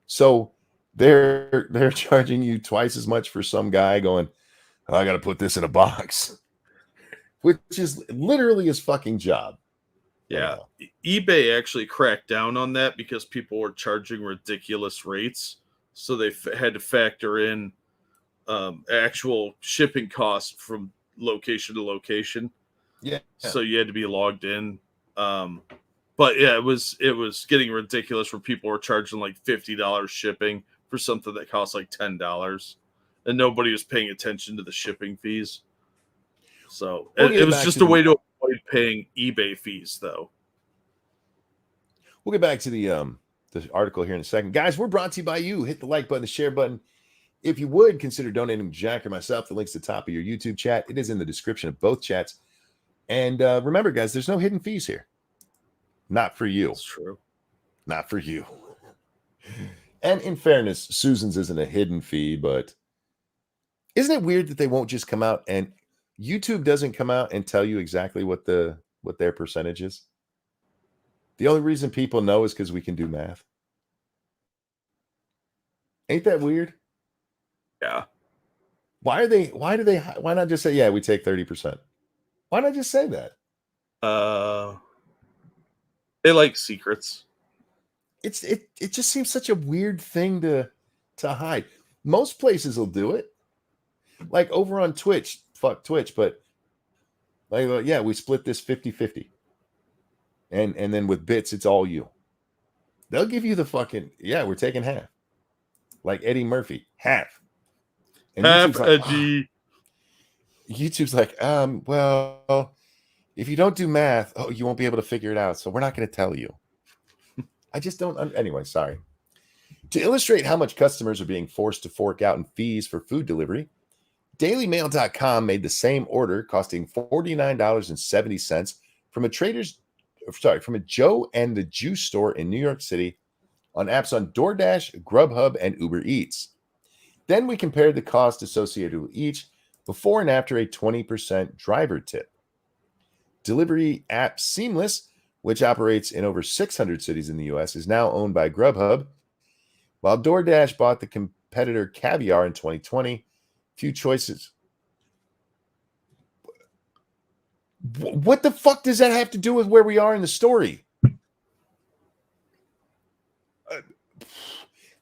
Speaker 1: So they're charging you twice as much for some guy going, oh, I got to put this in a box, which is literally his fucking job.
Speaker 2: Yeah. eBay actually cracked down on that because people were charging ridiculous rates. So they had to factor in actual shipping costs from location to location.
Speaker 1: Yeah.
Speaker 2: So you had to be logged in. But yeah, it was getting ridiculous where people were charging like $50 shipping for something that costs like $10, and nobody was paying attention to the shipping fees. So it was just a way to avoid paying eBay fees, though.
Speaker 1: We'll get back to the article here in a second. Guys, we're brought to you by you. Hit the like button, the share button. If you would, consider donating to Jack or myself. The link's at the top of your YouTube chat. It is in the description of both chats. And remember, guys, there's no hidden fees here. Not for you.
Speaker 2: That's true.
Speaker 1: Not for you. And in fairness, Susan's isn't a hidden fee, but isn't it weird that they won't just come out and YouTube doesn't come out and tell you exactly what their percentage is? The only reason people know is because we can do math. Ain't that weird?
Speaker 2: Yeah.
Speaker 1: Why not just say, yeah, we take 30%? Why not just say that?
Speaker 2: They like secrets.
Speaker 1: It just seems such a weird thing to hide. Most places will do it. Like over on Twitch, fuck Twitch, but like, yeah, we split this 50-50. And then with bits, it's all you. They'll give you the fucking, yeah, we're taking half. Like Eddie Murphy, half. And
Speaker 2: half
Speaker 1: YouTube's like,
Speaker 2: Eddie.
Speaker 1: YouTube's like, well, if you don't do math, you won't be able to figure it out. So we're not going to tell you. I just don't. Anyway, sorry. To illustrate how much customers are being forced to fork out in fees for food delivery, DailyMail.com made the same order costing $49.70 from a Joe and the Juice store in New York City on apps on DoorDash, Grubhub, and Uber Eats. Then we compared the cost associated with each before and after a 20% driver tip. Delivery app Seamless, which operates in over 600 cities in the U.S., is now owned by Grubhub, while DoorDash bought the competitor Caviar in 2020. Few choices. What the fuck does that have to do with where we are in the story?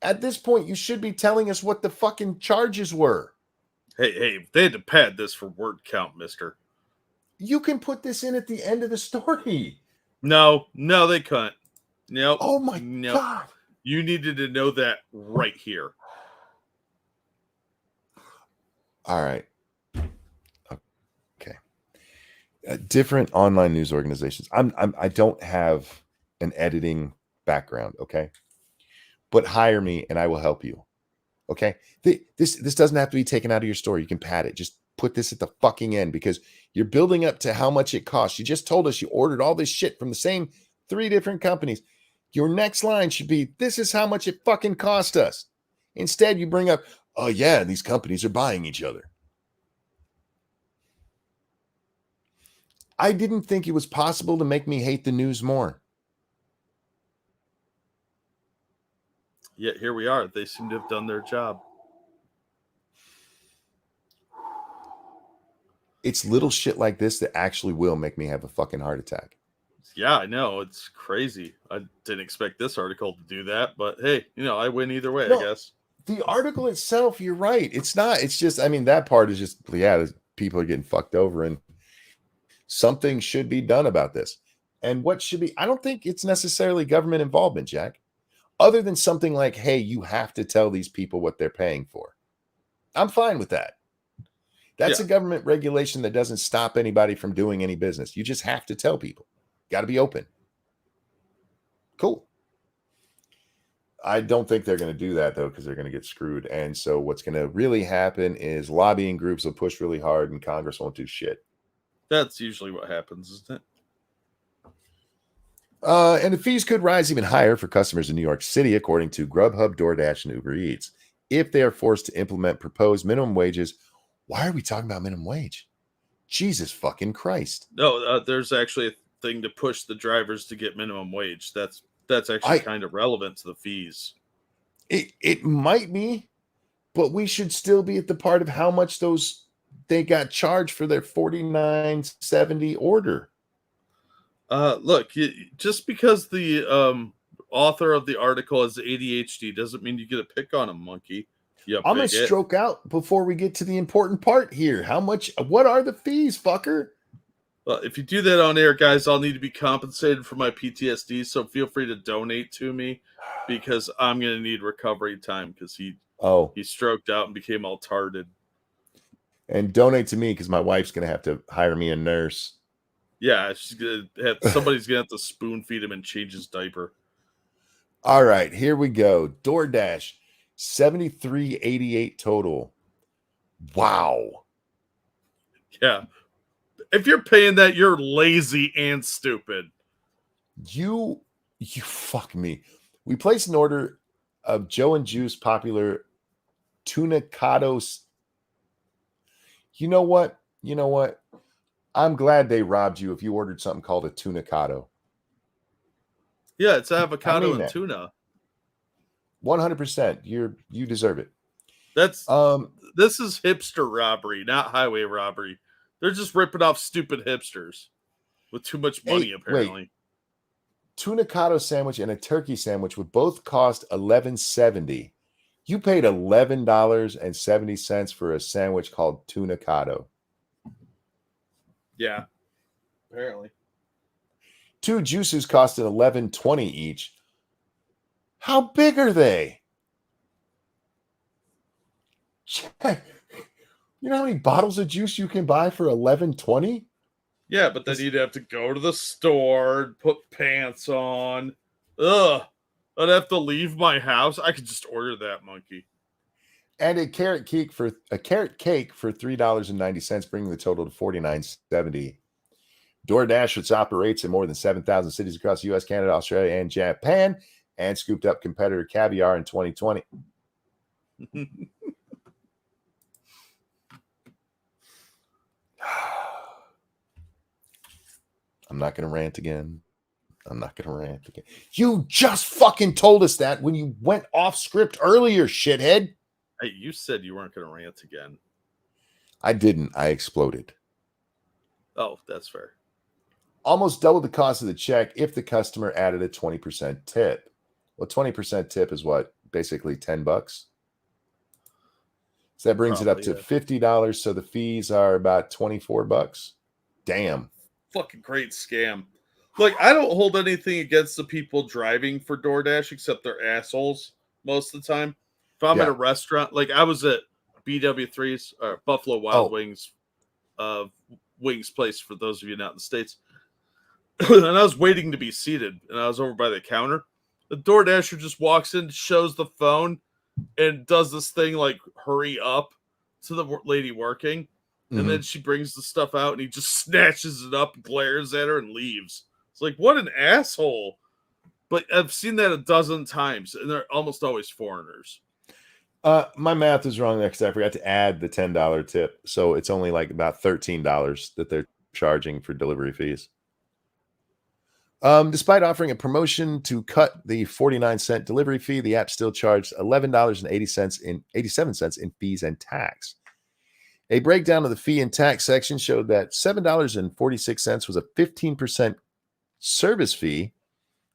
Speaker 1: At this point, you should be telling us what the fucking charges were.
Speaker 2: Hey, they had to pad this for word count, mister.
Speaker 1: You can put this in at the end of the story.
Speaker 2: No, they couldn't. Nope.
Speaker 1: Oh my God.
Speaker 2: You needed to know that right here.
Speaker 1: All right. Okay. Different online news organizations. I don't have an editing background, okay? But hire me and I will help you. Okay? This doesn't have to be taken out of your story. You can pad it. Just put this at the fucking end because you're building up to how much it costs. You just told us you ordered all this shit from the same 3 different companies. Your next line should be, this is how much it fucking cost us. Instead, you bring up, oh yeah, these companies are buying each other. I didn't think it was possible to make me hate the news more.
Speaker 2: Yet here we are. They seem to have done their job.
Speaker 1: It's little shit like this that actually will make me have a fucking heart attack.
Speaker 2: Yeah, I know. It's crazy. I didn't expect this article to do that, but hey, I win either way, I guess.
Speaker 1: The article itself, you're right. It's not. It's just, I mean, that part is just, yeah, people are getting fucked over and something should be done about this. And what should be, I don't think it's necessarily government involvement, Jack, other than something like, hey, you have to tell these people what they're paying for. I'm fine with that. That's a government regulation that doesn't stop anybody from doing any business. You just have to tell people. Got to be open. Cool. I don't think they're going to do that, though, because they're going to get screwed. And so what's going to really happen is lobbying groups will push really hard and Congress won't do shit.
Speaker 2: That's usually what happens, isn't it?
Speaker 1: And the fees could rise even higher for customers in New York City, according to Grubhub, DoorDash, and Uber Eats, if they are forced to implement proposed minimum wages. Why are we talking about minimum wage? Jesus fucking Christ.
Speaker 2: No, there's actually a thing to push the drivers to get minimum wage. That's actually kind of relevant to the fees.
Speaker 1: It might be, but we should still be at the part of how much they got charged for their $49.70 order.
Speaker 2: Look, just because the author of the article has ADHD doesn't mean you get a pick on him, monkey.
Speaker 1: I'm going to stroke out before we get to the important part here. What are the fees, fucker?
Speaker 2: Well, if you do that on air, guys, I'll need to be compensated for my PTSD, so feel free to donate to me because I'm going to need recovery time because he stroked out and became all tarted.
Speaker 1: And donate to me because my wife's going to have to hire me a nurse.
Speaker 2: Yeah, somebody's going to have to spoon feed him and change his diaper.
Speaker 1: All right, here we go. DoorDash, $73.88 total. Wow.
Speaker 2: Yeah. If you're paying that, you're lazy and stupid.
Speaker 1: You fuck me. We placed an order of Joe and Juice popular tunicados. You know what? I'm glad they robbed you if you ordered something called a tunicado.
Speaker 2: Yeah, it's avocado and tuna.
Speaker 1: 100%. You deserve it.
Speaker 2: This is hipster robbery, not highway robbery. They're just ripping off stupid hipsters with too much money, apparently.
Speaker 1: Wait. Tunicado sandwich and a turkey sandwich would both cost $11.70. You paid $11.70 for a sandwich called tunicado.
Speaker 2: Yeah, apparently.
Speaker 1: 2 juices costed $11.20 each. How big are they? You know how many bottles of juice you can buy for $11.20?
Speaker 2: Yeah, but then you'd have to go to the store and put pants on. Ugh. I'd have to leave my house. I could just order that, monkey.
Speaker 1: And a carrot cake for $3.90, bringing the total to $49.70. DoorDash, which operates in more than 7,000 cities across the U.S., Canada, Australia, and Japan, and scooped up competitor Caviar in 2020. I'm not going to rant again. You just fucking told us that when you went off script earlier, shithead.
Speaker 2: Hey, you said you weren't going to rant again.
Speaker 1: I didn't. I exploded.
Speaker 2: Oh, that's fair.
Speaker 1: Almost double the cost of the check if the customer added a 20% tip. Well, 20% tip is what? Basically $10. So that brings it up to $50. So the fees are about $24. Damn.
Speaker 2: Fucking great scam. Like, I don't hold anything against the people driving for DoorDash except they're assholes most of the time. If I'm at a restaurant, like I was at BW3's or Buffalo Wild Wings wings place for those of you not in the States. And I was waiting to be seated and I was over by the counter. The DoorDasher just walks in, shows the phone, and does this thing like hurry up to the lady working. And then she brings the stuff out and he just snatches it up, glares at her, and leaves. It's like, what an asshole. But I've seen that a dozen times, and they're almost always foreigners.
Speaker 1: My math is wrong there because I forgot to add the $10 tip. So it's only like about $13 that they're charging for delivery fees. Despite offering a promotion to cut the 49-cent delivery fee, the app still charged $11.87 in fees and tax. A breakdown of the fee and tax section showed that $7.46 was a 15% service fee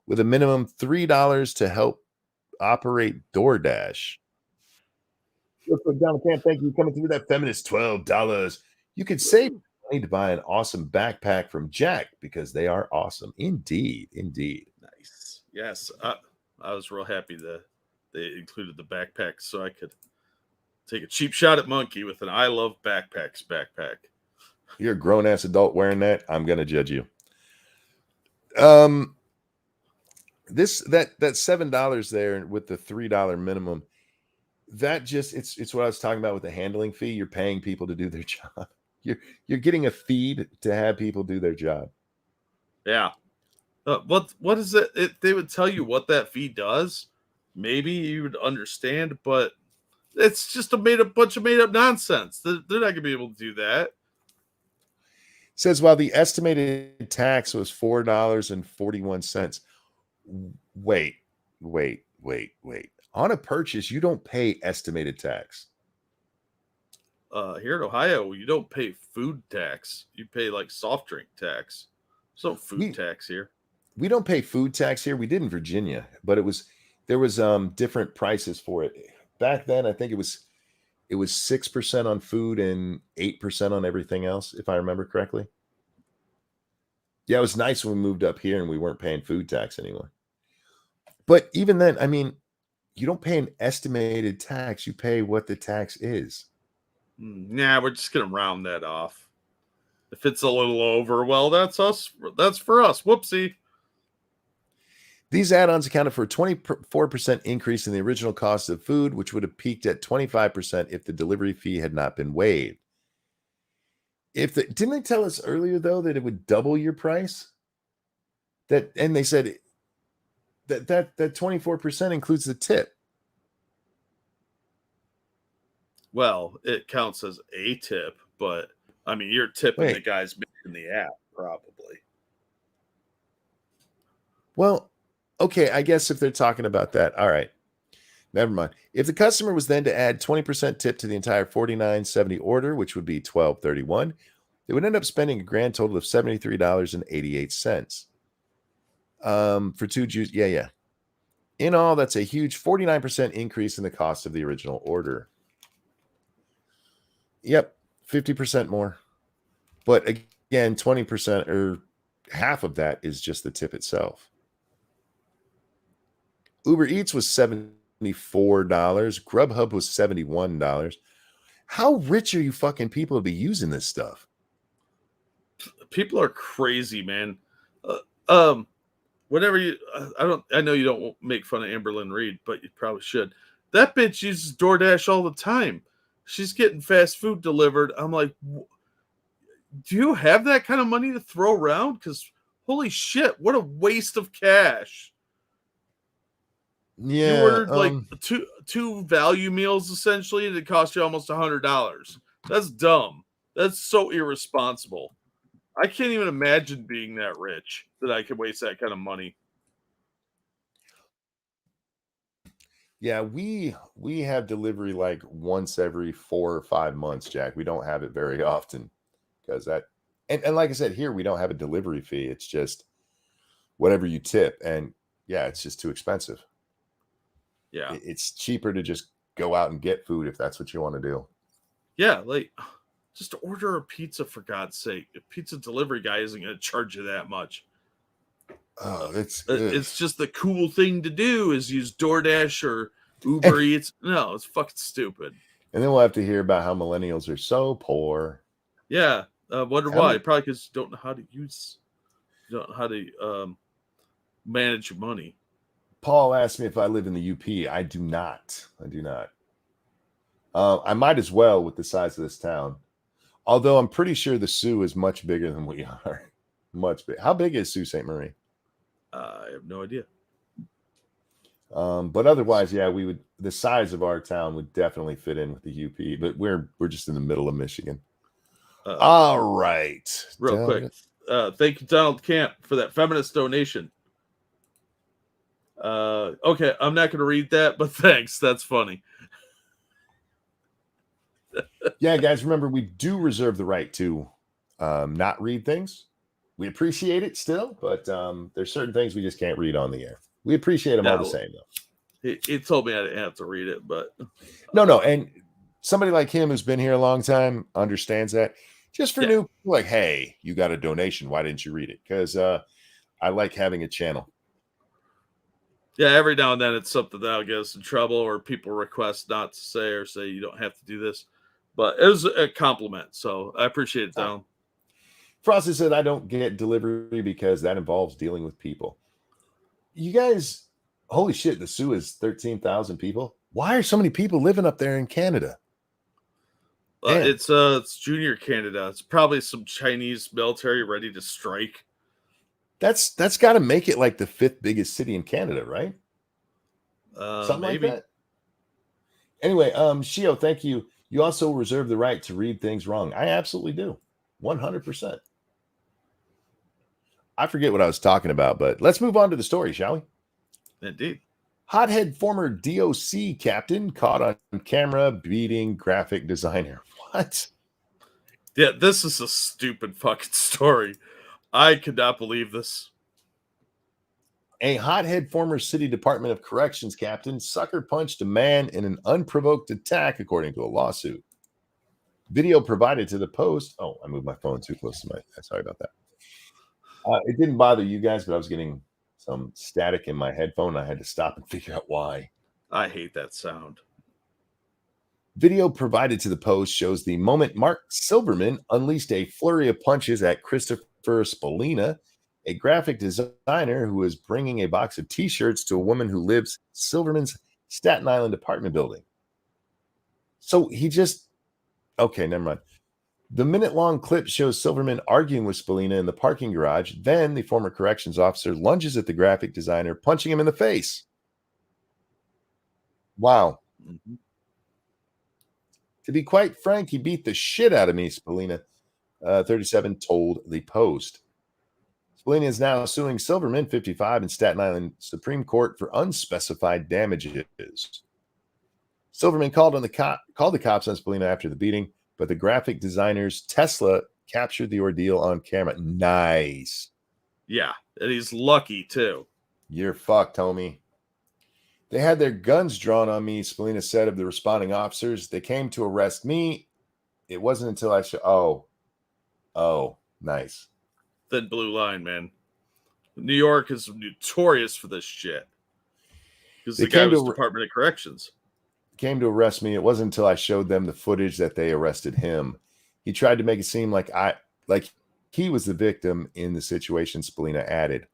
Speaker 1: with a minimum $3 to help operate DoorDash. Donald Camp, thank you for coming through that feminist $12. You could save money to buy an awesome backpack from Jack because they are awesome. Indeed.
Speaker 2: Nice. Yes. I was real happy that they included the backpack so I could take a cheap shot at Monkey with an I love backpacks backpack.
Speaker 1: You're a grown ass adult wearing that. I'm gonna judge you. That $7 there with the $3 minimum, that just it's what I was talking about with the handling fee. You're paying people to do their job. You're getting a feed to have people do their job.
Speaker 2: Yeah. What is it? They would tell you what that fee does. Maybe you would understand, but it's just a bunch of made up nonsense. They're not going to be able to do that.
Speaker 1: Says while the estimated tax was $4.41. Wait. On a purchase, you don't pay estimated tax.
Speaker 2: Here in Ohio, you don't pay food tax. You pay like soft drink tax. So food tax here.
Speaker 1: We don't pay food tax here. We did in Virginia, but there was different prices for it. Back then, I think it was 6% on food and 8% on everything else, if I remember correctly. Yeah, it was nice when we moved up here and we weren't paying food tax anymore. But even then, I mean, you don't pay an estimated tax. You pay what the tax is.
Speaker 2: Nah, we're just going to round that off. If it's a little over, well, that's us. That's for us. Whoopsie.
Speaker 1: These add-ons accounted for a 24% increase in the original cost of food, which would have peaked at 25% if the delivery fee had not been waived. Didn't they tell us earlier though that it would double your price? And they said that 24% includes the tip.
Speaker 2: Well, it counts as a tip, but I mean, you're tipping the guys making the app, probably.
Speaker 1: Well, okay, I guess if they're talking about that, all right. Never mind. If the customer was then to add 20% tip to the entire $49.70 order, which would be $12.31, they would end up spending a grand total of $73.88. For two juice. Yeah. In all, that's a huge 49% increase in the cost of the original order. Yep, 50% more. But again, 20% or half of that is just the tip itself. Uber Eats was $74. Grubhub was $71. How rich are you fucking people to be using this stuff?
Speaker 2: People are crazy, man. Whenever I know you don't make fun of Amberlynn Reed, but you probably should. That bitch uses DoorDash all the time. She's getting fast food delivered. I'm like, do you have that kind of money to throw around? Because holy shit, what a waste of cash.
Speaker 1: Yeah,
Speaker 2: you ordered like two value meals essentially, and it cost you almost $100. That's dumb. That's so irresponsible. I can't even imagine being that rich that I could waste that kind of money.
Speaker 1: Yeah, we have delivery like once every 4 or 5 months, Jack. We don't have it very often because and like I said, here we don't have a delivery fee. It's just whatever you tip, and yeah, it's just too expensive.
Speaker 2: Yeah,
Speaker 1: it's cheaper to just go out and get food if that's what you want to do.
Speaker 2: Yeah, like just order a pizza for God's sake. A pizza delivery guy isn't going to charge you that much.
Speaker 1: Oh,
Speaker 2: it's just the cool thing to do is use DoorDash or Uber Eats. No, it's fucking stupid.
Speaker 1: And then we'll have to hear about how millennials are so poor.
Speaker 2: Yeah, wonder why. Probably because you don't know how to manage your money.
Speaker 1: Paul asked me if I live in the UP. I do not. I might as well with the size of this town. Although I'm pretty sure the Sioux is much bigger than we are. Much big. How big is Sault Ste. Marie?
Speaker 2: I have no idea.
Speaker 1: But otherwise, yeah, the size of our town would definitely fit in with the UP, but we're just in the middle of Michigan. All right.
Speaker 2: Real quick. Thank you, Donald Camp, for that feminist donation. Okay, I'm not going to read that, but thanks. That's funny.
Speaker 1: Yeah, guys, remember, we do reserve the right to not read things. We appreciate it still, but there's certain things we just can't read on the air. We appreciate them all the same, though.
Speaker 2: He told me I didn't have to read it, but...
Speaker 1: No, and Somebody like him who's been here a long time understands that. Just for new, like, hey, you got a donation. Why didn't you read it? Because I like having a channel.
Speaker 2: Yeah, every now and then it's something that'll get us in trouble, or people request not to say or say you don't have to do this. But it was a compliment, so I appreciate it, Donald.
Speaker 1: Frosty said, I don't get delivery because that involves dealing with people. You guys, holy shit, the Sioux is 13,000 people. Why are so many people living up there in Canada?
Speaker 2: It's Junior Canada. It's probably some Chinese military ready to strike.
Speaker 1: That's got to make it like the 5th biggest city in Canada, right? Something
Speaker 2: Maybe.
Speaker 1: like that. Anyway, Shio, thank you. You also reserve the right to read things wrong. I absolutely do. 100%. I forget what I was talking about, but let's move on to the story, shall we?
Speaker 2: Indeed.
Speaker 1: Hothead former DOC captain caught on camera beating graphic designer. What?
Speaker 2: Yeah, this is a stupid fucking story. I could not believe this.
Speaker 1: A hothead former City Department of Corrections captain sucker punched a man in an unprovoked attack, according to a lawsuit. Video provided to the Post. Oh, I moved my phone too close to my. Sorry about that. It didn't bother you guys, but I was getting some static in my headphone. I had to stop and figure out why.
Speaker 2: I hate that sound.
Speaker 1: Video provided to the Post shows the moment Mark Silverman unleashed a flurry of punches at Christopher Spallina, a graphic designer who was bringing a box of T-shirts to a woman who lives in Silverman's Staten Island apartment building. So he just... Okay, never mind. The minute-long clip shows Silverman arguing with Spallina in the parking garage. Then the former corrections officer lunges at the graphic designer, punching him in the face. Wow.
Speaker 2: Mm-hmm.
Speaker 1: To be quite frank, he beat the shit out of me, Spallina, 37, told the Post. Spallina is now suing Silverman, 55, in Staten Island Supreme Court for unspecified damages. Silverman called the cops on Spallina after the beating, but the graphic designer's Tesla captured the ordeal on camera. Nice.
Speaker 2: Yeah, and he's lucky, too.
Speaker 1: You're fucked, homie. They had their guns drawn on me, Spallina said of the responding officers. They came to arrest me. It wasn't until I Oh, nice.
Speaker 2: Thin blue line, man. New York is notorious for this shit. Because the guy was Department of Corrections.
Speaker 1: Came to arrest me. It wasn't until I showed them the footage that they arrested him. He tried to make it seem like he was the victim in the situation, Spallina added.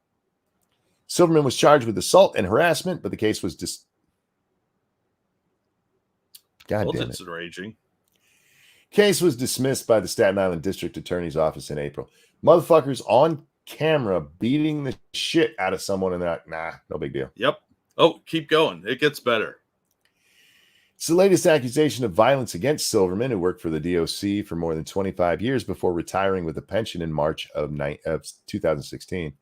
Speaker 1: Silverman was charged with assault and harassment, but the case was God damn it.
Speaker 2: Enraging.
Speaker 1: Case was dismissed by the Staten Island District Attorney's Office in April. Motherfuckers on camera beating the shit out of someone, and they're like, nah, no big deal.
Speaker 2: Yep. Oh, keep going. It gets better.
Speaker 1: It's the latest accusation of violence against Silverman, who worked for the DOC for more than 25 years before retiring with a pension in March of 2016.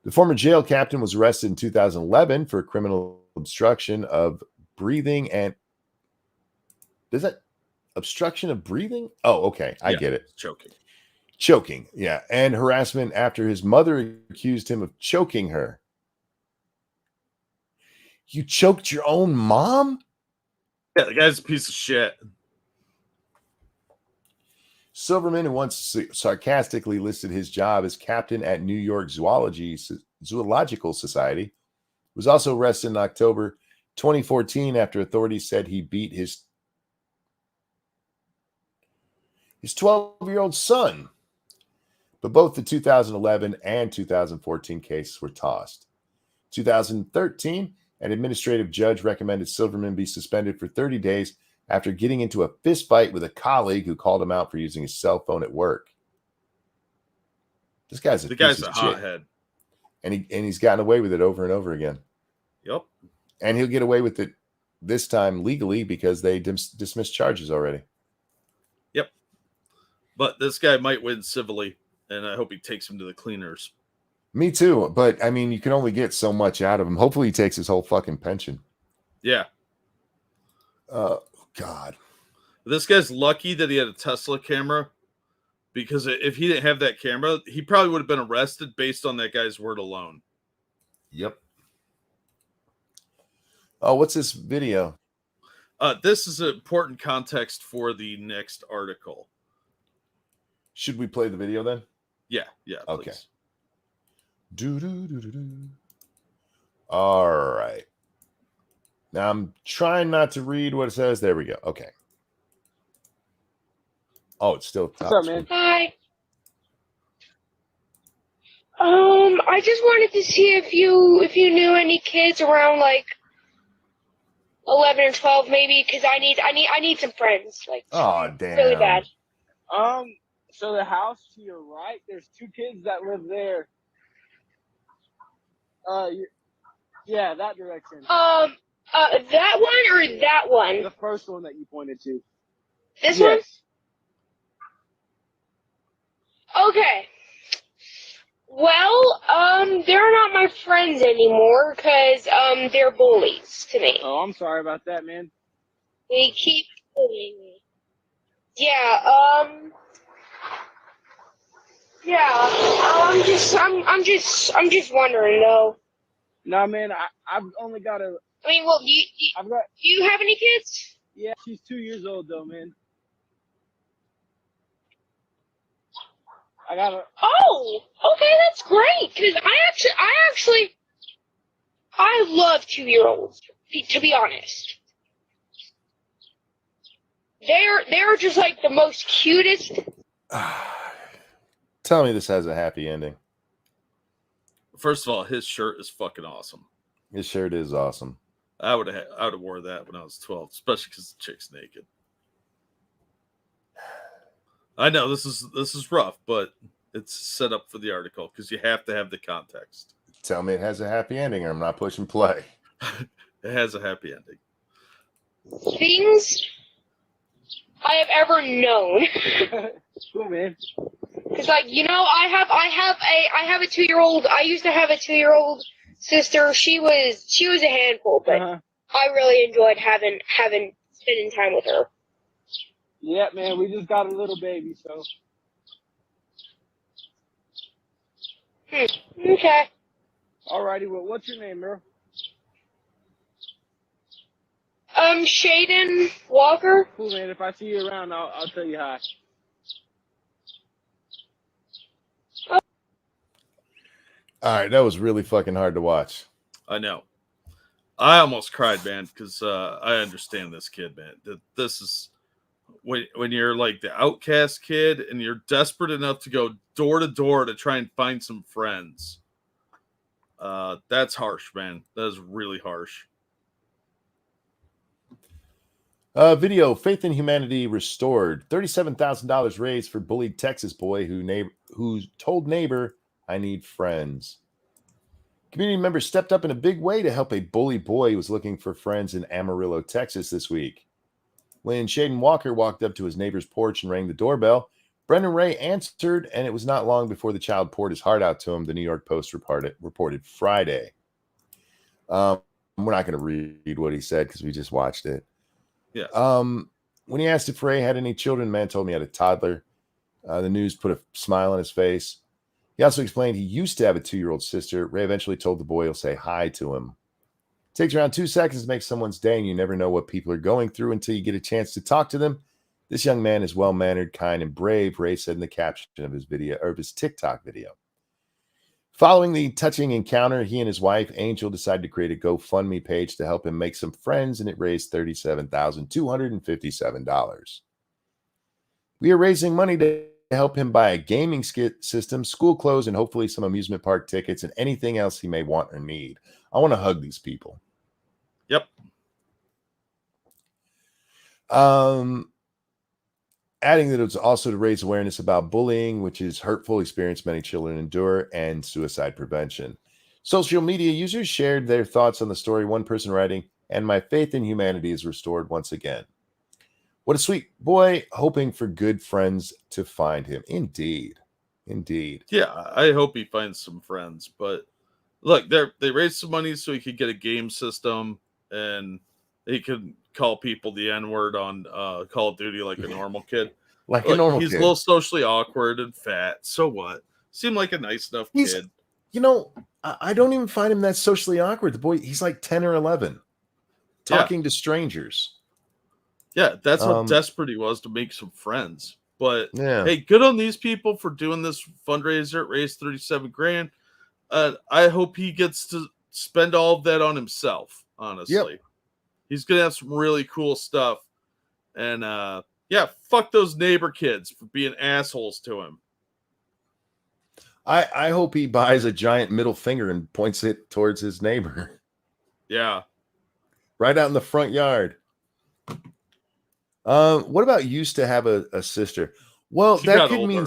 Speaker 1: The former jail captain was arrested in 2011 for criminal obstruction of breathing and... Is that obstruction of breathing? Oh, okay. I get it. Choking. Yeah. And harassment after his mother accused him of choking her. You choked your own mom?
Speaker 2: Yeah, the guy's a piece of shit.
Speaker 1: Silverman, who once sarcastically listed his job as captain at New York Zoological Society, was also arrested in October 2014 after authorities said he beat his 12-year-old son. But both the 2011 and 2014 cases were tossed. 2013, an administrative judge recommended Silverman be suspended for 30 days after getting into a fist fight with a colleague who called him out for using his cell phone at work. This guy's a
Speaker 2: hothead.
Speaker 1: And he's gotten away with it over and over again.
Speaker 2: Yep.
Speaker 1: And he'll get away with it this time legally because they dismissed charges already.
Speaker 2: Yep. But this guy might win civilly, and I hope he takes him to the cleaners.
Speaker 1: Me too. But, I mean, you can only get so much out of him. Hopefully he takes his whole fucking pension.
Speaker 2: Yeah.
Speaker 1: God.
Speaker 2: This guy's lucky that he had a Tesla camera, because if he didn't have that camera, he probably would have been arrested based on that guy's word alone.
Speaker 1: Yep. Oh, what's this video?
Speaker 2: This is important context for the next article.
Speaker 1: Should we play the video then?
Speaker 2: Yeah,
Speaker 1: Okay.
Speaker 2: please.
Speaker 1: Do. All right. Now I'm trying not to read what it says. There we go. Okay. Oh, it's still top.
Speaker 3: What's up, man?
Speaker 4: Hi. I just wanted to see if you knew any kids around like 11 or 12 maybe, because I need some friends, like
Speaker 1: Oh, damn.
Speaker 4: really bad.
Speaker 3: So the house to your right, there's 2 kids that live there. Yeah, that direction.
Speaker 4: That one or that one?
Speaker 3: The first one that you pointed to.
Speaker 4: This one?
Speaker 3: Yes.
Speaker 4: Okay. Well, they're not my friends anymore because they're bullies to me.
Speaker 3: Oh, I'm sorry about that, man.
Speaker 4: They keep bullying me. Yeah, I'm just wondering though.
Speaker 3: Nah, man, I've only got a.
Speaker 4: I mean, well, do you have any kids?
Speaker 3: Yeah, she's 2 years old though, man. I got a.
Speaker 4: Oh, okay, that's great. Cause I love 2-year-olds. To be honest, they're just like the most cutest.
Speaker 1: Tell me this has a happy ending.
Speaker 2: First of all, his shirt is fucking awesome.
Speaker 1: His shirt is awesome.
Speaker 2: I would have wore that when I was 12, especially because the chick's naked. I know this is rough, but it's set up for the article because you have to have the context.
Speaker 1: Tell me it has a happy ending, or I'm not pushing play.
Speaker 2: It has a happy ending.
Speaker 4: Things I have ever known.
Speaker 3: Cool, man.
Speaker 4: Cause like, I have a 2-year-old. I used to have a 2-year-old sister. She was a handful, but I really enjoyed spending time with her.
Speaker 3: Yeah, man, we just got a little baby, so.
Speaker 4: Okay.
Speaker 3: Alrighty, well, what's your name, Merle?
Speaker 4: Shaden Walker.
Speaker 3: Cool, man. If I see you around, I'll tell you hi.
Speaker 1: All right, that was really fucking hard to watch.
Speaker 2: I know. I almost cried, man, because I understand this kid, man. This is when you're like the outcast kid and you're desperate enough to go door to door to try and find some friends. That's harsh, man. That is really harsh.
Speaker 1: Video: Faith in Humanity restored. $37,000 raised for bullied Texas boy who told neighbor, "I need friends." Community members stepped up in a big way to help a bully boy who was looking for friends in Amarillo, Texas this week. When Shaden Walker walked up to his neighbor's porch and rang the doorbell, Brendan Ray answered, and it was not long before the child poured his heart out to him, the New York Post reported Friday. We're not going to read what he said because we just watched it.
Speaker 2: Yeah.
Speaker 1: When he asked if Ray had any children, the man told me he had a toddler. The news put a smile on his face. He also explained he used to have a 2-year-old sister. Ray eventually told the boy he'll say hi to him. It takes around 2 seconds to make someone's day, and you never know what people are going through until you get a chance to talk to them. This young man is well-mannered, kind, and brave, Ray said in the caption of his video, or of his TikTok video. Following the touching encounter, he and his wife, Angel, decided to create a GoFundMe page to help him make some friends, and it raised $37,257. We are raising money to help him buy a gaming system, school clothes, and hopefully some amusement park tickets and anything else he may want or need. I want to hug these people.
Speaker 2: Yep.
Speaker 1: Adding that it was also to raise awareness about bullying, which is hurtful experience many children endure, and suicide prevention. Social media users shared their thoughts on the story. One person writing, "And my faith in humanity is restored once again. What a sweet boy, hoping for good friends to find him." Indeed.
Speaker 2: Yeah, I hope he finds some friends. But look, they raised some money so he could get a game system and he could call people the N-word on Call of Duty like a normal kid.
Speaker 1: Like a normal
Speaker 2: he's
Speaker 1: kid.
Speaker 2: a little socially awkward and fat. So what? Seemed like a nice enough kid.
Speaker 1: You know, I don't even find him that socially awkward. The boy, he's like 10 or 11. Talking to strangers.
Speaker 2: Yeah, that's how desperate he was to make some friends. But
Speaker 1: Yeah.
Speaker 2: hey, good on these people for doing this fundraiser. It raised 37 grand. I hope he gets to spend all of that on himself. Honestly, he's gonna have some really cool stuff. And yeah, fuck those neighbor kids for being assholes to him.
Speaker 1: I hope he buys a giant middle finger and points it towards his neighbor.
Speaker 2: Yeah.
Speaker 1: Right out in the front yard. What about used to have a sister? Well,
Speaker 2: She
Speaker 1: that
Speaker 2: got
Speaker 1: could
Speaker 2: older.
Speaker 1: mean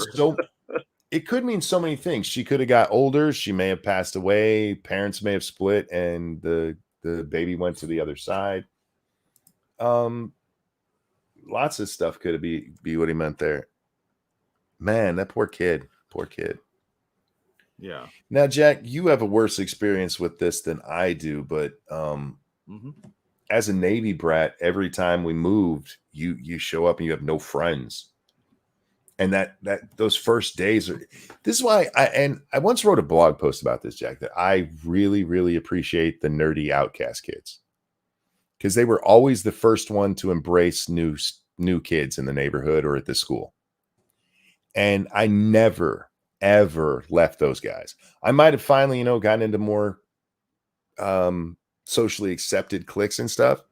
Speaker 1: it could mean so many things. She could have got older, she may have passed away, parents may have split, and the baby went to the other side. Lots of stuff could be what he meant there. Man, that poor kid. Poor kid.
Speaker 2: Yeah.
Speaker 1: Now, Jack, you have a worse experience with this than I do, but as a Navy brat, every time we moved, you show up and you have no friends. And that those first days are, this is why I once wrote a blog post about this, Jack, that I really, really appreciate the nerdy outcast kids, because they were always the first one to embrace new kids in the neighborhood or at the school. And I never, ever left those guys. I might have finally, gotten into more socially accepted cliques and stuff,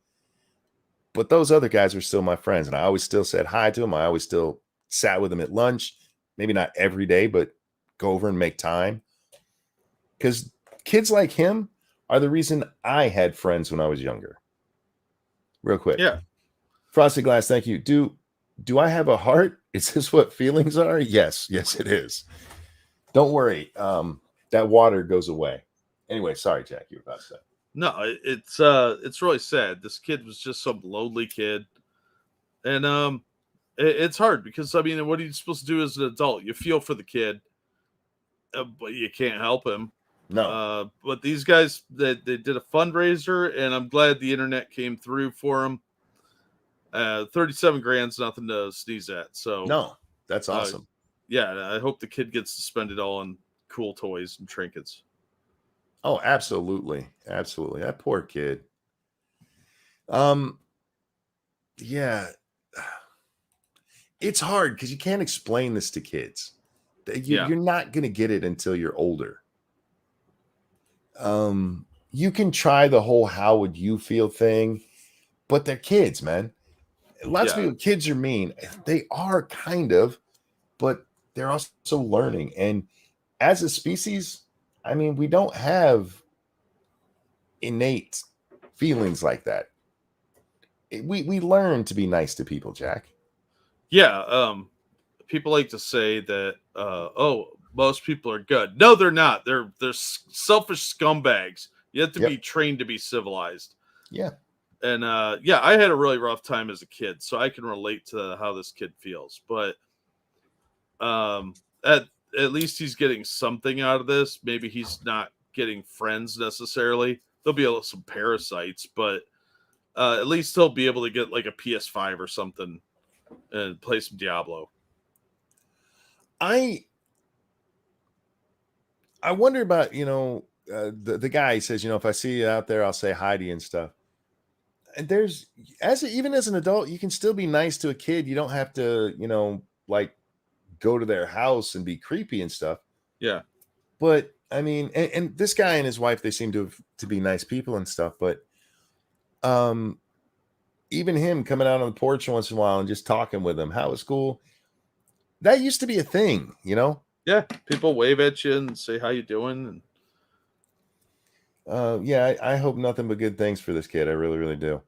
Speaker 1: but those other guys were still my friends, and I always still said hi to them. I always still sat with them at lunch, maybe not every day, but go over and make time, because kids like him are the reason I had friends when I was younger. Real quick.
Speaker 2: Yeah.
Speaker 1: Frosted Glass, thank you. Do I have a heart? Is this what feelings are? Yes, it is. Don't worry. That water goes away. Anyway, sorry, Jack, you were about to say.
Speaker 2: No, it's really sad. This kid was just some lonely kid. And it's hard because, I mean, what are you supposed to do as an adult? You feel for the kid, but you can't help him.
Speaker 1: No.
Speaker 2: But these guys, they did a fundraiser, and I'm glad the internet came through for him. 37 grand's nothing to sneeze at. So
Speaker 1: no, that's awesome.
Speaker 2: Yeah, I hope the kid gets to spend it all on cool toys and trinkets.
Speaker 1: Oh, absolutely. Absolutely. That poor kid. Yeah. It's hard because you can't explain this to kids. You're not going to get it until you're older. You can try the whole how would you feel thing, but they're kids, man. Lots of people, kids are mean. They are kind of, but they're also learning. And as a species, I mean, we don't have innate feelings like that. We learn to be nice to people, Jack.
Speaker 2: Yeah. People like to say that, most people are good. No, they're not. They're selfish scumbags. You have to be trained to be civilized.
Speaker 1: Yeah.
Speaker 2: And I had a really rough time as a kid, so I can relate to how this kid feels. But at least he's getting something out of this. Maybe he's not getting friends necessarily. There'll be some parasites, but at least he'll be able to get like a PS5 or something and play some Diablo.
Speaker 1: I wonder about, the guy says, if I see you out there, I'll say hi to you and stuff. And there's, even as an adult, you can still be nice to a kid. You don't have to, like go to their house and be creepy and stuff.
Speaker 2: Yeah.
Speaker 1: But I mean, and this guy and his wife, they seem to be nice people and stuff. But even him coming out on the porch once in a while and just talking with him, how was school? That used to be a thing,
Speaker 2: Yeah, people wave at you and say how you doing.
Speaker 1: And I hope nothing but good things for this kid. I really, really do.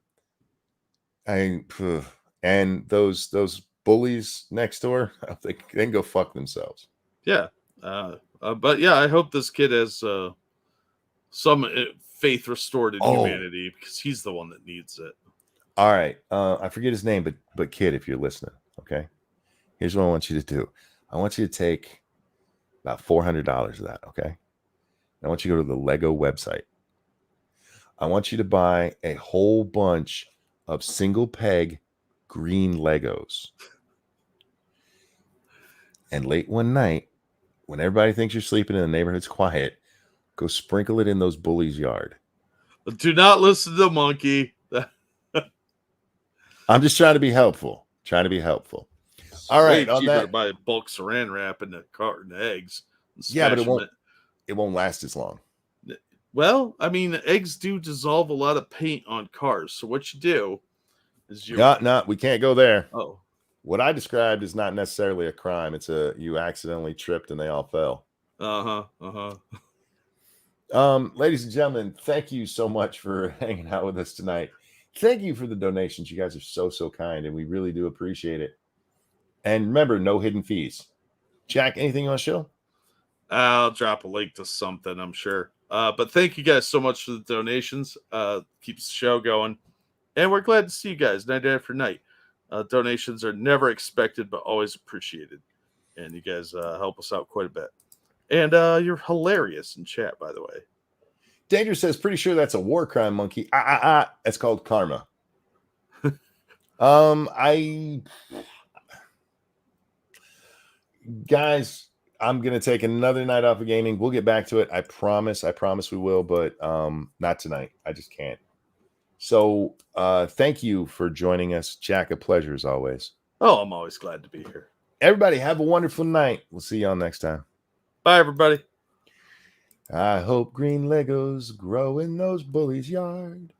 Speaker 1: And those bullies next door, they can go fuck themselves.
Speaker 2: Yeah, but yeah, I hope this kid has some faith restored in humanity, because he's the one that needs it.
Speaker 1: All right, I forget his name, but kid, if you're listening, okay, here's what I want you to do. I want you to take about $400 of that, okay? I want you to go to the Lego website. I want you to buy a whole bunch of single peg green Legos. And late one night, when everybody thinks you're sleeping and the neighborhood's quiet, go sprinkle it in those bullies' yard.
Speaker 2: Do not listen to the monkey.
Speaker 1: I'm just trying to be helpful. All right,
Speaker 2: Way
Speaker 1: on
Speaker 2: cheaper
Speaker 1: that-
Speaker 2: to buy bulk saran wrap and a carton of eggs. And
Speaker 1: Yeah, but
Speaker 2: smash them
Speaker 1: it won't last as long.
Speaker 2: Well, I mean, eggs do dissolve a lot of paint on cars. So what you do is you.
Speaker 1: No, we can't go there.
Speaker 2: Oh,
Speaker 1: What I described is not necessarily a crime. It's you accidentally tripped and they all fell. Ladies and gentlemen, thank you so much for hanging out with us tonight. Thank you for the donations. You guys are so kind, and we really do appreciate it. And remember, no hidden fees. Jack, anything you want to show?
Speaker 2: I'll drop a link to something, I'm sure. But thank you guys so much for the donations. Keeps the show going. And we're glad to see you guys night after night. Donations are never expected, but always appreciated. And you guys help us out quite a bit. And you're hilarious in chat, by the way.
Speaker 1: Danger says, pretty sure that's a war crime, monkey. That's called karma. Guys, I'm gonna take another night off of gaming. We'll get back to it. I promise we will, but not tonight. I just can't. So thank you for joining us, Jack. A pleasure as always.
Speaker 2: Oh, I'm always glad to be here.
Speaker 1: Everybody have a wonderful night. We'll see y'all next time.
Speaker 2: Bye, everybody.
Speaker 1: I hope green Legos grow in those bullies' yard.